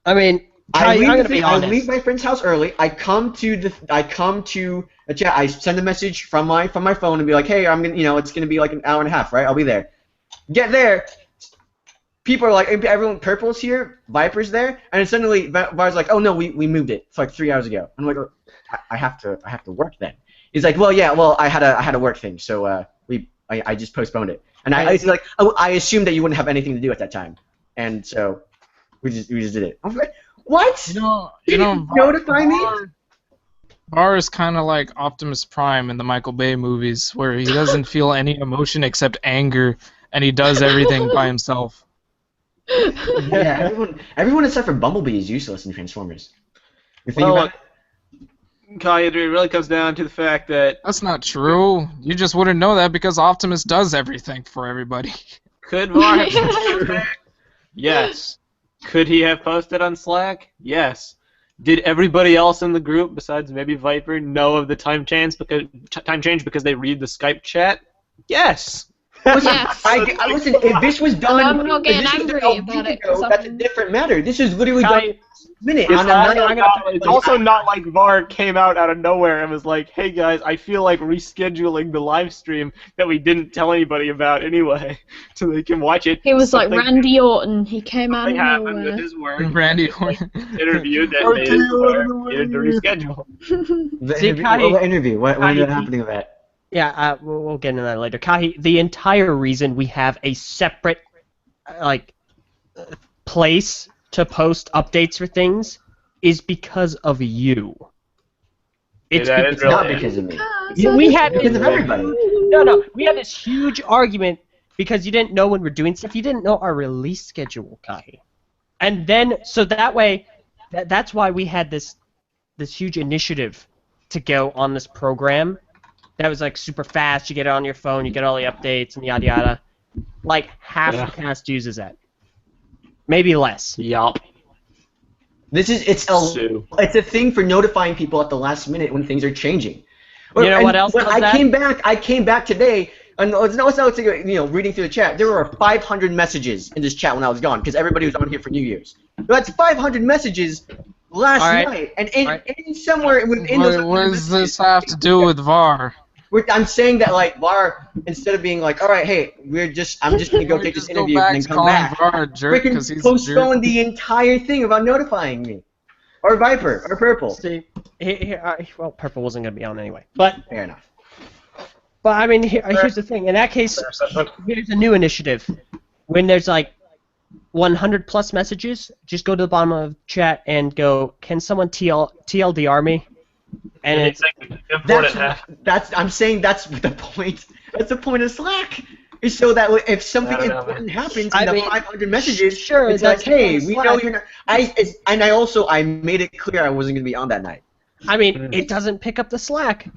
I mean, I I'm gonna be I honest. leave my friend's house early. I come to a chat. I send a message from my phone and be like, hey, I'm gonna it's gonna be like an hour and a half, right? I'll be there. Get there. People are like, everyone, Purple's here, Viper's there, and then suddenly VAR's like, oh no, we moved it. It's like 3 hours ago. I'm like, oh, I have to work then. He's like, well, I had a work thing, so I just postponed it. And I like, oh, I assumed that you wouldn't have anything to do at that time, and so we just did it. I was like, what? You know, Notify me? VAR is kind of like Optimus Prime in the Michael Bay movies, where he doesn't feel any emotion except anger, and he does everything by himself. Yeah, everyone except for Bumblebee is useless in Transformers. You think about it? Kai, it really comes down to the fact that That's not true. You just wouldn't know that because Optimus does everything for everybody. could VAR have posted? Yes. Could he have posted on Slack? Yes. Did everybody else in the group, besides maybe Viper, know of the time change because they read the Skype chat? Yes. Listen, Yes. listen, if this was done, I'm not getting if this was angry done a about week it, 'cause ago, that's a I'm- different matter. This is literally Kai, done minute It's, on a night. it's also not like VAR came out of nowhere and was like, hey guys, I feel like rescheduling the live stream that we didn't tell anybody about anyway, so they can watch it. He was like Something- Randy Orton. He came out Something of happened nowhere. with his work. Randy Interview that made it needed to reschedule. See, Kai- What interview? What Kai- ended up happening with that? Yeah, we'll get into that later. Kahi, the entire reason we have a separate, place to post updates for things is because of you. It's that is It's not really- because of me. we had Because of everybody. no. We had this huge argument because you didn't know when we're doing stuff. You didn't know our release schedule, Kahi. And then, so that way, that's why we had this huge initiative to go on this program. That was like super fast. You get it on your phone, you get all the updates and yada yada. Like half Yeah. the cast uses that, maybe less. Yup. It's a thing for notifying people at the last minute when things are changing. You know what else When does I that? came back today, and reading through the chat. There were 500 messages in this chat when I was gone because everybody was on here for New Year's. That's 500 messages last All right. night, and All right. in somewhere within those. What does this have to do with VAR? I'm saying that like VAR, instead of being like, all right, hey, I'm just gonna go We take this just go interview back and to then come calling back. VAR a jerk Freaking because he's a postpone jerk. the entire thing about notifying me, or Viper, or Purple. See, well, Purple wasn't gonna be on anyway. But Fair enough. I mean, here's the thing. In that case, here's a new initiative. When there's like 100 plus messages, just go to the bottom of chat and go, can someone TLDR me? And it's I'm saying that's the point. That's the point of Slack. Is so that if something I don't know, important happens I in the mean, 500 messages, sure, it's like, that's hey, on we Slack. know you're not. I made it clear I wasn't gonna be on that night. I mean, it doesn't pick up the slack.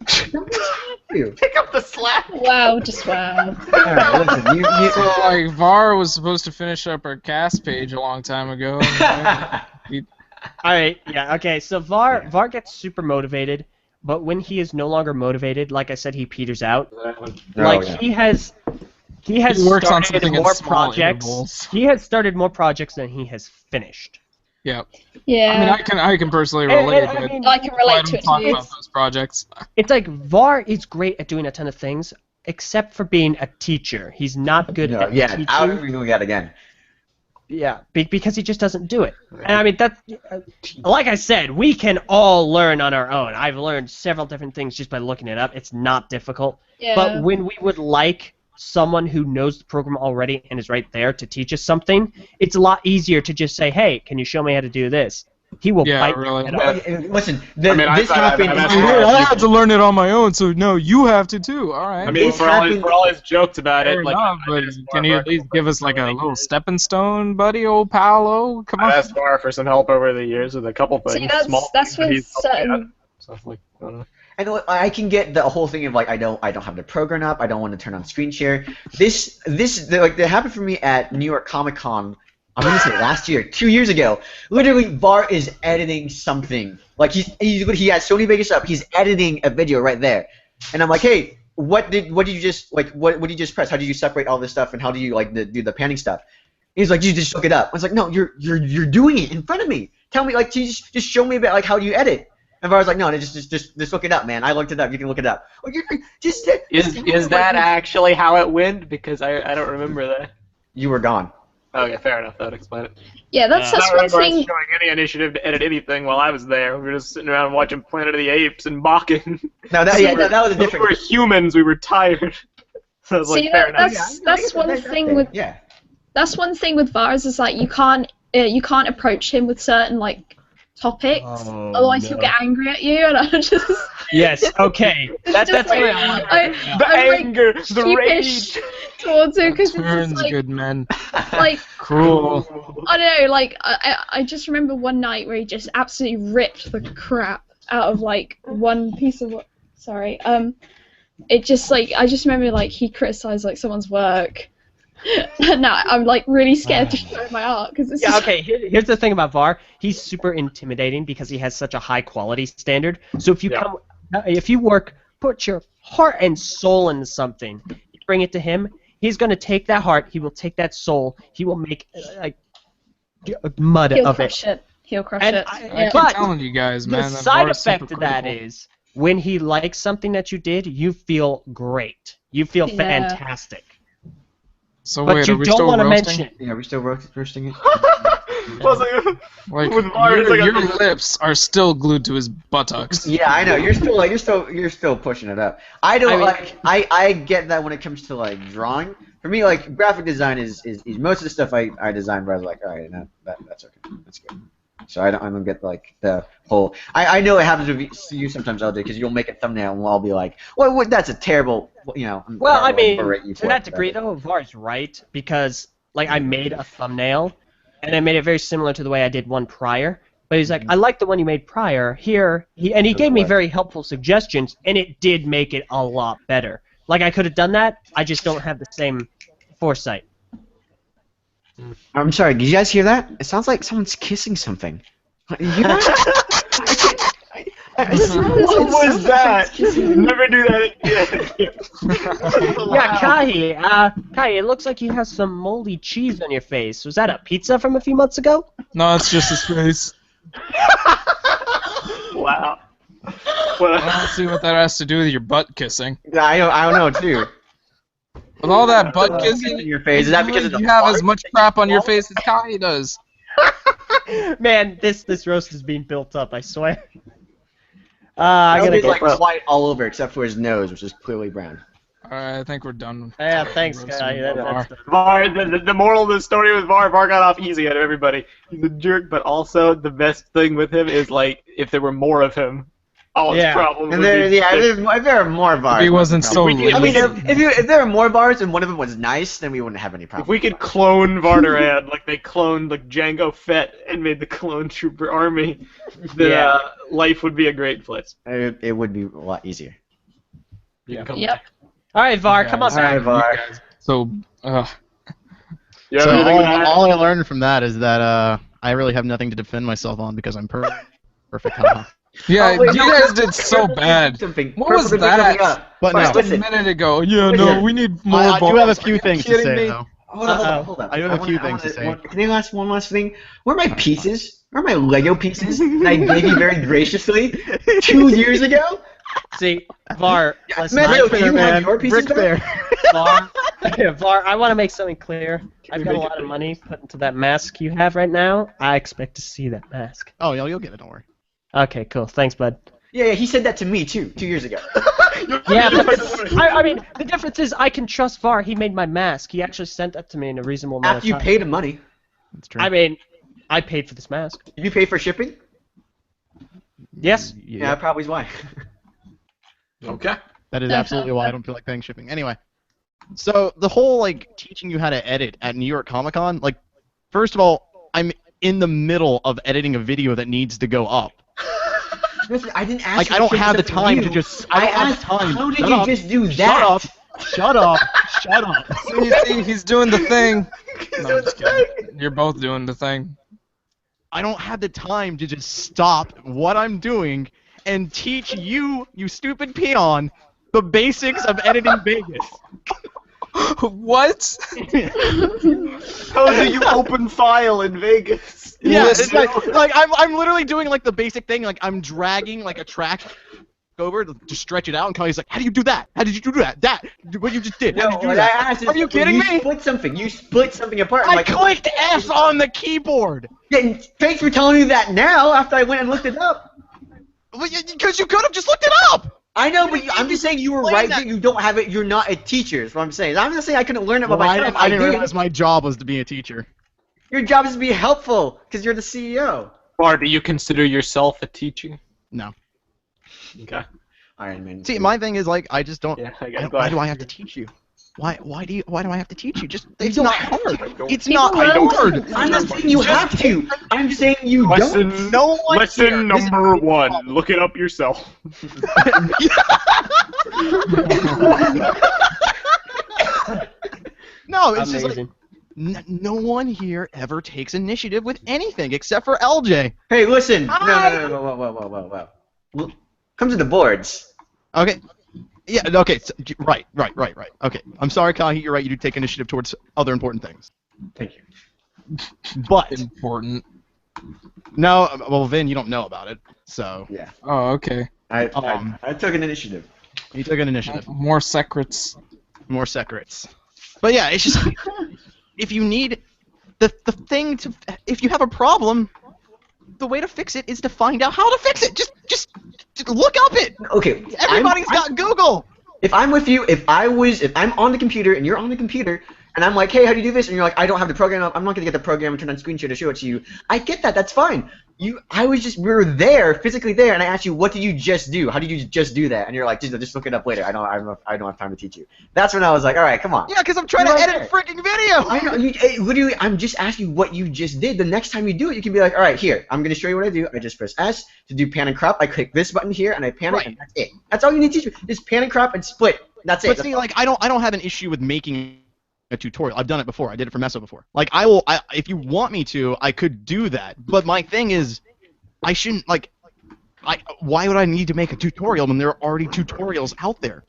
Pick up the slack. Wow, just wow. All right, listen, So, like, VAR was supposed to finish up our cast page a long time ago. All right, yeah, okay. So VAR gets super motivated, but when he is no longer motivated, like I said, he peters out. He has He works on started something in more small projects. intervals. He has started more projects than he has finished. Yep. Yeah. I mean, I can personally And- relate, and I but mean, I can I relate don't to it talk too. about those projects. It's like VAR is great at doing a ton of things, except for being a teacher. He's not good at teaching. I'll go that again. Yeah, because he just doesn't do it. And I mean, like I said, we can all learn on our own. I've learned several different things just by looking it up. It's not difficult. Yeah. But when we would like someone who knows the program already and is right there to teach us something, it's a lot easier to just say, hey, can you show me how to do this? He will Yeah, bite really. your head off. Listen, I mean, this I've happened. asked Hey, for I had to learn it on my own, so no, you have to too. All right. I mean, This for all, happened- for all his jokes about Fair it, like, enough, I but asked can Var you for at least help give us over like a the little years. stepping stone, buddy, old Paolo? Come on. I asked Var for some help over the years with a couple things. See, that's small that's things, but with he's helped me out. certain. Stuff like, I don't know. I know I can get the whole thing of like I don't have the program up. I don't want to turn on screen share. This like that happened for me at New York Comic Con. I'm gonna say last year, 2 years ago. Literally, Bart is editing something. Like he has Sony Vegas up. He's editing a video right there, and I'm like, hey, what did you just what did you just press? How do you separate all this stuff, and how do you like do the panning stuff? He's like, you just look it up. I was like, no, you're doing it in front of me. Tell me, like, just show me about like how do you edit. And I was like, no, just look it up, man. I looked it up. You can look it up. Like, Is that actually how it went? Because I don't remember that. You were gone. Okay, fair enough. That would explain it. Yeah, that's I that's don't one remember us thing. showing any initiative to edit anything while I was there. We were just sitting around watching Planet of the Apes and mocking. No, that was a We different. were humans. We were tired. So I was like, See, fair enough. that's one thing with Yeah. that's one thing with Vars is like you can't approach him with certain like topics, Oh, otherwise no. he'll get angry at you, and I'm just Yes, okay. That's just what like, I want. The I'm, like, anger, the sheepish rage. towards him because it's Turns just like good men. like Cruel. I don't know, like I just remember one night where he just absolutely ripped the crap out of like one piece of it just like I just remember like he criticized like someone's work. And now I'm like really scared to show my art because it's Yeah, just, okay, here's the thing about VAR. He's super intimidating because he has such a high quality standard. So if you if you put your heart and soul into something, you bring it to him, he's going to take that heart, he will take that soul, he will make like mud he'll of crush it. it. He'll crush And it. I Yeah. keep But telling you guys, The man. side VAR is effect super of that critical. is when he likes something that you did, you feel great. You feel Yeah. fantastic. So But wait, you are we don't still want to roasting? mention it. Yeah, we still roasting it. Plus, Like With VAR, it's like a- your lips are still glued to his buttocks. Yeah, I know. You're still pushing it up. I don't I get that when it comes to like drawing. For me, like graphic design is most of the stuff I design, but I was like, all right, no, that's okay, that's good. So I don't get like the whole. I know it happens to you sometimes, LJ, because you'll make a thumbnail and I'll be like, well, that's a terrible, you know. Well, I mean, berate you to for that it, degree, but- though, VAR's right, because, like, I made a thumbnail, and I made it very similar to the way I did one prior, but he's like, I like the one you made prior, here, he gave me very helpful suggestions, and it did make it a lot better. Like, I could have done that, I just don't have the same foresight. I'm sorry. Did you guys hear that? It sounds like someone's kissing something. You hear that? What was that? Never do that again. Yeah, Kai, it looks like you have some moldy cheese on your face. Was that a pizza from a few months ago? No, it's just his face. Wow. I don't see what that has to do with your butt kissing. Yeah, I don't know too. With all that butt kissing in your face. Is that because of the you have as fart much that crap you on your swallowed? face as Kai does. Man, this roast is being built up, I swear. I gotta He's go. like white all over except for his nose, which is clearly brown. Alright, I think we're done. Yeah, thanks, Roasting Kai. VAR. VAR, the moral of the story with VAR got off easy out of everybody. He's a jerk, but also the best thing with him is like if there were more of him, all his Yeah. problems And would there, be yeah, fixed. if there are more bars. If he wasn't so We could- I mean, lazy. if there were more bars and one of them was nice, then we wouldn't have any If problem. we could clone Vardarad like they cloned like Django Fett and made the clone trooper army, then Yeah. life would be a great place. It would be a lot easier. You can come Yep. All right, VAR, come on. All right, VAR. So, You So have anything to add? all I learned from that is that I really have nothing to defend myself on because I'm perfect. Haha. yeah, Oh, wait, you no, guys did so bad. Something. What was Purple, pick something that? up. But All no, right, Just a listen. minute ago. Yeah, Listen. no, we need more I do bars. have a few Are you things to kidding say me? though. Hold up, hold up. I do have a few wanna- things to say. Can I ask one last thing? Where are my pieces? Where are my Lego pieces that I gave you very graciously 2 years ago? See, VAR, listen, Matthew, Brick do you Fair, have your man. pieces Brick back? Fair. VAR, VAR, I want to make something clear. I've got a make it lot of money put into that mask you have right now. I expect to see that mask. Oh, you'll get it. Don't worry. Okay, cool. Thanks, bud. Yeah, he said that to me too 2 years ago. Yeah, but I mean, the difference is I can trust VAR. He made my mask. He actually sent that to me in a reasonable amount After of you time. paid him money. That's true. I mean, I paid for this mask. Did you pay for shipping? Yes. Yeah, probably is why. Okay. That is absolutely why I don't feel like paying shipping. Anyway, so the whole like teaching you how to edit at New York Comic Con, like, first of all, I'm in the middle of editing a video that needs to go up. Listen, I didn't ask Like, you I don't to have the for time you. to just. I don't have asked, the time. how did Shut you up. just do Shut that? up. Shut up. Shut up. See, he's doing the thing. No, I'm just kidding. You're both doing the thing. I don't have the time to just stop what I'm doing and teach you, you stupid peon, the basics of editing Vegas. What? How do you open file in Vegas? Yeah, Listen. it's like I'm literally doing like the basic thing, like I'm dragging like a track over to stretch it out, and Kylie's like, "How do you do that? How did you do that? What you just did? How No, did you do what that?" I asked is, Are you kidding you me? split something. You split something apart. I'm I like, clicked F on the keyboard. yeah, and thanks for telling me that now after I went and looked it up. Because you could have just looked it up. I know, but I'm just saying you were Explain right that. that you don't have it. You're not a teacher. Is what I'm saying. I'm not saying I couldn't learn it by Well, myself. I didn't did. realize my job was to be a teacher. Your job is to be helpful because you're the CEO. Bar, do you consider yourself a teacher? No. Okay. Iron Man. See, my thing is like I just don't. Yeah, I Why got do I have to teach you? Why do I have to teach you? Just it's don't not have hard. to. It's People not learn hard. I'm not saying you have to. I'm saying you don't. Lesson, No one lesson here- number 1. Look it up yourself. No, it's just like Amazing. no one here ever takes initiative with anything except for LJ. Hey, listen. No, Hi. no. Whoa. Well, come to the boards. Okay. Yeah. Okay. So, right. Okay. I'm sorry, Kahi. You're right. You do take initiative towards other important things. Thank you. But Important. no. Well, Vin, you don't know about it. So Yeah. Oh, okay. I Um, took an initiative. you took an initiative. More secrets. More secrets. But yeah, it's just if you need the thing to if you have a problem, the way to fix it is to find out how to fix it. Just look up it. Okay. Everybody's got Google. If I'm with you, if I'm on the computer and you're on the computer, and I'm like, hey, how do you do this? And you're like, I don't have the program up. I'm not gonna get the program and turn on screen share to show it to you. I get that. That's fine. We were there, physically there, and I asked you, what did you just do? How did you just do that? And you're like, just look it up later. I don't have time to teach you. That's when I was like, all right, come on. Yeah, because I'm trying You're to right edit a freaking video. I know. Literally, I'm just asking you what you just did. The next time you do it, you can be like, all right, here, I'm going to show you what I do. I just press S to do pan and crop. I click this button here, and I pan it, and that's it. That's all you need to teach me. Just pan and crop and split. That's it. But see, like I don't have an issue with making a tutorial. I've done it before. I did it for Meso before. Like if you want me to, I could do that. But my thing is, I shouldn't why would I need to make a tutorial when there are already tutorials out there?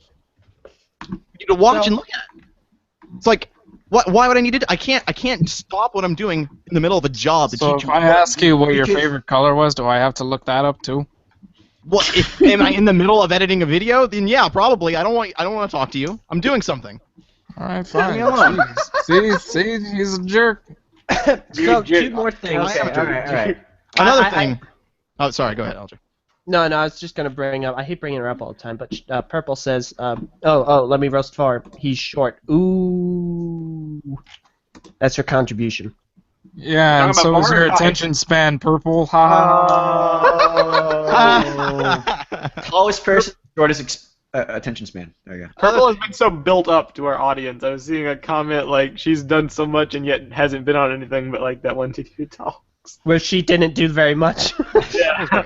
You need to watch and look at. It's like, why would I need it? I can't stop what I'm doing in the middle of a job to So teach if you. I ask you what your because- favorite color was, do I have to look that up too? What if am I in the middle of editing a video? Then yeah, probably. I don't want to talk to you. I'm doing something. All right, fine. me alone. Jeez. See, he's a jerk. So two more things. Okay, all right. Another I- thing. Oh, sorry. Go ahead, LJ. No, I was just gonna bring up. I hate bringing her up all the time, but Purple says, let me roast Far. He's short. Ooh, that's her contribution. Yeah, and Talking so about is your Mario Kart. attention span purple. Ha ha ha. Tallest person, shortest attention span. There you go. Purple has been so built up to our audience. I was seeing a comment like she's done so much and yet hasn't been on anything but like that one TTV talk. Where she didn't do very much. Yeah. I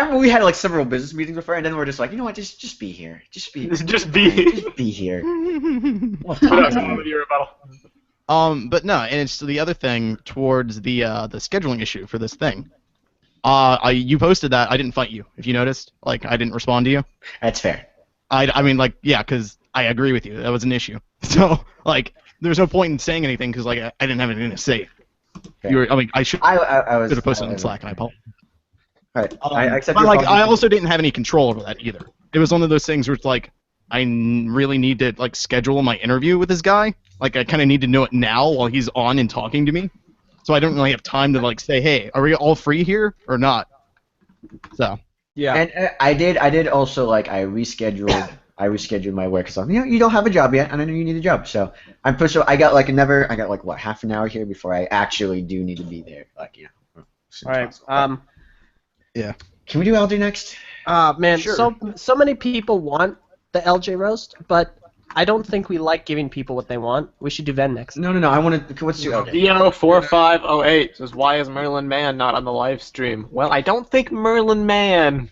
remember we had like several business meetings before, and then we're just like, you know what, just be here, just be here. What else with your rebuttal? But no, and it's the other thing towards the scheduling issue for this thing. You posted that. I didn't fight you. If you noticed, like I didn't respond to you. That's fair. I mean, like, yeah, because I agree with you. That was an issue. So, like, there's no point in saying anything because, like, I didn't have anything to say. I should have posted it on Slack, and I apologize. Alright, I accept But, your like, apology. I also didn't have any control over that either. It was one of those things where it's like, really need to, like, schedule my interview with this guy. Like, I kind of need to know it now while he's on and talking to me. So I don't really have time to, like, say, hey, are we all free here or not? So, Yeah. And I did also like I rescheduled my work because you don't have a job yet, and I know you need a job, so I got like what, half an hour here before I actually do need to be there, like All as soon as right. possible. Yeah. Can we do LJ next? Man, Sure. so many people want the LJ roast, but I don't think we like giving people what they want. We should do Ven next. No. I want to. Let's do LJ. Dio4508 says, why is Merlin Mann not on the live stream? Well, I don't think Merlin Mann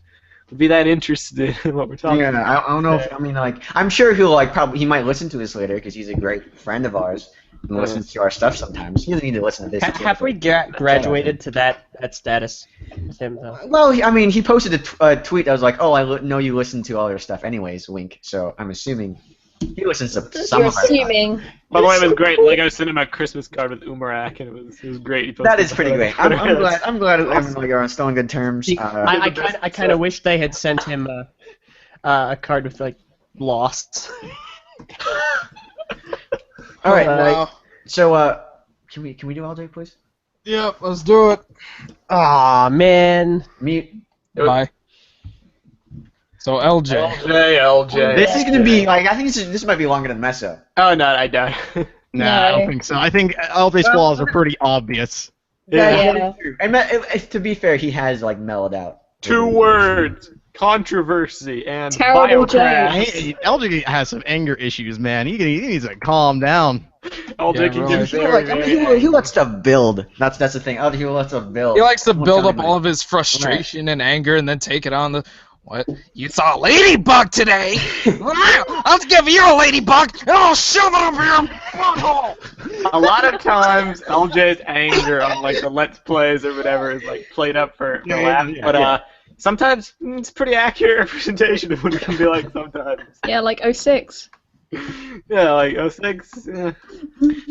would be that interested in what we're talking Yeah, about. I don't know if I'm sure he'll he might listen to this later because he's a great friend of ours and listens to our stuff sometimes. He doesn't need to listen to this. Have we graduated to that status with him though? Well, he posted a tweet that was like, "Oh, know you listen to all your stuff, anyways." Wink. So I'm assuming he listens to some You're of our stuff. assuming. By the way, it was great. Lego sent him a Christmas card with Umarak, and it was great. He posted That is pretty great. I'm glad. I'm glad Awesome. we are still on good terms. I kind of wish they had sent him a card with like lost. All right. Wow. So can we do LJ, please? Yep, let's do it. Aw, man. Mute. Bye. So LJ. LJ. This is gonna be I think this might be longer than Meso. Oh, no, I died. Nah, I don't No. think so. I think LJ's flaws are pretty obvious. Yeah. And to be fair, he has mellowed out. 2 words. Controversy and Terrible biocrash. LJ has some anger issues, man. He needs to calm down. LJ can really. get He lets stuff build. That's the thing. He lets stuff build. He likes to Won't build tell up anybody. all of his frustration and anger and then take it on the... What? You saw a ladybug today? I'll give you a ladybug and I'll shove it up your butthole! A lot of times, LJ's anger on the Let's Plays or whatever is played up for laugh, but sometimes it's pretty accurate representation of what it can be like sometimes. Yeah, like 06. Yeah, 06. Yeah.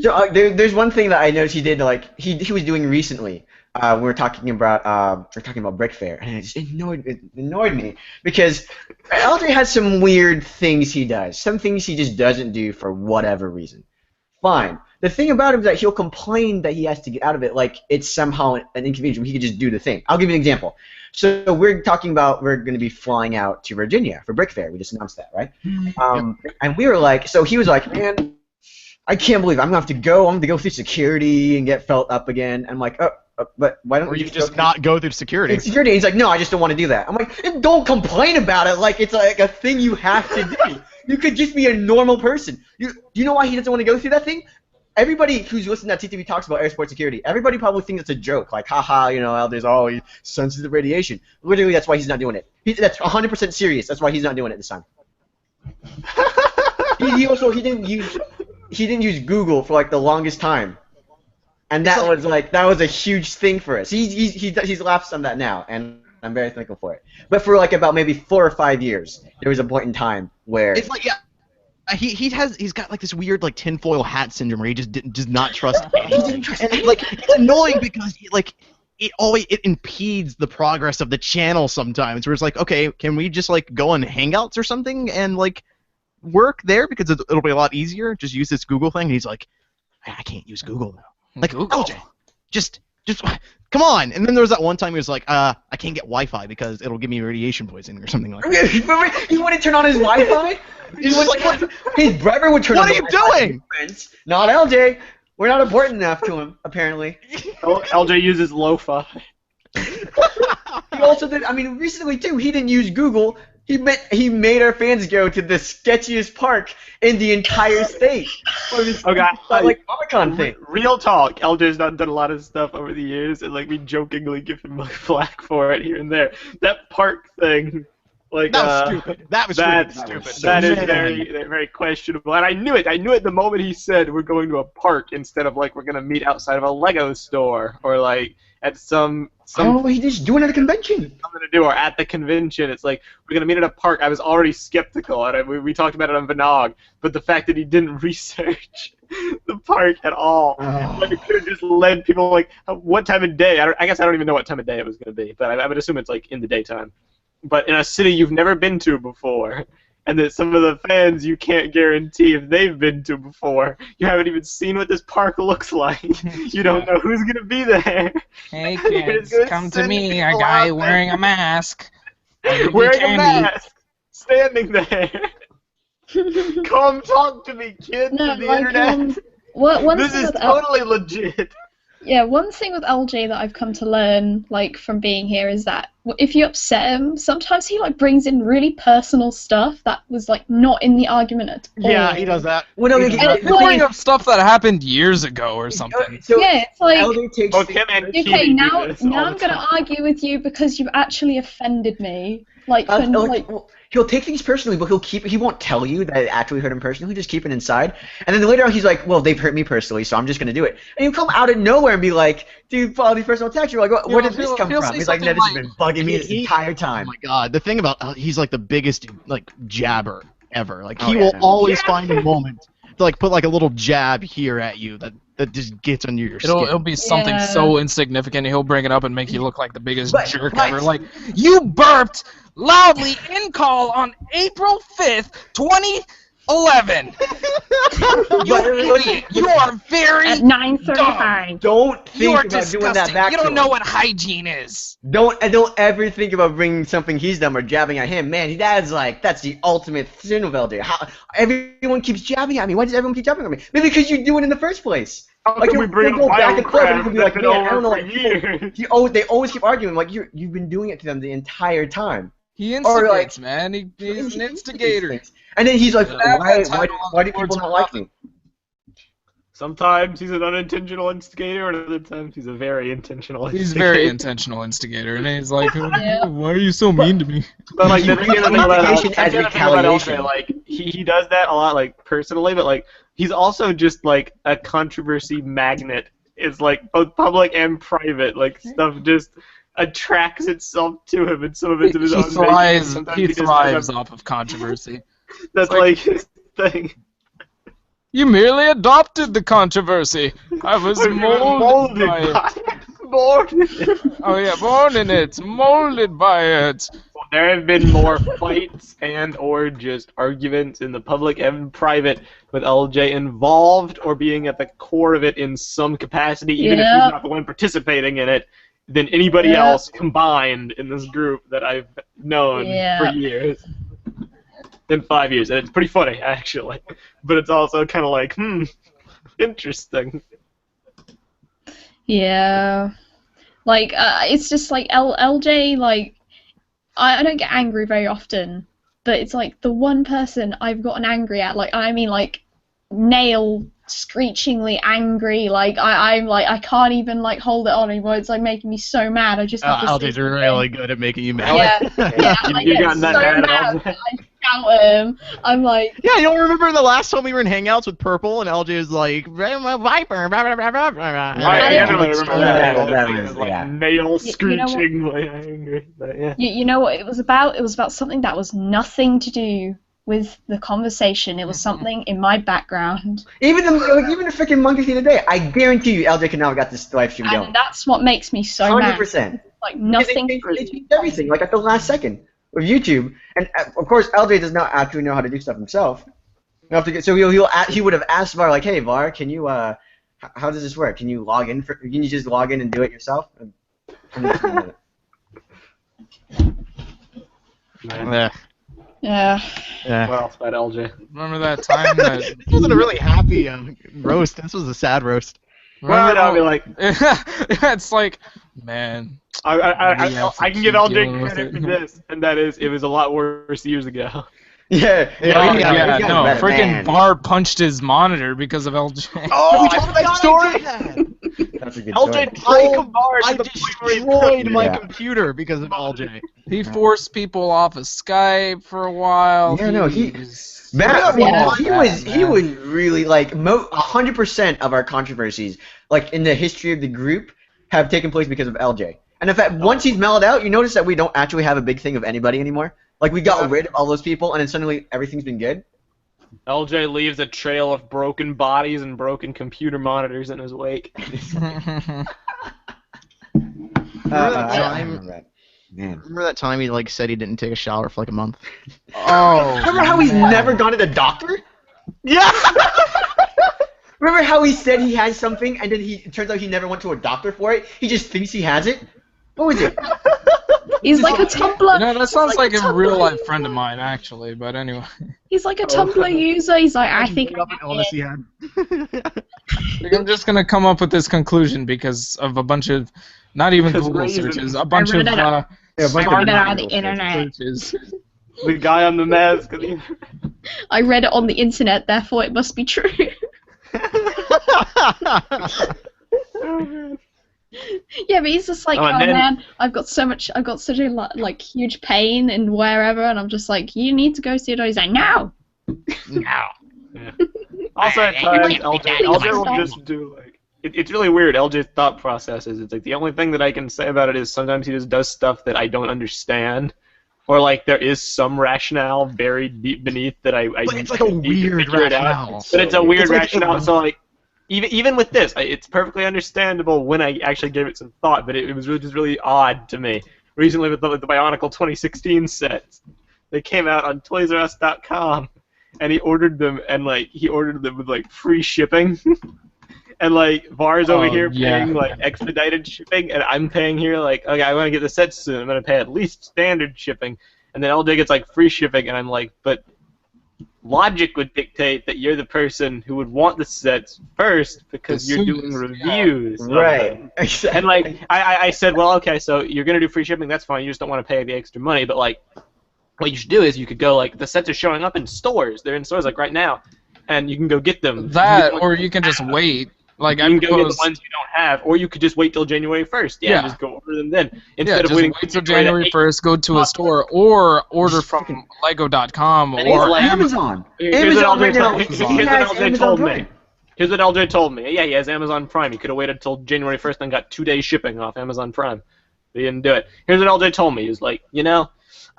So there's one thing that I noticed he did he was doing recently. We were talking about Brick Fair, and it just annoyed me because LJ has some weird things he does. Some things he just doesn't do for whatever reason. Fine. The thing about him is that he'll complain that he has to get out of it, like it's somehow an inconvenience when he could just do the thing. I'll give you an example. So we're talking about we're going to be flying out to Virginia for Brick Fair. We just announced that, right? And we were like, so he was like, man, I can't believe I'm going to have to go. I'm going to go through security and get felt up again. I'm like, but why don't Or you you just not go through security. in security? He's like, no, I just don't want to do that. I'm like, don't complain about it like it's like a thing you have to do. You could just be a normal person. Do you know why he doesn't want to go through that thing? Everybody who's listening to TTV talks about airport security, everybody probably thinks it's a joke, like, haha, there's always sensitive radiation. Literally, that's why he's not doing it. That's 100% serious. That's why he's not doing it this time. he didn't use Google for the longest time, and that was a huge thing for us. He's lapsed on that now, and I'm very thankful for it. But for about maybe 4 or 5 years, there was a point in time where It's he's got this weird tinfoil hat syndrome where he just does not trust anything. And it's annoying because it impedes the progress of the channel sometimes. Where it's okay, can we just go on Hangouts or something and work there because it'll be a lot easier. Just use this Google thing. And he's like, I can't use Google now. Google. LJ, just come on. And then there was that one time he was like, I can't get Wi-Fi because it'll give me radiation poisoning or something like that. Remember, he wouldn't turn on his Wi-Fi. He was what? His brother would turn on. What are you doing? Not LJ. We're not important enough to him, apparently. LJ uses lo-fi. He also did. Recently too. He didn't use Google. He made our fans go to the sketchiest park in the entire state. Okay, Comic-Con thing. Real talk. LJ's done a lot of stuff over the years, and we jokingly give him flack for it here and there. That park thing. That was stupid. That was stupid. That is very, very questionable. And I knew it. I knew it the moment he said we're going to a park instead of we're going to meet outside of a Lego store or at some He's just doing it at a convention. something to do or at the convention. It's we're going to meet at a park. I was already skeptical, and we talked about it on Vanog. But the fact that he didn't research the park at all, it could have just led people what time of day? I guess I don't even know what time of day it was going to be, but I would assume it's in the daytime. But in a city you've never been to before, and that some of the fans you can't guarantee if they've been to before. You haven't even seen what this park looks like. You don't know who's going to be there. Hey You're kids, just gonna come to send me, people a guy out wearing there. a mask. Wearing a candy. mask, standing there. Come talk to me, kids No, of the like, internet. one This thing is with totally legit. Yeah, one thing with LJ that I've come to learn, like, from being here is that if you upset him, sometimes he, like, brings in really personal stuff that was, like, not in the argument at all. Yeah, he does that. Well, no, He okay, does that. the He'll thing bring is- up stuff that happened years ago or something. So Yeah, it's like, LJ takes Both him and okay, Keely do now this all I'm the gonna time. argue with you because you've actually offended me. Like, for, like, well, he'll take things personally, but he won't tell you that it actually hurt him personally. He'll just keep it inside, and then later on he's like, "Well, they've hurt me personally, so I'm just gonna do it." And he'll come out of nowhere and be like, "Dude, follow these personal attacks." You're like, "Where did this come he'll from?" say He's like, "No, this has been bugging me this entire Oh time." my god, the thing about he's like the biggest like jabber ever. Like Oh, he yeah, will no. always find a moment to like put like a little jab here at you that just gets under your skin. It'll be something Yeah. so insignificant. He'll bring it up and make you look like the biggest But- jerk but- ever. Like, you burped loudly in call on April 5th, 2011. You idiot. You are very at 9:35. Don't You think are about doing that disgusting. back You to don't him. know what hygiene is. Don't ever think about bringing something he's done or jabbing at him. Man, that's the ultimate sin of LJ. How everyone keeps jabbing at me? Why does everyone keep jabbing at me? Maybe because you do it in the first place. Like we bring you'll go up back and forth, and Minecraft you'll be like, that's man, been I don't know. over Like, for years. they always keep arguing. Like you've been doing it to them the entire time. He Or, like- instigates, man. He's He an instigates instigator. things. And then he's like, Yeah. why That title on do the people boards not for like me? Sometimes he's an unintentional instigator, and other times he's a very intentional instigator. He's a very intentional instigator, and he's like, Yeah. why are you so mean to me? But like He the thing brings about instigation as the thing about retaliation. LJ, like he does that a lot, like personally, but like he's also just like a controversy magnet. It's like both public and private. Like stuff just attracts itself to him, and some of it's of his own making. Sometimes He just thrives off of controversy. That's like his thing. You merely adopted the controversy. I was molded by it. Oh yeah, born in it, molded by it. There have been more fights and or just arguments in the public and private with LJ involved or being at the core of it in some capacity, even if Yeah. he's not the one participating in it, than anybody Yeah. else combined in this group that I've known Yeah. for years. In 5 years, and it's pretty funny, actually. But it's also kind of like, interesting. Yeah. Like, it's just like LJ, like, I don't get angry very often, but it's like the one person I've gotten angry at, like, I mean, like, nail screechingly angry, like, I'm like, I can't even, like, hold it on anymore. It's, like, making me so mad. I just have to LJ's sit really good at making you mad. Yeah, yeah, I You get gotten that so mad at mad. LJ? I shout at him. I'm like, Yeah, you don't remember the last time we were in Hangouts with Purple and LJ was like, Viper, blah, blah, blah, blah, blah. Right, I I definitely don't- remember Yeah, that. that It was- was like yeah. nail You know what? screechingly angry. But yeah. you know what it was about? It was about something that was nothing to do with the conversation. It was something in my background. Even the freaking monkey thing today, I guarantee you, LJ can now got this live stream going. And that's what makes me so mad. 100%. Like, nothing. They changed everything, like at the last second with YouTube, and of course LJ does not actually know how to do stuff himself. So he would have asked VAR like, "Hey VAR, can you how does this work? Can you log in? Can you just log in and do it yourself?" Man. Yeah. Yeah. What else about LJ? Remember that time that? This wasn't a really happy roast. This was a sad roast. Well, I'll be like, It's like, man. I can give LJ dealing with credit it. for this, and that is, it was a lot worse years ago. Yeah. Oh, he got no, better, freaking man. Bar punched his monitor because of LJ. Oh, we I talked about story. That's a good LJ story. told Bar I to the point where he destroyed my Yeah. computer because of LJ. He forced people off of Skype for a while. Yeah, no, he- was- Matt, Yeah. he was really like 100% of our controversies, like in the history of the group, have taken place because of LJ. And in fact, once he's mellowed out, you notice that we don't actually have a big thing of anybody anymore. Like we got rid of all those people, and then suddenly everything's been good. LJ leaves a trail of broken bodies and broken computer monitors in his wake. Man. Remember that time he like said he didn't take a shower for like a month? Oh. Remember how he's never gone to the doctor? Yeah! Remember how he said he has something, and then it turns out he never went to a doctor for it? He just thinks he has it? What was it? He's like a Tumblr. That sounds like a Tumblr real life user. friend of mine, actually. But anyway, He's like a Tumblr user. He's like, I think. Up an illness he had. I'm just gonna come up with this conclusion because of a bunch of, not even Because Google reasons. searches, a bunch of Yeah, a bunch Found of it on the Google internet. searches. The guy on the mask. I read it on the internet, therefore it must be true. Yeah, but he's just like, Oh, oh, and then- man, I've got such a like huge pain and wherever, and I'm just like, you need to go see it. He's like, no. Also, at times, LJ will just do like it's really weird. LJ's thought process is it's like the only thing that I can say about it is sometimes he just does stuff that I don't understand, or like there is some rationale buried deep beneath that I But it's I like a need to weird figure it out. rationale. But it's a weird It's like rationale. So like even with this, it's perfectly understandable when I actually gave it some thought. But it was really just really odd to me recently with the Bionicle 2016 sets. They came out on ToysRUs.com. And he ordered them, and like he ordered them with like free shipping, and like Var's over here paying like expedited shipping, and I'm paying here like, okay, I want to get the sets soon. I'm gonna pay at least standard shipping, and then LJ gets like free shipping, and I'm like, but logic would dictate that you're the person who would want the sets first because you're doing reviews, of them. And like I said, well, okay, so you're gonna do free shipping, that's fine. You just don't want to pay the extra money, but like. What you should do is you could go like the sets are showing up in stores. They're in stores like right now, and you can go get them. That, or you can just wait. Like you I can go get the suppose. ones you don't have, or you could just wait till January 1st. Yeah, just go order them then instead of just waiting wait till January 1st. Go to a store or order from Lego.com And or like Amazon. Here's what Amazon right now. Here's He what has LJ Amazon told Prime. me. Here's what LJ told me. Yeah, he has Amazon Prime. He could have waited till January 1st and got 2 days shipping off Amazon Prime. But he didn't do it. Here's what LJ told me. He was like,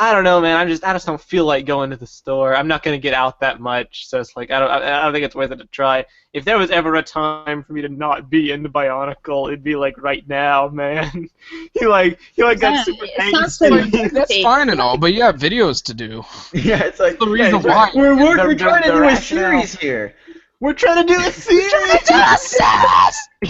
I don't know, man. I just don't feel like going to the store. I'm not gonna get out that much, so it's like I don't think it's worth it to try. If there was ever a time for me to not be into Bionicle, it'd be like right now, man. he got super angsty. That's fine and all, but you have videos to do. Yeah, it's like The reason why. we're trying to do a rationale. series here. We're trying to do a series.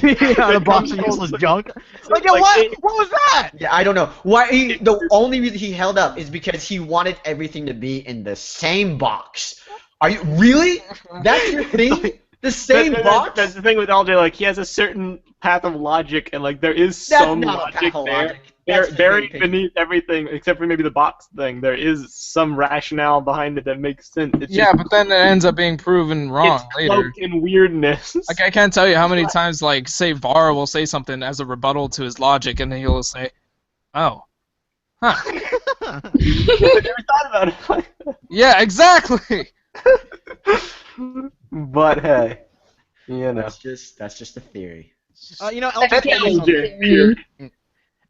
Yeah, a box of useless junk. Like, Like, what was that? Yeah, I don't know. The only reason he held up is because he wanted everything to be in the same box. Are you really? That's your thing? The same box? That's the thing with LJ. Like he has a certain path of logic, and like there is That's some not a logic path of there. logic. That's Buried the main beneath everything, except for maybe the box thing, there is some rationale behind it that makes sense. It's Yeah, but then it ends up being proven wrong it's later. cloaked in weirdness. Like I can't tell you how many times, like, say Var will say something as a rebuttal to his logic, and then he'll say, "Oh, huh." I never thought about it like that. Yeah, exactly. But hey, That's just a theory.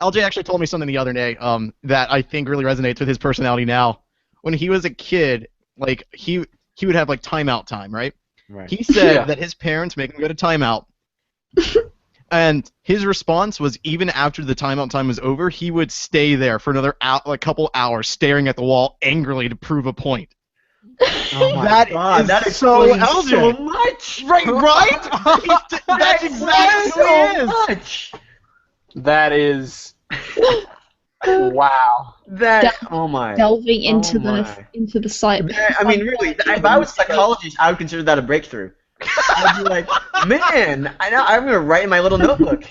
LJ actually told me something the other day that I think really resonates with his personality now. When he was a kid, like he would have like timeout time, right? Right. He said that his parents make him go to timeout. And his response was even after the timeout time was over, he would stay there for another couple hours staring at the wall angrily to prove a point. Oh my That God, is that so explains LJ. so much. Right? That's exactly so what it is. much. that is wow. Oh my. Delving into my. the site. I mean, really, if I was a psychologist, I would consider that a breakthrough. I'd be like, man, I'm gonna write in my little notebook.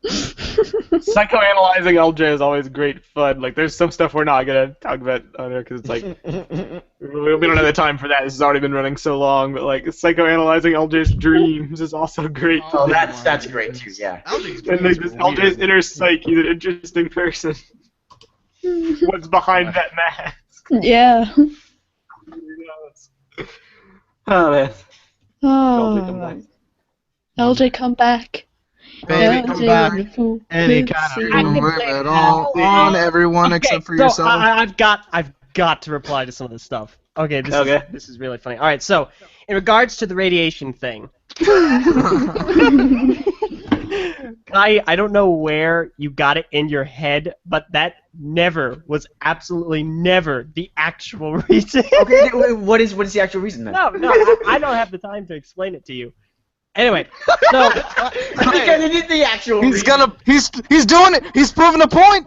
Psychoanalyzing LJ is always great fun. Like, there's some stuff we're not gonna talk about on there because it's like we don't have the time for that. This has already been running so long. But like, psychoanalyzing LJ's dreams is also great. Oh, that's great too. Yeah. And like this LJ's inner psyche, he's an interesting person. What's behind that mask? Yeah. Oh man. Oh. LJ, come back. LJ, come back. Baby, come back. Wonderful. Any kind of I can room play at now. all on everyone except for so yourself. I've got to reply to some of this stuff. Okay, this is really funny. All right, so in regards to the radiation thing, I don't know where you got it in your head, but that was absolutely never the actual reason. Okay, what is the actual reason then? No, I don't have the time to explain it to you. Anyway, so Because it is the actual reason. He's doing it. He's proving a point.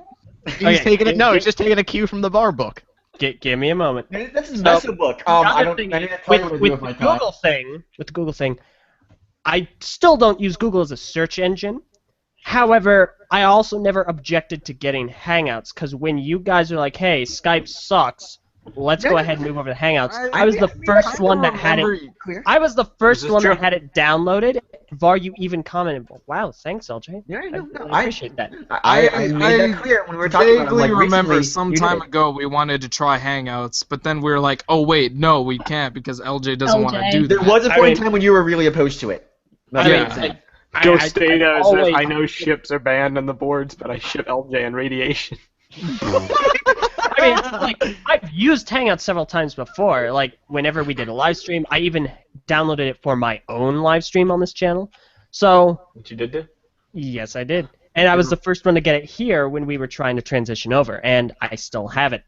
He's taking it. No, he's just taking a cue from the bar book. Give me a moment. That's his Meso book. I don't. I didn't tell you what to do with my time. With the Google thing, I still don't use Google as a search engine. However, I also never objected to getting Hangouts, because when you guys are like, hey, Skype sucks, let's go ahead and move over to Hangouts. I was the first one that had it. I was the first one that had it downloaded. Var, you even commented, wow, thanks, LJ. Yeah, I appreciate that. I made that clear when we were talking about it. vaguely Like, remember recently, some you time did. ago we wanted to try Hangouts, but then we were like, oh wait, no, we can't because LJ doesn't want to LJ. do There that. was a point in time when you were really opposed to it. That's what Yeah. I'm saying. Ghost Data says, always- I know ships are banned on the boards, but I ship LJ and radiation. I mean, it's like, I've used Hangouts several times before. Like, whenever we did a live stream, I even downloaded it for my own live stream on this channel. So, What you did? yes, I did. And I was the first one to get it here when we were trying to transition over, and I still have it.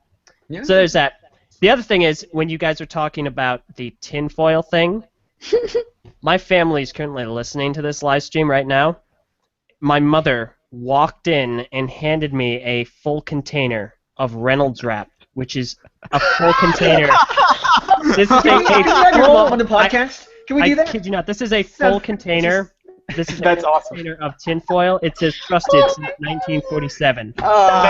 Yeah. So there's that. The other thing is, when you guys are talking about the tinfoil thing, my family is currently listening to this live stream right now. My mother walked in and handed me a full container of Reynolds wrap, which is a full container. This is a Can we do that full, on the podcast? Can we do I that? kid you not. This is a full container. This is That's a awesome. container of tinfoil. It says trusted since 1947. That's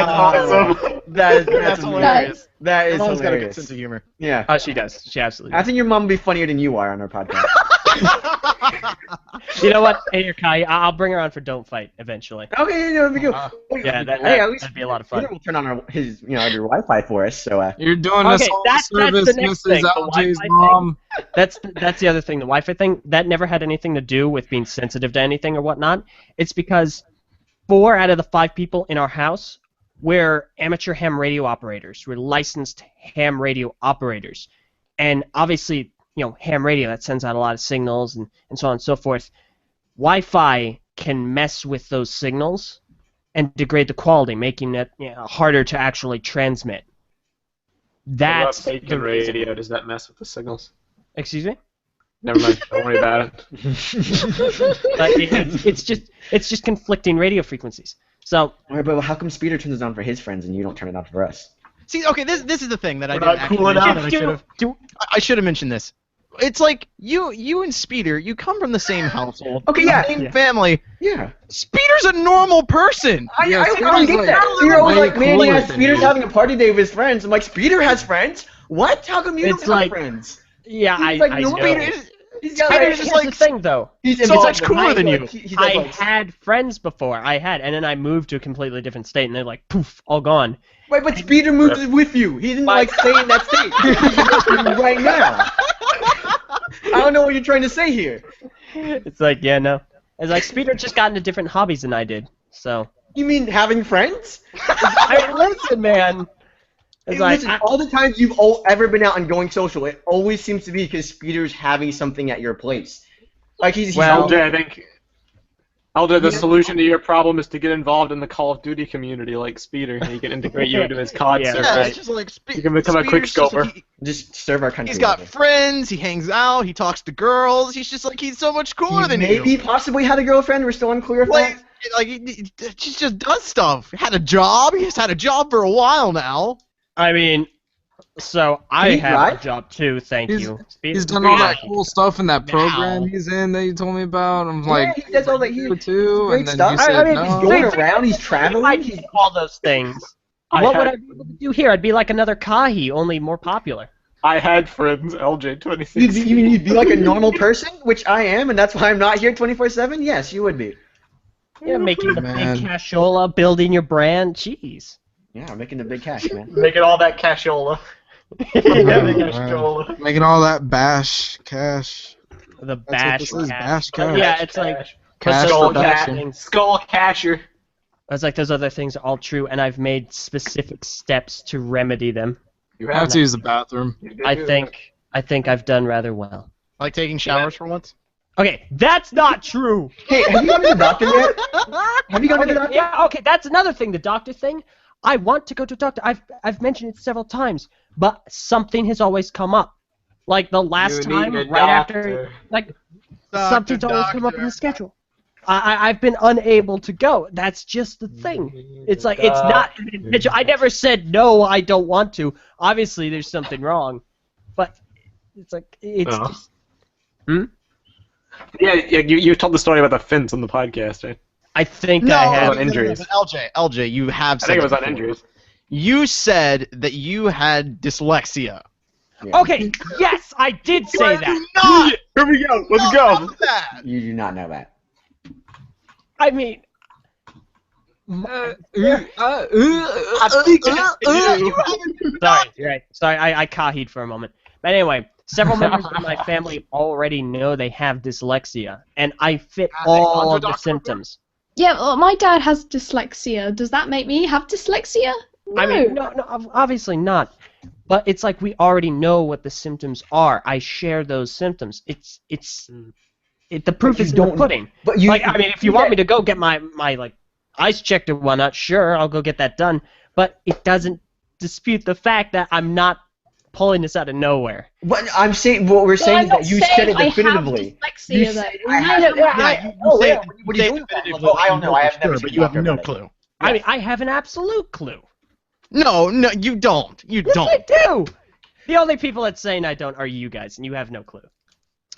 awesome. That's That's hilarious. That is Mom's got a good hilarious. sense of humor. Yeah. Oh, she does. She absolutely I does. think your mom would be funnier than you are on our podcast. You know what? Hey, Kai, I'll bring her on for Don't Fight eventually. Okay, yeah, that'd be good. Yeah, Hey, at least that'd be a lot of fun. Peter will turn on his, your Wi-Fi for us. So, You're doing Okay, this whole that's the service, next Mrs. thing, the LJ's Wi-Fi mom. That's the other thing. The Wi-Fi thing, that never had anything to do with being sensitive to anything or whatnot. It's because 4 out of the 5 people in our house were amateur ham radio operators. We're licensed ham radio operators. And obviously, ham radio, that sends out a lot of signals and so on and so forth. Wi-Fi can mess with those signals and degrade the quality, making it harder to actually transmit. That's What about bacon the reason. radio? Does that mess with the signals? Excuse me? Never mind. Don't worry about it. But it's just conflicting radio frequencies. So all right, but how come Speeder turns it on for his friends and you don't turn it on for us? See, okay, this is the thing that I We're didn't not actually cool mention. enough. that I should have mentioned this. It's like you and Speeder, you come from the same household, Okay, yeah. same family. Yeah. Speeder's a normal person. I don't Speeder's get like that. You're always way like, man, cooler yeah, than Speeder's you. having a party day with his friends. I'm like, Speeder has friends? What? How come you It's don't like- have friends? yeah, He's like, I no, know. He's got Speeder's like, just Here's like the thing, though. he's so much cooler than you. He does I like, had friends before. And then I moved to a completely different state, and they're like, poof, all gone. wait, but Speeder moved with you. He didn't like stay in that state. He's with you right now. I don't know what you're trying to say here. It's like, yeah, no. It's like Speeder just got into different hobbies than I did. So, You mean having friends? I listen, man. It's like, Listen, all the times you've ever been out and going social, it always seems to be because Speeder's having something at your place. Like he's Well- LJ, I think. LJ, the solution to your problem is to get involved in the Call of Duty community like Speeder. He can integrate you into his COD Yeah, server. Yeah, right. it's just like You can become a quick Speeder's just like, scoper. just serve our country. he's got over. friends. He hangs out. He talks to girls. He's just like he's so much cooler than Maybe you. possibly had a girlfriend. We're still unclear of Like, that. he just does stuff. Had a job. He's had a job for a while now. I mean, so I he have drive? a job too, thank He's- you. He's done all that Speeder- cool stuff in that program Now. he's in that you told me about. I'm like, Yeah, he does all that. you too, Great and then stuff. you said he's no. going around. He's traveling. I He's, did all those things. What would I be able to do here? I'd be like another Kahi, only more popular. I had friends, LJ 26. you mean you'd be like a normal person, which I am, and that's why I'm not here 24/7? Yes, you would be. Yeah, making the Man. big cashola, building your brand. Jeez. Yeah, I'm making the big cash, man. Making all that cashola. man. Making all that bash cash. The That's bash. what this is, cash. bash cash. Yeah, it's like Cash those other production. things. Skull Casher. It's like those other things are all true, and I've made specific steps to remedy them. You I have to use the bathroom. I think I've done rather well. Like taking showers for once. Okay, that's not true. Hey, have you gone to the doctor yet? Have you gone to the doctor? Yeah, okay, that's another thing. The doctor thing. I want to go to a doctor. I've mentioned it several times, but something has always come up. Like the last time, right after, like something's always come up in the schedule. I've been unable to go. That's just the thing. It's like it's not intentional. I never said no. I don't want to. Obviously, there's something wrong, but it's like it's Oh. just. Yeah, you told the story about the fence on the podcast, right? I think No, I have. on injuries. LJ, you have I said think it was on before. injuries. You said that you had dyslexia. Yeah. Okay. Yes, I did say that. Not Here we go. Let's go. that. You do not know that. I mean, I think sorry, you're right. Sorry, I kahied for a moment. But anyway, several members of my family already know they have dyslexia, and I fit all of the symptoms. Yeah, well, my dad has dyslexia. Does that make me have dyslexia? No. I mean, no, obviously not. But it's like we already know what the symptoms are. I share those symptoms. The proof is in the pudding. But you, Like, I mean, if you want me to go get my like eyes checked or whatnot, sure, I'll go get that done. But it doesn't dispute the fact that I'm not pulling this out of nowhere. What I'm saying, what we're saying is that you said it definitively. I have dyslexia, though. I have, what do you mean? definitively, Oh, I don't know. I have never sure, but seen you have Dr. no Blake. clue. I mean, I have an absolute clue. No, you don't. You Yes, don't. I do. The only people that saying I don't are you guys, and you have no clue.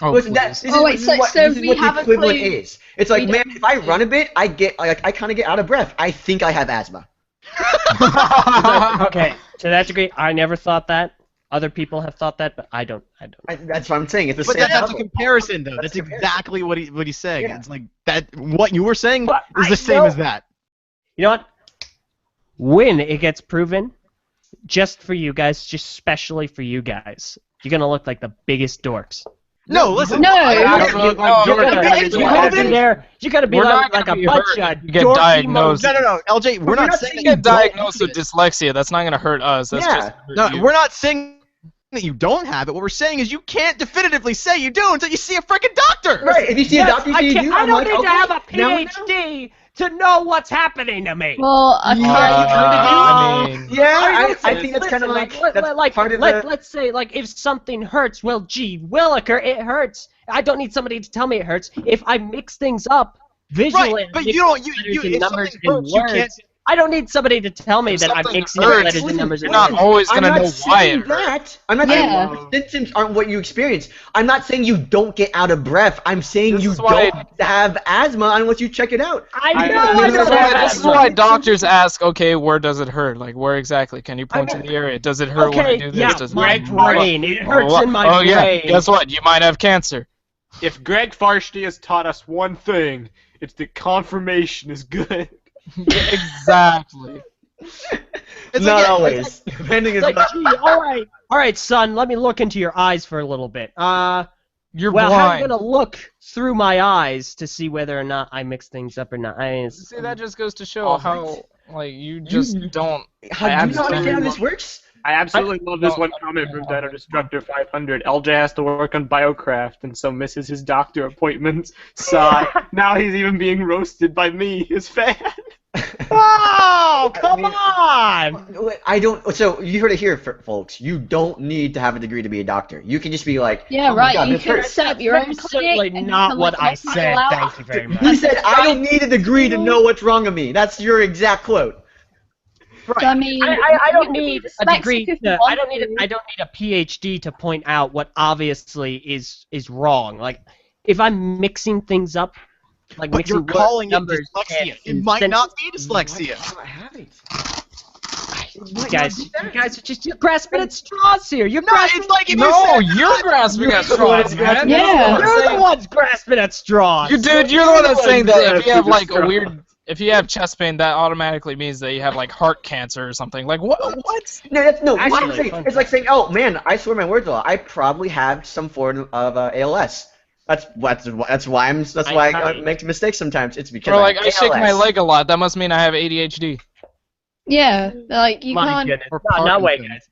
Oh, Listen, please. this Oh, wait, is so what we the have a equivalent clue. is. It's like, We man, don't if I have a run a bit, I kind of get out of breath. I think I have asthma. Okay, to that degree, I never thought that. Other people have thought that, but I don't. That's what I'm saying. It's the But same that's a level. comparison, though. That's That's a comparison. exactly what he's saying. Yeah. It's like that. What you were saying But is I the same know- as that. You know what? When it gets proven, just for you guys, just specially for you guys, you're gonna look like the biggest dorks. No, listen. No. I don't look like You're Jordan. gonna, you're gonna be there. You're gonna be We're like, not gonna a be bunch hurt of if you get dorky diagnosed. No, LJ, we're not saying You that you get don't diagnosed have with it. dyslexia. That's not gonna hurt us. That's Yeah. just hurt No, you. we're not saying that you don't have it. What we're saying is you can't definitively say you do until you see a freaking doctor. Right. If you see a doctor, you I say you can't- do. I I'm don't like, need okay, to have a now we know. PhD to know what's happening to me. Well, I can't. I mean, Yeah, Listen, I think that's kind of listen, like that's part of the. let's say like if something hurts, well, gee, Williker, it hurts. I don't need somebody to tell me it hurts. If I mix things up visually, Right, but mix you don't. letters You and if numbers something and hurts, you words, can't. I don't need somebody to tell me If that I'm something mixing up hurts, letters and numbers you're and not words. always I'm gonna not know why saying it hurts. that. I'm not Yeah. saying symptoms aren't what you experience. I'm not saying you don't get out of breath. I'm saying This you is why- don't have asthma unless you check it out. I I- know. This I is don't why- have This is asthma. why doctors ask, okay, where does it hurt? Like, where exactly? Can you point to the area? Does it hurt when I Okay, do this? yeah, Does it my hurt? brain. It hurts Oh, in my oh, yeah. brain. Guess what? You might have cancer. If Greg Farshty has taught us one thing, it's that confirmation is good. Exactly. It's Not like, always. Depending It's on. like, gee, all right, son. Let me look into your eyes for a little bit. You're Well, how blind. you gonna look through my eyes to see whether or not I mix things up or not? I mean, See, that just goes to show Oh, how, like, you just don't. How do you not understand how this works? I absolutely love this one comment from Dino Destructor 500. LJ has to work on Biocraft and so misses his doctor appointments. Sigh. Now he's even being roasted by me, his fan. oh, come on! I don't. So you heard it here, folks. You don't need to have a degree to be a doctor. You can just be like, Yeah, oh my right. God, You this can hurts. set up your own That's clinic. certainly and not become, what like, I medical said. out. Thank you very much. He said, "I don't need a degree to know what's wrong with me." That's your exact quote. So, I mean, I you don't can be need a dyslexic degree. if you I want don't need. to. I don't need a PhD to point out what obviously is wrong. Like if I'm mixing things up, like but mixing you're calling it numbers dyslexia. and- It and might not sentences. be dyslexia. You guys are just you're grasping at straws here. You're No, grasping. it's like if you No, said, you're grasping at straws, man. Yeah. You're the ones grasping at straws. Dude, you're the one that's saying that if you have like a straws. weird, if you have chest pain, that automatically means that you have like heart cancer or something. Like what? What? No, that's no. Actually, what I'm saying, fun it's like saying, "Oh man, I swear my words a lot. I probably have some form of ALS." That's why I make mistakes sometimes. It's because Or like I I shake my ALS. leg a lot. That must mean I have ADHD. Yeah, like you My can't. goodness. Or No way, Parkinson's.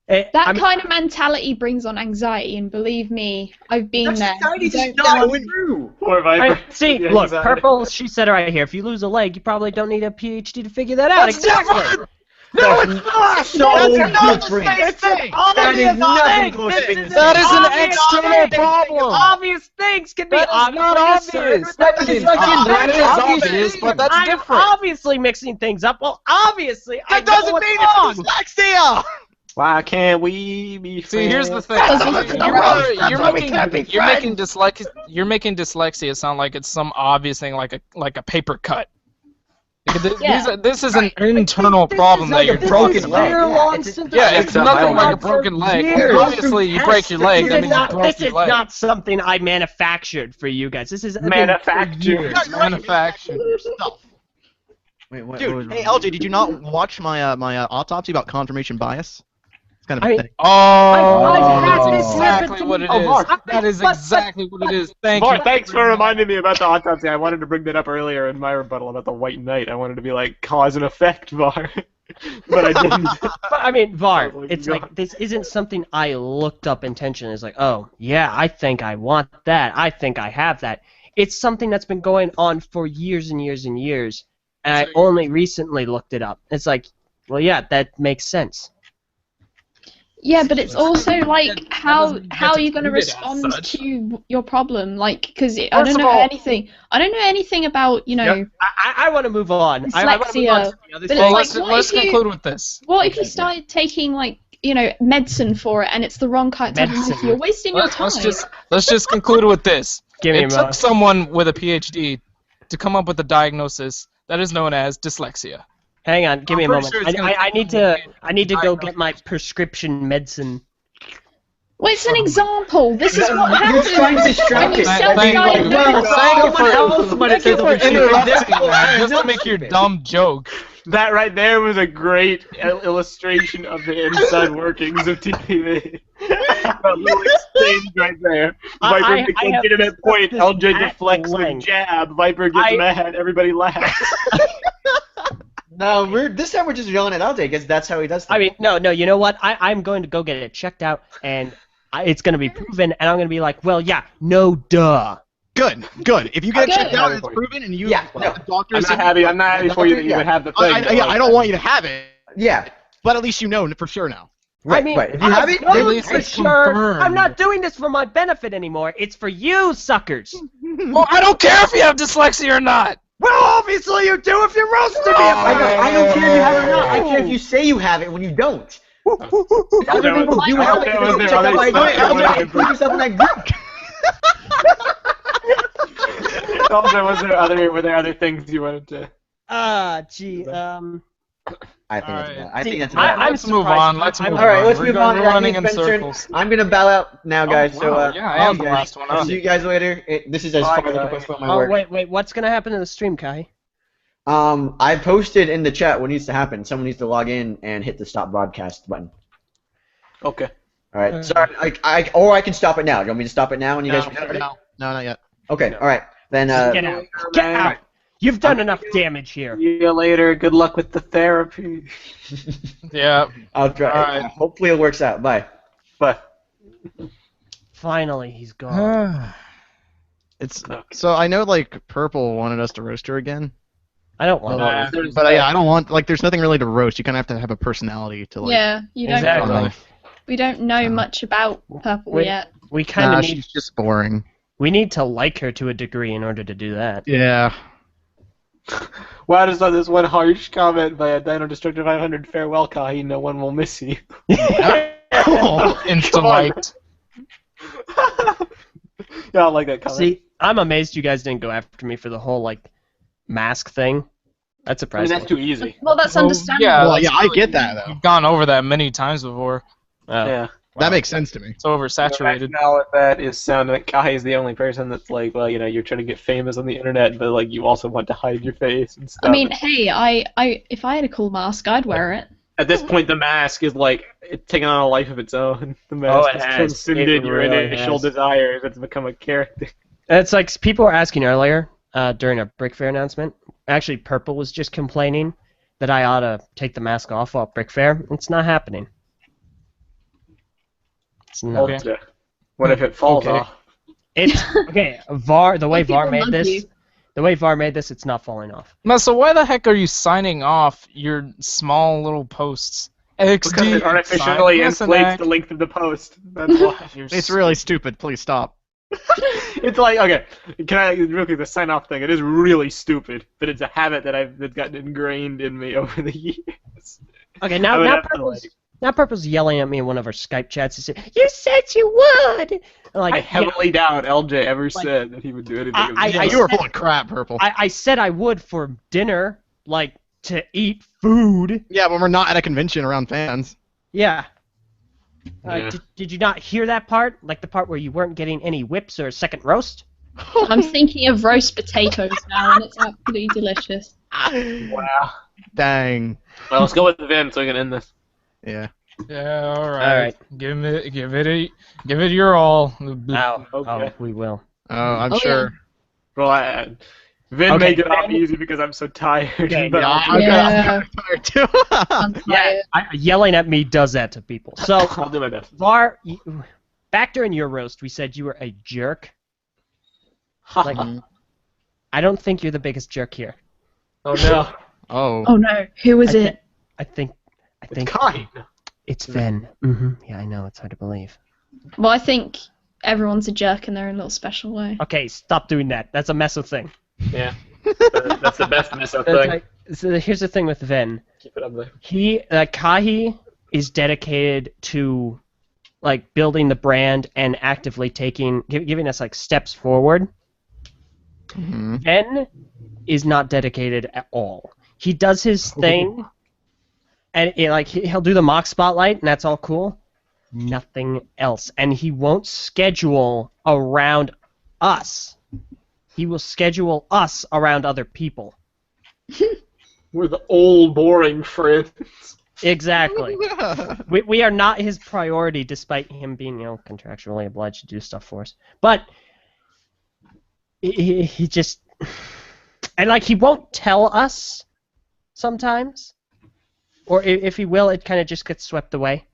guys. That kind of mentality brings on anxiety, and believe me, I've been there. Society's You just don't not know- true. Poor Viper. See, Yeah, look, exactly. Purple, she said it right here. If you lose a leg, you probably don't need a PhD to figure that out. That's exactly. different! That's so different. That is nothing close to being the That same. is an external problem. Obvious things can be That is not obvious. That is obvious, but that's I'm different. obviously mixing things up. Well, obviously, I That know doesn't what's mean wrong. it's dyslexia! Why can't we be friends? See, here's the thing. You're making dyslexia sound like it's some obvious thing, like a paper cut. This is an internal problem that you're talking about. Yeah, it's nothing like a broken leg. Obviously, you break your leg. That means you broke This your is leg. not something I manufactured for you guys. This is Manufactured. Manufactured. Stuff. Wait, what was Dude, wrong? hey LJ, did you not watch my my autopsy about confirmation bias? It's kind of I mean, pathetic. I've had That's this happen exactly to what me. it Oh, is. Mark. That is exactly what it is. Thank Mark, you. thanks for reminding me about the autopsy. I wanted to bring that up earlier in my rebuttal about the White Knight. I wanted to be like, cause and effect, Var. But I didn't. But I mean, Var, Oh my it's God. like this isn't something I looked up intentionally. It's like, oh yeah, I think I want that. I think I have that. It's something that's been going on for years and years and years, and I only recently looked it up. It's like, well, yeah, that makes sense. Yeah, but it's also like that how doesn't get how are you going to treated as respond such. to your problem? Like, because I First don't of know all- anything. I don't know anything about I want to move on. I want to move on to the other But Well, it's thing. like, let's what if you- conclude with this. What if you started taking like medicine for it and it's the wrong type of Medicine. medicine? You're wasting your time. Let's just conclude with this. Give me a It took moment. someone with a PhD to come up with a diagnosis that is known as dyslexia. Hang on, give me a I'm pretty moment. sure it's gonna I need to go get my prescription medicine. Well, it's an example. This is what You're happens trying to distract when you us. Thank you. self-diagnose. Thank you for interrupting that just to make your dumb joke. That right there was a great illustration of the inside workings of TTV. That little exchange right there. Viper I makes a have legitimate point. this LJ at deflects with length. jab. Viper gets mad. Everybody laughs. No, this time we're just yelling at LJ because that's how he does things. I mean, no, you know what? I'm going to go get it checked out, and it's going to be proven, and I'm going to be like, well, yeah, no, duh. Good. If you get Good. checked out and it's proven and you Yeah, the no. doctor I'm said- not happy for you that you would have the thing. I don't want you to have it, yeah, but at least you know for sure now. right, I mean, right. If you have I'm it, going at least for it's sure. confirmed. I'm not doing this for my benefit anymore. It's for you, suckers. Well, I don't care if you have dyslexia or not. Well, obviously you do if you're roasting me. I don't care if you have it or not. I care if you say you have it when you don't. Other people do have it. that was their Check out other my side. LJ, put yourself in that group. Were there other things you wanted to? Gee. I think that's enough. I think that's I- enough. I'm Let's move surprised. on. Let's I'm- move All right, on. let's We're move going- on. We're I running think in it's Ben's turn. circles. I'm gonna bow out now, guys. wow. So Yeah, I am the last one I'll up. see you guys later. This is as far as I can postpone my Oh, work. wait, what's gonna happen in the stream, Kai? I posted in the chat what needs to happen. Someone needs to log in and hit the stop broadcast button. Okay. All right. Sorry. Or I can stop it now. You want me to stop it now and you guys? No, not yet. Okay. All right. Then. Get out. Get out. You've done enough damage here. See you later. Good luck with the therapy. Yeah. I'll try. All right. Hopefully it works out. Bye. Bye. Finally, he's gone. It's so I know like Purple wanted us to roast her again, I don't want Nah. that. but I don't want like there's nothing really to roast. You kind of have to have a personality to like. Yeah, you don't. Exactly. We don't know much about Purple Wait. yet. We kind Nah, of need. she's just boring. We need to like her to a degree in order to do that. Yeah. Wow, just on this one harsh comment by a Dino Destructor 500 farewell, Kai. No one will miss you. Insta liked. Yeah, I like that comment. See, I'm amazed you guys didn't go after me for the whole like mask thing. That I mean, surprised that's me. too easy. Well, that's Well, understandable. yeah, Well, yeah, I get that though. We've gone over that many times before. Oh. Yeah. That makes sense to me. It's oversaturated. Now that is sounding like Kai is the only person that's like, well, you know, you're trying to get famous on the internet, but like you also want to hide your face and stuff. I mean, hey, if I had a cool mask, I'd wear it. at this point, the mask is like it's taking on a life of its own. The mask it has has. transcended It your really initial has. desires. It's become a character. It's like people were asking earlier during a Brick Fair announcement. Actually, Purple was just complaining that I ought to take the mask off at Brick Fair. It's not happening. It's not. Okay. What if it falls Okay. off? It's okay. VAR, the way Like people VAR made love this, you. The way VAR made this, it's not falling off. So why the heck are you signing off your small little posts? Because it artificially inflates the length of the post. That's why. It's really stupid. Please stop. It's like, okay, can I real quick, the sign off thing? It is really stupid, but it's a habit that's gotten ingrained in me over the years. Okay, now Purple's yelling at me in one of our Skype chats. He said, "You said you would." Like, I heavily doubt LJ ever said that he would do anything. You were full of crap, Purple. I said I would for dinner, like to eat food. Yeah, when we're not at a convention around fans. Yeah. Yeah. Did you not hear that part? Like the part where you weren't getting any whips or a second roast? I'm thinking of roast potatoes now, and it's absolutely delicious. Wow. Dang. Well, let's go with Vin so we can end this. Yeah. Yeah, all right. Give it your all. Okay. Oh, we will. Oh, I'm Oh, sure. Well, Vin made it off easy because I'm so tired. Okay, but I'm tired too. I'm tired. Yeah, yelling at me does that to people. So, I'll do my best. VAR, back during your roast, we said you were a jerk. Like, I don't think you're the biggest jerk here. Oh no. Oh. Oh no, who is it? I think It's kind. it's Ven. Yeah, I know, it's hard to believe. Well, I think everyone's a jerk in their own little special way. Okay, stop doing that. That's a meso thing. Yeah. That's the best miso thing. So here's the thing with Ven. Keep it up there. Kahi is dedicated to like building the brand and actively giving us like steps forward. Mm-hmm. Ven is not dedicated at all. He does his thing, and he'll do the mock spotlight, and that's all cool. Nothing else, and he won't schedule around us. He will schedule us around other people. We're the old, boring friends. Exactly. we are not his priority, despite him being, contractually obliged to do stuff for us. But he just, and he won't tell us sometimes, or if he will, it kind of just gets swept away.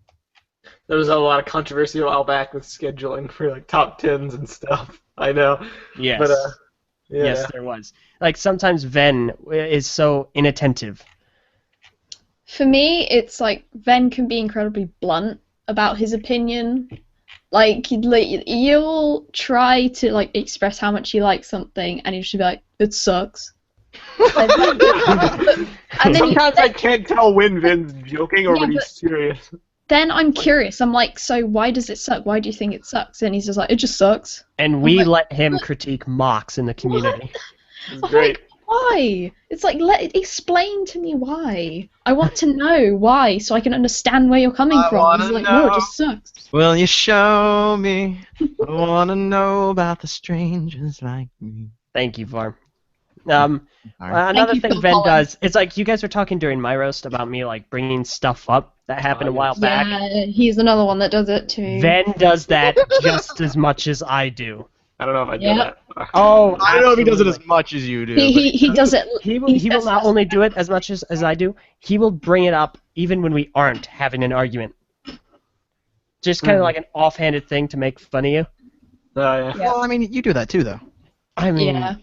There was a lot of controversy a while back with scheduling for top 10s and stuff. I know. Yes. But yeah. Yes, there was. Sometimes Ven is so inattentive. For me, it's like Ven can be incredibly blunt about his opinion. You'll try to express how much you like something, and he'll just be like, "It sucks." And then sometimes I can't tell when Vin's joking or when he's serious. Then I'm curious. I'm like, so why does it suck? Why do you think it sucks? And he's just like, it just sucks. And we let him critique mocks in the community. It's great. Like, why? It's like, explain to me why. I want to know why, so I can understand where you're coming from. He's like, no, it just sucks. Will you show me? I want to know about the strangers like me. Thank you, Varm. Alright. Another Thank you, thing Ven Colin. does, it's like you guys were talking during my roast about me bringing stuff up that happened a while back. Yeah, he's another one that does it too. Ven does that just as much as I do. I don't know if I do Yeah. that. Oh, I don't know if he does it absolutely. as much as you do. He does it. He will not only do it as much as I do, he will bring it up even when we aren't having an argument. Just kind of like an offhanded thing to make fun of you. Yeah. Well, I mean, you do that too, though. I mean, Yeah.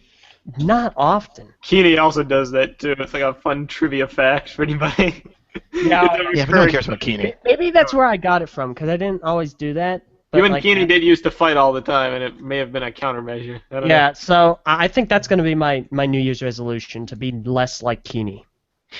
not often. Keeney also does that too. It's like a fun trivia fact for anybody. Yeah, Yeah, but no one cares about Keeney. Maybe that's where I got it from, because I didn't always do that. But You and Keeney did used to fight all the time, and it may have been a countermeasure. I don't Yeah, so I think that's going to be my New Year's resolution, to be less like Keeney.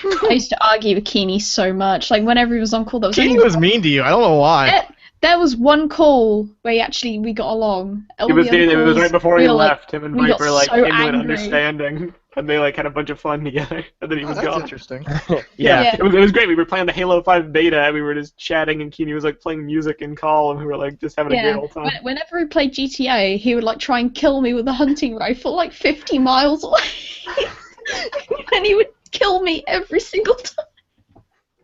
I used to argue with Keeney so much. Whenever he was on call, there was Keeney only was mean to you. I don't know why. There was one call where we got along. know. It was right before he left. Him and we got Viper so came to an angry. understanding, and they had a bunch of fun together. And then he was That's gone. interesting. Yeah. It was great. We were playing the Halo 5 beta, and we were just chatting, and Keeney was playing music in call, and we were just having a great old time. Whenever we played GTA, he would try and kill me with a hunting rifle 50 miles away. And he would kill me every single time.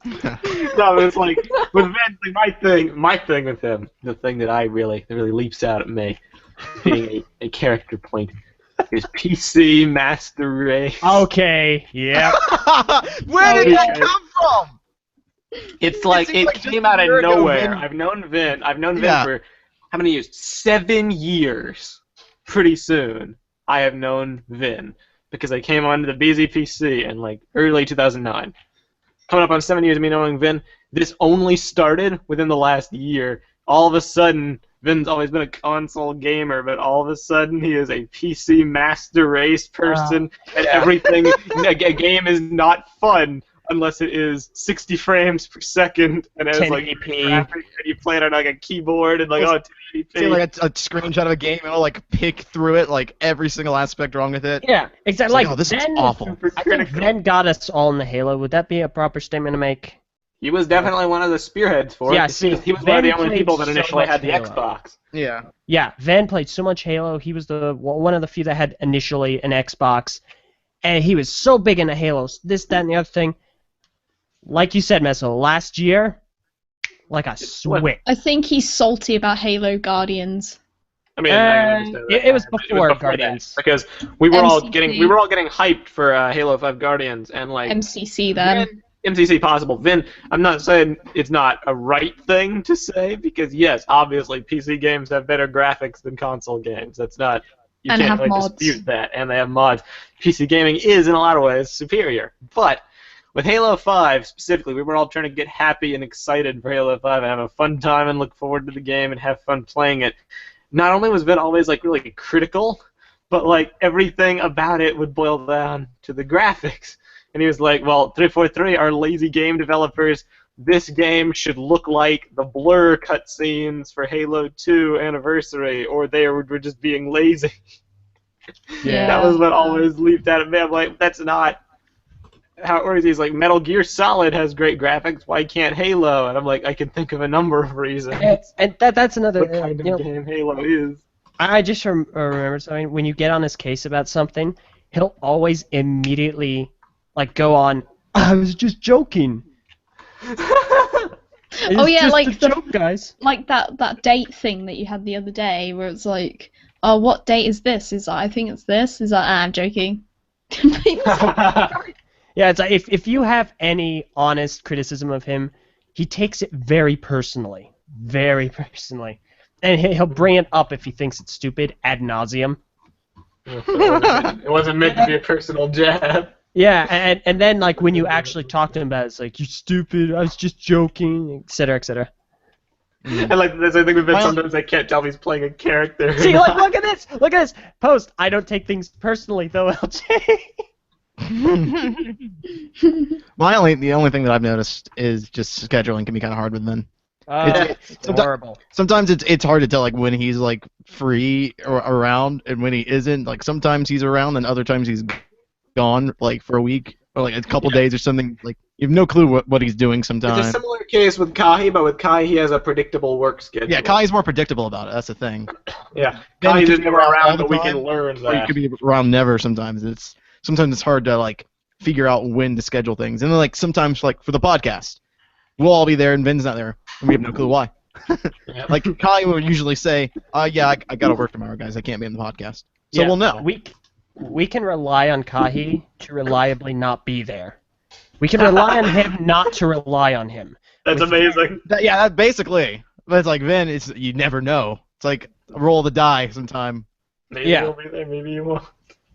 No, it's with Vince, my thing with him, the thing that really leaps out at me, being a character point, is PC Master Race. Okay, yeah. Where did that come from? It's seems it like just came a out year of ago, nowhere. Vin- I've known Vin Yeah. for how many years? 7 years. Pretty soon, I have known Vin. because I came onto the BZPC in like early 2009. Coming up on 7 years of me knowing Vin, this only started within the last year. All of a sudden, Vin's always been a console gamer, but all of a sudden he is a PC master race person, and everything, a game is not fun unless it is 60 frames per second, and it has like 1080p. graphics, and you play it on like a keyboard, and like, oh, 1080p. See like a screenshot of a game, and it'll like pick through it, like every single aspect wrong with it. Yeah, exactly. Like, Like, oh, this is Ven, awful. I think Ven got us all in the Halo. Would that be a proper statement to make? He was definitely one of the spearheads for Yeah, it. see, he was one of the Ven only played people that so initially had much the Halo. Xbox. Yeah. Yeah, Van played so much Halo. He was the one of the few that had initially an Xbox, and he was so big into Halo. This, that, and the other thing. Like you said, Meso, last year, like a switch. I think he's salty about Halo Guardians. I mean, I can understand that. It was But before that, Guardians. because we were all MCC. getting hyped for Halo 5 Guardians, and like MCC then. MCC possible. Vin, I'm not saying it's not a right thing to say, because yes, obviously PC games have better graphics than console games. That's not, you And can't have really mods. dispute that, and they have mods. PC gaming is in a lot of ways superior, but with Halo 5 specifically, we were all trying to get happy and excited for Halo 5 and have a fun time and look forward to the game and have fun playing it. Not only was Vin always like really critical, but like everything about it would boil down to the graphics. And he was like, well, 343 are lazy game developers. This game should look like the Blur cutscenes for Halo 2 Anniversary, or they were just being lazy. Yeah. That was what always leaped out at me. I'm like, that's not how it works. He's like, Metal Gear Solid has great graphics. Why can't Halo? And I'm like, I can think of a number of reasons. And that's another. What kind of game Halo is? I just remember something. When you get on his case about something, he'll always immediately like go on. I was just joking. Oh yeah, just like a joke, guys. like that date thing that you had the other day, where it's like, oh, what date is this? Is that, I think it's this. Is that, I'm joking. Yeah, it's like if you have any honest criticism of him, he takes it very personally, and he'll bring it up if he thinks it's stupid ad nauseum. It wasn't meant to be a personal jab. Yeah, and then like when you actually talk to him about it, it's like, you stupid, I was just joking, etc., etc. And like that's the thing with Vince, sometimes I can't tell if he's playing a character. See, like, look at this post. I don't take things personally though, LJ. The only thing that I've noticed is just scheduling can be kind of hard with Vin. It's horrible. Sometimes it's hard to tell like when he's like free or around and when he isn't. Like sometimes he's around and other times he's gone like for a week or like a couple days or something. Like you have no clue what he's doing sometimes. It's a similar case with Kai, but with Kai he has a predictable work schedule. Yeah, Kai's more predictable about it. That's the thing. Yeah, Vin Kai's could just be never around all around, the but we time, can learn Or you that. could be around never. Sometimes it's hard to like figure out when to schedule things. And then like sometimes like for the podcast, we'll all be there and Vin's not there, and we have no clue why. Like Kai would usually say, yeah, I gotta work tomorrow, guys. I can't be on the podcast. So Yeah, we'll know. We can rely on Kahi to reliably not be there. We can rely on him not to rely on him. That's amazing. That basically. But it's like Vin, you never know. It's like a roll of the die sometime. Maybe Yeah. he'll be there, maybe he won't.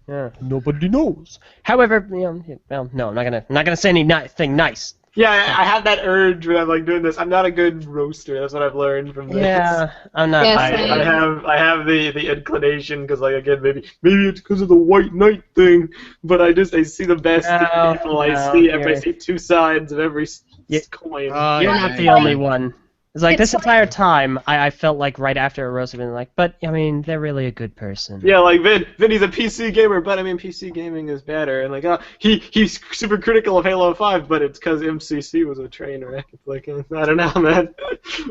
Yeah, nobody knows. However, well, no, I'm not gonna say anything nice. Yeah, I have that urge when I'm like doing this. I'm not a good roaster. That's what I've learned from this. Yeah, I'm not. Yes, I have the inclination because like again maybe it's because of the white knight thing, but I see the best in people. I see two sides of every coin. You're not the only one. It's like this entire time, I felt like right after a roast, I've been like, but I mean, they're really a good person. Yeah, like Vinny's a PC gamer, but I mean PC gaming is better, and like he's super critical of Halo 5, but it's because MCC was a train wreck. It's like I don't know, man.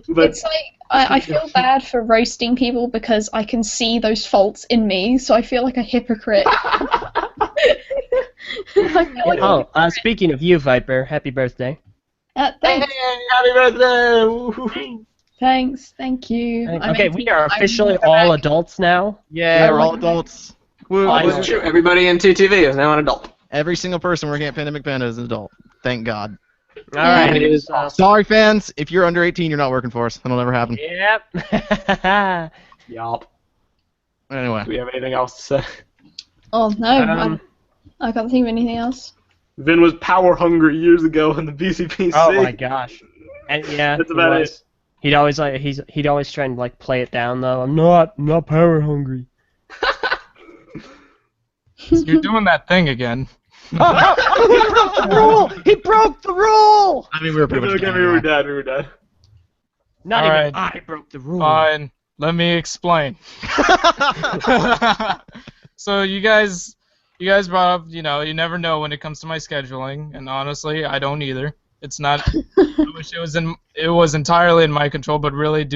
But It's like I feel bad for roasting people because I can see those faults in me, so I feel like a hypocrite. I feel like Speaking of you, Viper, happy birthday. thanks. hey, happy birthday! Woo-hoo. Thanks, thank you. Okay, we are officially all adults now. Yeah, we're all adults. Woo. That's true. Everybody in TTV is now an adult. Every single person working at Pandemic Panda is an adult. Thank God. All right. It is Sorry, fans. If you're under 18, you're not working for us. That'll never happen. Yep. Yup. Anyway. Do we have anything else to say? Oh no. I can't think of anything else. Vin was power hungry years ago in the BCPC. Oh my gosh. And yeah, That's he about was. He'd always he'd always try and like play it down though. I'm not power hungry. You're doing that thing again. He broke the rule. He broke the rule. I mean, we were pretty much Okay, we were dead. We were dead. Not All even right. I broke the rule. Fine. Let me explain. So you guys brought up, you never know when it comes to my scheduling, and honestly, I don't either. It's not. I wish it was entirely in my control, but really,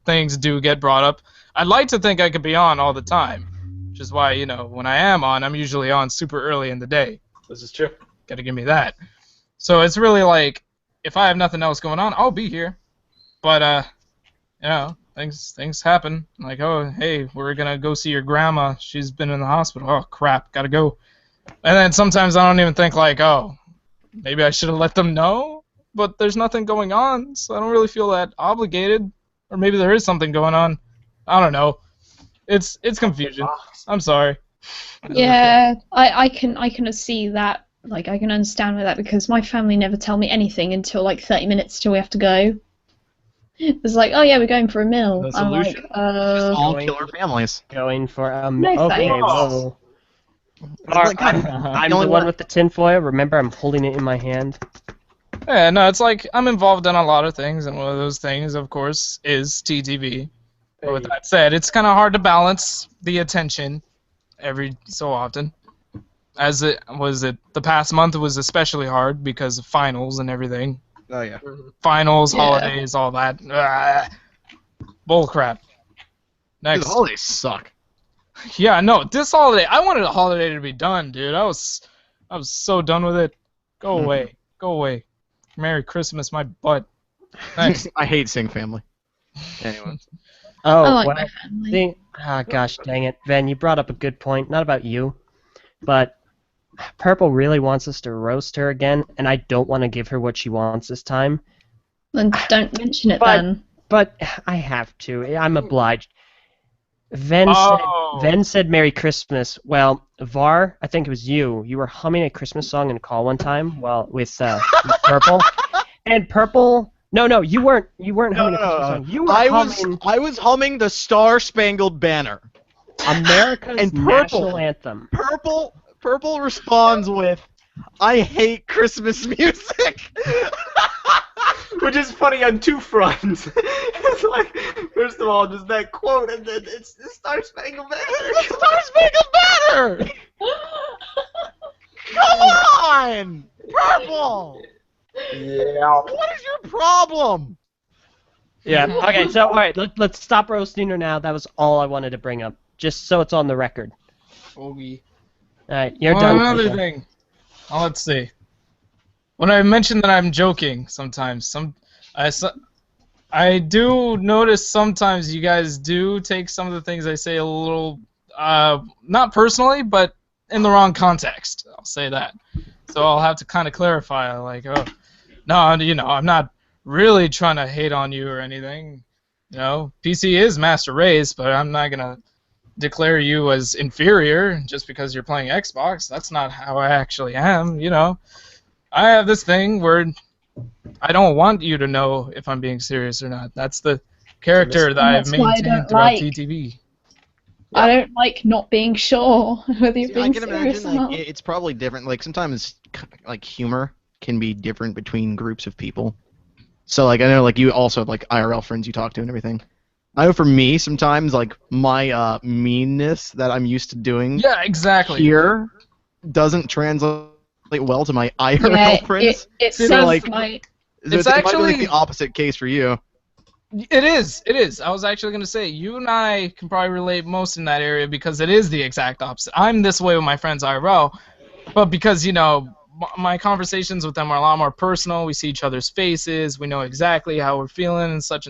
things do get brought up. I'd like to think I could be on all the time, which is why when I am on, I'm usually on super early in the day. This is true. Gotta give me that. So it's really like, if I have nothing else going on, I'll be here. But things happen. Like, oh, hey, we're gonna go see your grandma. She's been in the hospital. Oh crap, gotta go. And then sometimes I don't even think like, oh, maybe I should have let them know. But there's nothing going on, so I don't really feel that obligated. Or maybe there is something going on. I don't know. It's confusion. I'm sorry. Yeah, I can see that. Like, I can understand with that because my family never tell me anything until like 30 minutes till we have to go. It's like, oh yeah, we're going for a meal. The I'm like, solution? all killer families. Going for a No okay. thanks. Whoa. Like, I'm the only the one one- with the tinfoil. Remember, I'm holding it in my hand. Yeah, no, it's like I'm involved in a lot of things, and one of those things, of course, is TTV. But with that said, it's kind of hard to balance the attention every so often. As it was, the past month was especially hard because of finals and everything. Oh yeah. Finals, Yeah. holidays, all that. Bull crap. Dude, Next. the holidays suck. Yeah, no, this holiday, I wanted a holiday to be done, dude. I was so done with it. Go away. Go away. Merry Christmas, my butt. Next. I hate seeing family. Anyway. Oh, I like what my I family. think. Ah, gosh, dang it, Ven, you brought up a good point. Not about you, but Purple really wants us to roast her again, and I don't want to give her what she wants this time. Then don't mention it But- then. But I have to. I'm obliged. Ven said Merry Christmas. Well, Var, I think it was you. You were humming a Christmas song in a call one time, with Purple. And Purple. No, you weren't. You weren't humming a Christmas song. You were humming I was humming the Star Spangled Banner. America's and Purple. national anthem. Purple responds with, "I hate Christmas music." Which is funny on two fronts. It's like, first of all, just that quote, and then it's the Star Spangled Banner. Star Spangled Banner. Come on, Purple. Yeah. What is your problem? Yeah. Okay. So all right, let's stop roasting her now. That was all I wanted to bring up, just so it's on the record. Ogie. All right, you're Well, done. another Keisha. thing. Oh, let's see. When I mention that I'm joking, sometimes I do notice sometimes you guys do take some of the things I say a little, not personally, but in the wrong context. I'll say that. So I'll have to kind of clarify, like, oh, no, I'm not really trying to hate on you or anything. PC is master race, but I'm not gonna declare you as inferior just because you're playing Xbox. That's not how I actually am, I have this thing where I don't want you to know if I'm being serious or not. That's the character that I've That's why I maintained don't throughout like- TTV. I don't like not being sure whether you're I being can serious imagine or not. it's probably different. Like sometimes, like humor can be different between groups of people. So like I know like you also have like IRL friends you talk to and everything. I know for me sometimes like my meanness that I'm used to doing Yeah, exactly. here doesn't translate well to my IRL Yeah, friends. it See, seems like- my So it's it might be actually- like the opposite case for you. It is. I was actually going to say, you and I can probably relate most in that area because it is the exact opposite. I'm this way with my friends IRL, but because, my conversations with them are a lot more personal. We see each other's faces. We know exactly how we're feeling and such.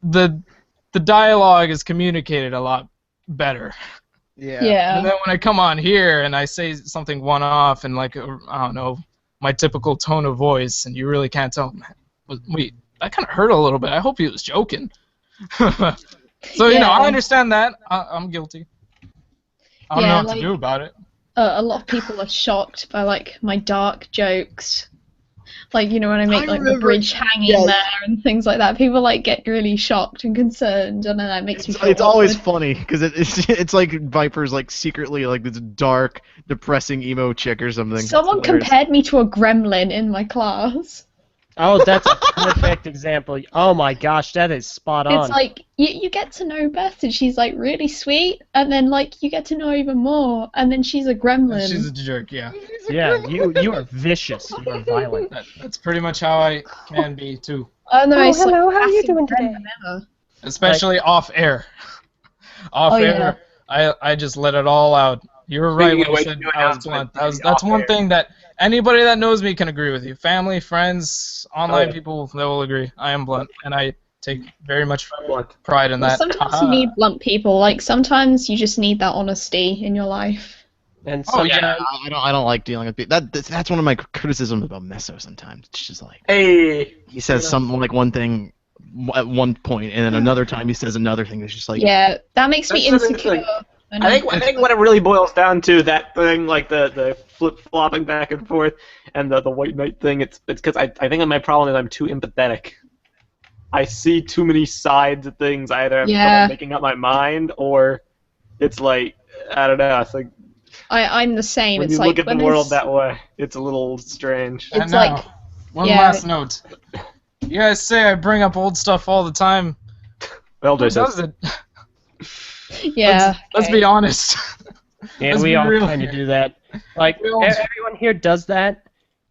The dialogue is communicated a lot better. yeah. And then when I come on here and I say something one-off and like, I don't know, my typical tone of voice, and you really can't tell, wait, that kind of hurt a little bit. I hope he was joking. So, Yeah. I understand that. I'm guilty. I don't know Yeah, what to like- do about it. a lot of people are shocked by like my dark jokes. Like, you know, when I make like the remember- bridge hanging there and things like that, people like get really shocked and concerned, and then that makes me feel It's always awkward. funny because it's like Viper's like secretly like this dark, depressing emo chick or something. Someone It's hilarious. compared me to a gremlin in my class. Oh, that's a perfect example. Oh my gosh, that is spot on. It's like you get to know Beth, and she's like really sweet, and then like you get to know her even more, and then she's a gremlin. She's a jerk, yeah. Yeah, you are vicious. You are violent. That's pretty much how I can be too. I'm the most, hello, like, how are you passive doing today? gremlin ever. Especially off air. Off Oh, air, I just let it all out. You were right when you said I was blunt. That's one thing that anybody that knows me can agree with you. Family, friends, online people, they will agree. I am blunt, and I take very much pride in that. Sometimes you need blunt people. Like sometimes you just need that honesty in your life. And Oh, sometimes, yeah. I don't like dealing with people. That's one of my criticisms about Meso sometimes. It's just like Hey. he says something like one thing at one point, and then another time he says another thing. It's just like Yeah, that makes me That's the insecure. thing. I think what it really boils down to, that thing, like the flip flopping back and forth, and the white knight thing. It's because I think my problem is I'm too empathetic. I see too many sides of things. Either I'm Yeah. making up my mind, or it's like I don't know. It's like I'm the same. when It's you like look at when the world there's- that way, it's a little strange. It's I know. like- One yeah. last note. You guys say I bring up old stuff all the time. Well, Who does does it? Yeah. Let's okay. be honest. yeah, Let's we be all real kind of here. do that. Like We all- everyone here does that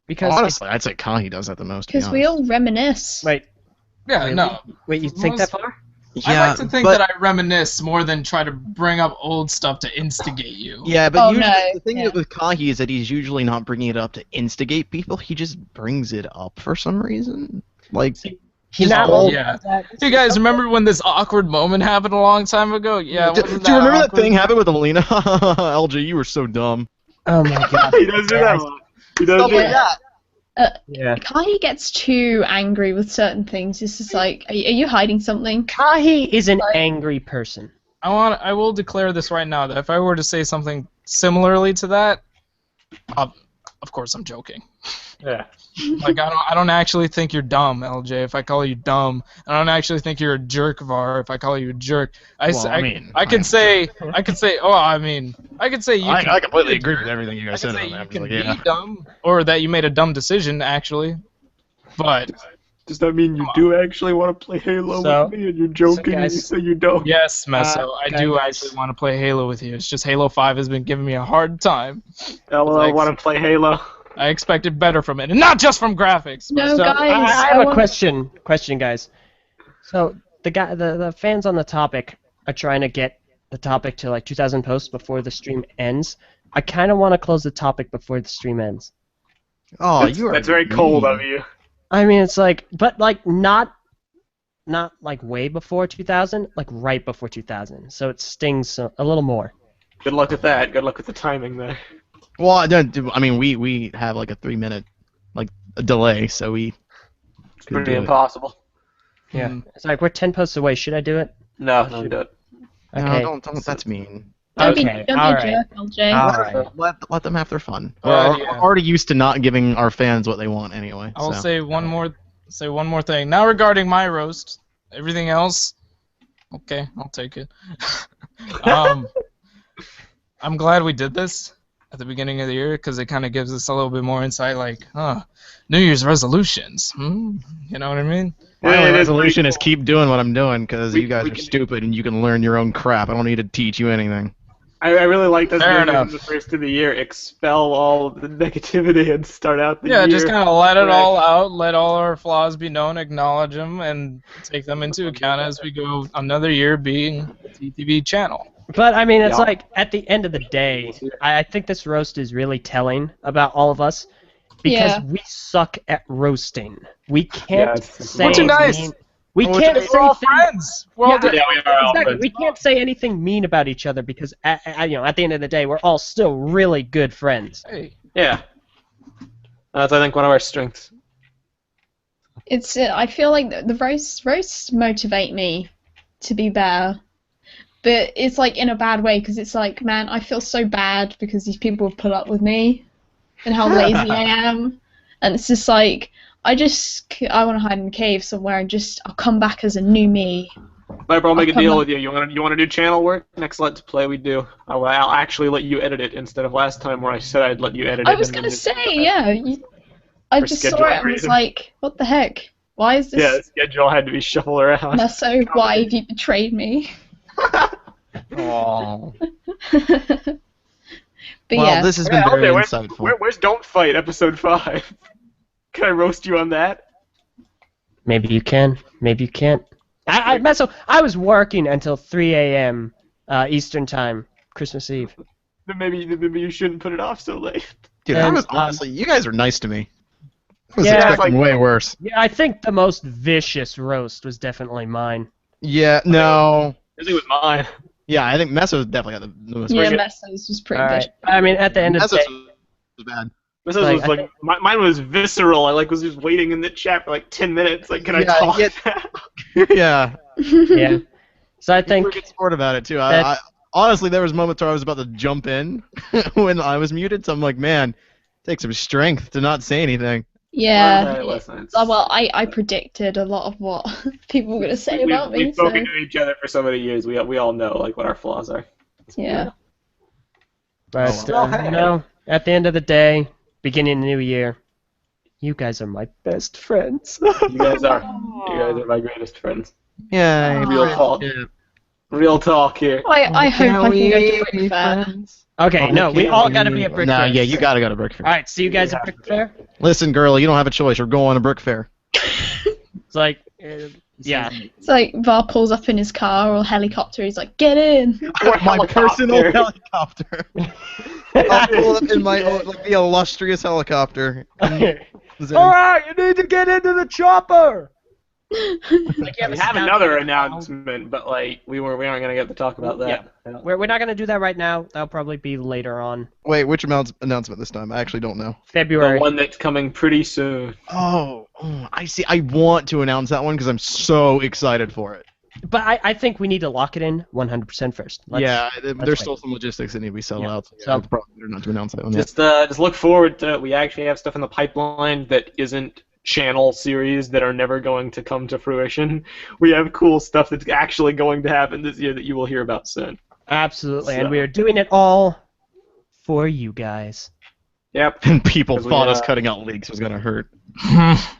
because honestly, I'd say Kahi does that the most. to be Because we honest. all reminisce. wait, Yeah, really? no. wait, you think that Most- far? I like to think but, that I reminisce more than try to bring up old stuff to instigate you. Yeah, but Oh, usually no, the thing yeah. with Kahi is that he's usually not bringing it up to instigate people. He just brings it up for some reason. Like He just not all- only Yeah. does that, You guys remember when this awkward moment happened a long time ago? Yeah, do, wasn't do you remember that awkward? thing happened with Alina? LJ, you were so dumb. Oh my god. he does do that a lot. He does Stuff do like that. that. Yeah. Kai gets too angry with certain things. It's just like, are you hiding something? Kahi is an angry person. I will declare this right now that if I were to say something similarly to that, of course I'm joking. Yeah. Like I don't actually think you're dumb, LJ. If I call you dumb, I don't actually think you're a jerk, Var. If I call you a jerk, I Well, I mean, I can say I could say you. I completely agree with everything you I guys can said say on you that. can Like, be yeah. dumb, or that you made a dumb decision actually. But Does that mean you do actually want to play Halo So- with me, and you're joking and you guys- say you don't? yes, Meso, I do guys. actually want to play Halo with you. It's just Halo 5 has been giving me a hard time. LOL, I want to play Halo. I expected better from it, and not just from graphics. No, So guys. I have a want- question, guys. So the fans on the topic are trying to get the topic to like 2,000 posts before the stream ends. I kind of want to close the topic before the stream ends. Oh, you are. That's very cold mean. of you. I mean, it's like, but like not like way before 2000, like right before 2000. So it stings a little more. Good luck with that. Good luck with the timing there. Well, I mean, we have like a 3-minute like a delay, so we. It's could pretty do it. impossible. Yeah. Mm. It's like we're 10 posts away. Should I do it? No, don't do it. No, Okay. don't. That's mean. Don't Okay, be a alright. jerk, LJ. Alright. Let them have their fun. Alright, We're yeah. already used to not giving our fans what they want anyway. I will so. say one more thing. Now regarding my roast, everything else, okay, I'll take it. I'm glad we did this at the beginning of the year because it kind of gives us a little bit more insight. Like, New Year's resolutions. You know what I mean? My Yeah, only it is resolution pretty is keep doing what I'm doing because We- you guys we are can- stupid and you can learn your own crap. I don't need to teach you anything. I really like this. Fair doing enough. The first of the year, expel all of the negativity and start out the Yeah, year. just kind of let it Correct. all out, let all our flaws be known, acknowledge them, and take them into account as we go another year being a TTV channel. But I mean, it's Yeah. like at the end of the day, I think this roast is really telling about all of us because Yeah. we suck at roasting. We can't it's- say We're too nice. mean. We We're can't all say things. friends. We're all Yeah, different. Yeah, we are all Exactly. friends. We can't say anything mean about each other because at the end of the day, we're all still really good friends. Hey. Yeah. That's, I think, one of our strengths. It's I feel like the roasts motivate me to be better. but it's like in a bad way because it's like, man, I feel so bad because these people have put up with me and how lazy I am, and it's just like I want to hide in a cave somewhere and I'll come back as a new me. Alright, bro, I'll make a deal with you. You want to do channel work? Next Let's Play we do. I'll actually let you edit it instead of last time where I said I'd let you edit it. I was gonna say, yeah. I just saw it and was like, what the heck? Why is this? Yeah, the schedule had to be shuffled around. Meso, why have you betrayed me? Oh. But Well, yeah. this has been very insightful. Where's Don't Fight, episode 5? Can I roast you on that? Maybe you can. Maybe you can't. Meso, I was working until 3 a.m. Eastern time, Christmas Eve. Then maybe you shouldn't put it off so late. Dude, And, honestly, you guys are nice to me. I was Yeah, expecting way worse. Yeah, I think the most vicious roast was definitely mine. Yeah, no. Usually with mine. Yeah, I think Meso's definitely got the most. Yeah, it. Meso's was pretty All good. right. I mean, at the end of the Meso's day, was bad. This Like, was like mine was visceral. I was just waiting in the chat for like 10 minutes. Like, can I Yeah, talk? Yeah. yeah. So I You think were a good sport about it too. I honestly, there was moments where I was about to jump in when I was muted. So I'm like, man, it takes some strength to not say anything. Yeah. Listen, Well, I predicted a lot of what people were gonna say about me. We've So spoken to each other for so many years. We all know like what our flaws are. yeah. But, well, hey. you know, at the end of the day, beginning of the new year, you guys are my best friends. You guys are my greatest friends. Yeah. Real talk. Yeah. Real talk here. I hope I can go to Brick Fair. Okay, no, we all gotta be at Brick No, Fair. yeah, you gotta go to Brick Fair. Alright, see you guys at Brick Fair? Listen, girl, you don't have a choice. You're going to Brick Fair. It's like, yeah. It's like Var pulls up in his car or helicopter. He's like, get in. My personal helicopter. I'll pull up in my own, like the illustrious helicopter. Alright, you need to get into the chopper! We have another announcement, but like we aren't gonna get to talk about that. Yeah. We're not gonna do that right now. That'll probably be later on. Wait, which announcement this time? I actually don't know. February. The one that's coming pretty soon. Oh, I see. I want to announce that one because I'm so excited for it. But I think we need to lock it in 100% first. There's wait. still some logistics that need to be settled Yeah. out. So So- it's probably better not to announce that one yet. Just look forward to it. We actually have stuff in the pipeline that isn't channel series that are never going to come to fruition. We have cool stuff that's actually going to happen this year that you will hear about soon. Absolutely, So- and we are doing it all for you guys. Yep. And people 'Cause we, thought us cutting out leaks was gonna hurt.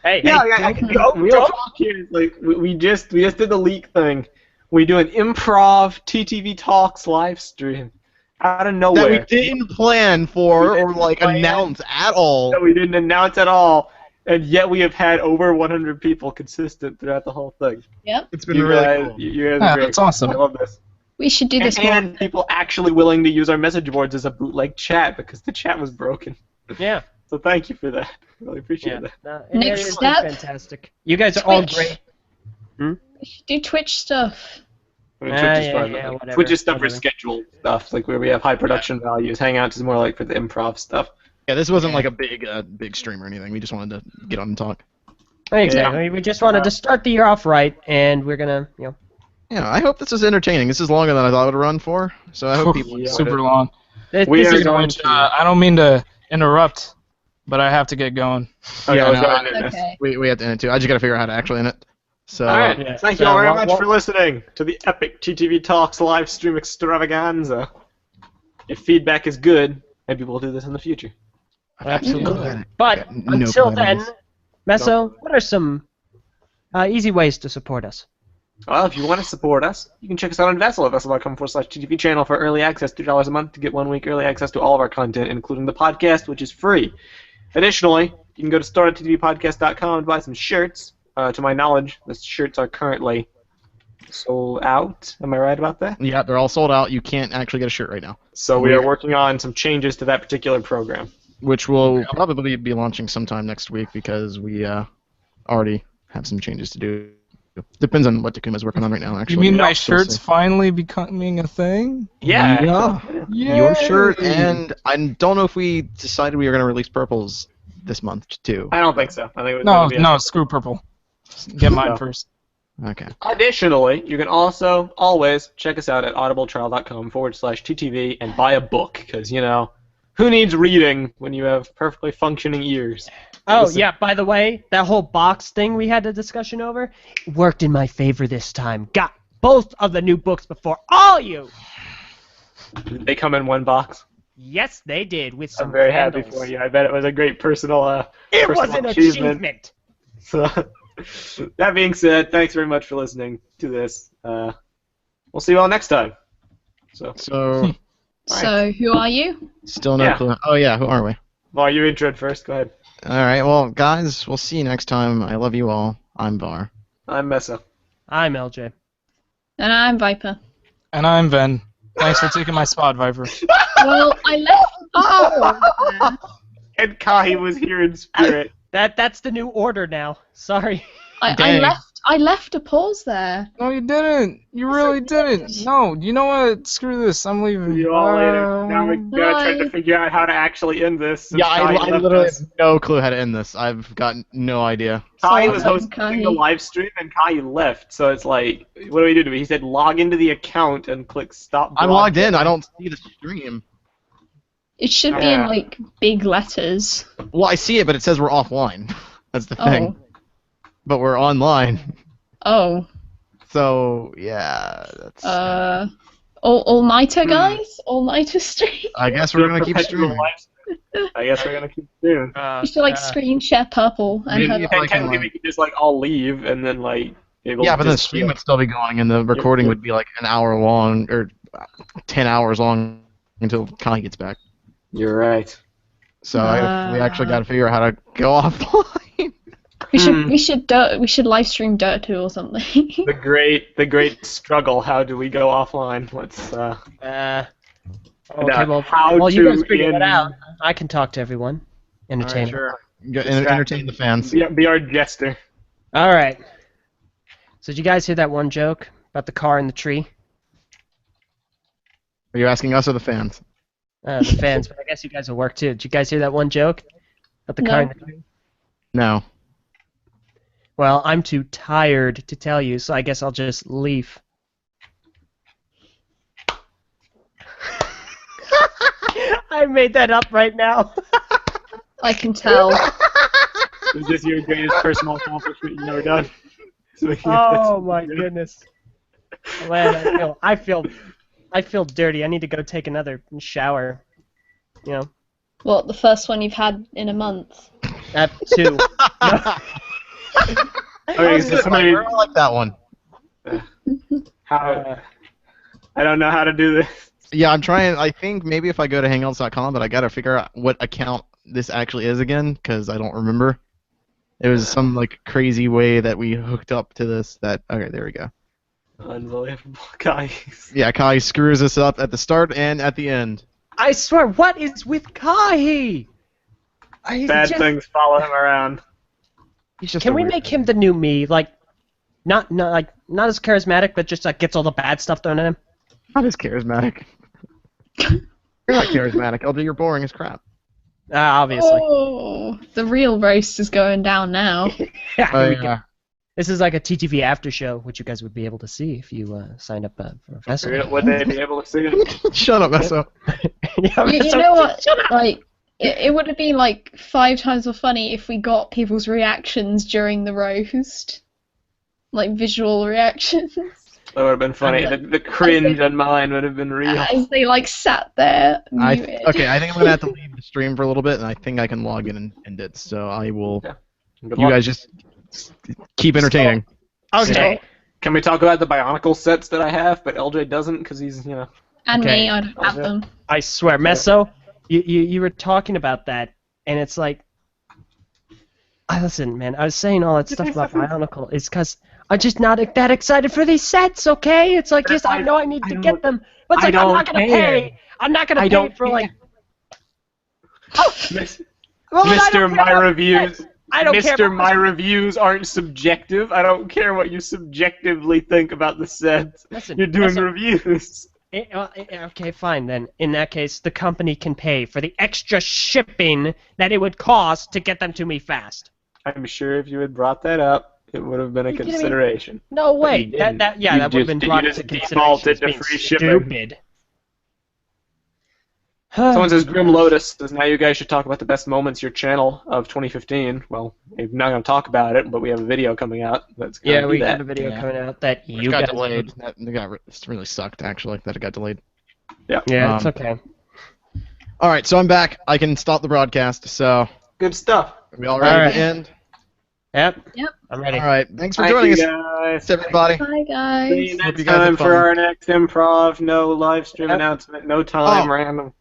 Hey, Real talk here. Like we just did the leak thing. We do an improv TTV Talks live stream out of nowhere. That we didn't plan for or like announce at all. That we didn't announce at all, and yet we have had over 100 people consistent throughout the whole thing. Yep. It's been You really guys, cool. you guys Yeah, are great. that's awesome. I love this. We should do this more. And people actually willing to use our message boards as a bootleg chat because the chat was broken. yeah, So thank you for that. Really appreciate that. no, Next it's step. fantastic. You guys are all Twitch. great. We should do Twitch stuff. I mean, Twitch is fun. yeah, Like, whatever, Twitch is stuff for whatever. scheduled stuff, like where we have high production values. Hangouts is more like for the improv stuff. Yeah, this wasn't like a big stream or anything. We just wanted to get on and talk. Exactly. We just wanted to start the year off right, and we're gonna, you know. Yeah, I hope this is entertaining. This is longer than I thought it would run for, so I hope people enjoyed Super it. long. We this are is going Which, I don't mean to interrupt, but I have to get going. Okay, Yeah, let's no, go ahead and do this. Okay. We have to end it too. I just gotta figure out how to actually end it. So All right. Yeah. Thank you So, all very what- much for listening to the epic TTV Talks live stream extravaganza. If feedback is good, maybe we'll do this in the future. Absolutely. But Yeah, no until plan on then, this. Meso, what are some easy ways to support us? Well, if you want to support us, you can check us out on Vessel at vessel.com/TTV channel for early access, $2 a month to get 1 week early access to all of our content, including the podcast, which is free. Additionally, you can go to store.ttvpodcast.com and buy some shirts. To my knowledge, the shirts are currently sold out. Am I right about that? Yeah, they're all sold out. You can't actually get a shirt right now, So we are working on some changes to that particular program. which will probably be launching sometime next week because we already have some changes to do. Depends on what Takuma's working on right now, actually. You mean my We'll shirt's see. finally becoming a thing? Yeah. Yeah. Your shirt, and I don't know if we decided we were going to release purples this month too. I don't think so. I think it was No, gonna be no, screw purple. Get mine No. first. Okay. Additionally, you can also always check us out at audibletrial.com/TTV and buy a book, because, who needs reading when you have perfectly functioning ears? Oh, Listen. yeah, by the way, that whole box thing we had a discussion over worked in my favor this time. Got both of the new books before all you! They come in one box. Yes, they did, with some I'm very candles. happy for you. I bet it was a great personal It was personal an achievement. achievement! So, that being said, thanks very much for listening to this. We'll see you all next time. So, So, who are you? still no Yeah. clue. Oh yeah, who are we? Well, you introed first. Go ahead. All right. Well, guys, we'll see you next time. I love you all. I'm Var. I'm Messa. I'm LJ. And I'm Viper. And I'm Ben. Thanks for taking my spot, Viper. Well, I left. And Kai was here in spirit. That's the new order now. Sorry. I Dang. left a pause there. No, you didn't. You really didn't. No, you know what? Screw this. I'm leaving. See you all later. Now we're gonna try to Bye. figure out how to actually end this. since Yeah, Kai I left literally us. have no clue how to end this. I've got no idea. Kai So, was hosting Kai. the live stream and Kai left, so it's like, what do we do? He said log into the account and click stop. I'm logged in. I don't see the stream. It should be Yeah. in like big letters. Well, I see it, but it says we're offline. That's the thing. But we're online. Oh. So yeah, that's. All-nighter guys? All-nighter stream? I guess we're gonna keep streaming. I guess we're gonna keep streaming. You should like screen share purple and Maybe have if I can, Technically, like- we could just like all leave and then like. It'll Yeah, but then the just- stream would still be going, and the recording would be like an hour long or 10 hours long until Kai gets back. You're right. So we actually got to figure out how to go offline. we should live stream Dirt 2 or something. The great struggle. How do we go offline? Let's Okay, well, how you guys to figure end- it out. I can talk to everyone. Entertain. Sure. Entertain the fans. Be our jester. All right. So did you guys hear that one joke about the car in the tree? Are you asking us or the fans? The fans, but I guess you guys will work too. Did you guys hear that one joke about the car in the tree? No. Well, I'm too tired to tell you, so I guess I'll just leave. I made that up right now. I can tell. Is this your greatest personal accomplishment you've ever done? Oh my goodness. Man, I feel dirty. I need to go take another shower. You know. What, the first one you've had in a month? Two. Okay, so somebody, I like that one. how, I don't know how to do this. Yeah, I'm trying. I think maybe if I go to hangouts.com, but I gotta figure out what account this actually is again, because I don't remember. It was some like crazy way that we hooked up to this. Okay, there we go. Unbelievable, guys. Yeah, Kai screws us up at the start and at the end. I swear, what is with Kai? Bad things follow him around. He's just Can a we weird- make him the new me? Like, not as charismatic, but just like gets all the bad stuff thrown at him. Not as charismatic. You're not charismatic, LJ. You're boring as crap. Obviously. Oh, the real roast is going down now. Here Oh, we go. yeah. This is like a TTV after show, which you guys would be able to see if you signed up for a festival. Would they be able to see it? Shut up, Meso. Yeah, You so- know what? Like, it would have been like 5 times more funny if we got people's reactions during the roast. Like, visual reactions. That would have been funny. The cringe on mine would have been real. As they, like, sat there muted. Okay, I think I'm gonna have to leave the stream for a little bit, and I think I can log in and end it. So I will. Yeah. You guys just keep entertaining. Okay. Can we talk about the Bionicle sets that I have, but LJ doesn't because he's, And Okay. me, I don't have them. I swear, Meso, you were talking about that, and it's like, listen, man, I was saying all that stuff about Bionicle is because I'm just not that excited for these sets, okay? It's like, yes, I know I need to get them, but it's I like, I'm not don't gonna care. pay. I'm not gonna I pay don't for like. Miss- Well, then I Mr. don't care My about Reviews. sets. I don't care Mr. about My Reviews aren't subjective. I don't care what you subjectively think about the sets. Listen, You're doing listen. reviews. Okay, fine then. In that case, the company can pay for the extra shipping that it would cost to get them to me fast. I'm sure if you had brought that up, It would have been a You kidding me? consideration. No way. you didn't. That You would have been just- brought you into just consideration defaulted as to being free shipping. stupid. Someone says Grim Lotus says now you guys should talk about the best moments your channel of 2015. Well, we're not going to talk about it, but we have a video coming out that's going Yeah, to we do got that. a video Yeah. coming out that It you got guys delayed. That it really sucked, actually, that it got delayed. Yeah, it's okay. All right, so I'm back. I can stop the broadcast. So, Good stuff. are we all ready All right. to end? Yep. Yep. I'm ready. All right, thanks for Thank joining you, us, guys. everybody. Bye, See guys. you Hope next you guys time had for fun. our next improv. No live stream Yep. announcement. No time. Oh. Random.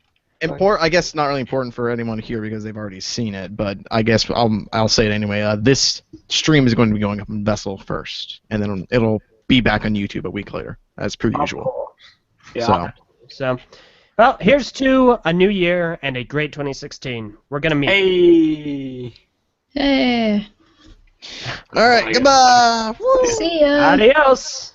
I guess not really important for anyone here because they've already seen it, but I guess I'll say it anyway. This stream is going to be going up in Vessel first, and then it'll be back on YouTube a week later, as per usual. Yeah. So, Well, here's to a new year and a great 2016. We're gonna meet. Hey. Hey. all right, Bye. goodbye. Woo! See ya. Adios.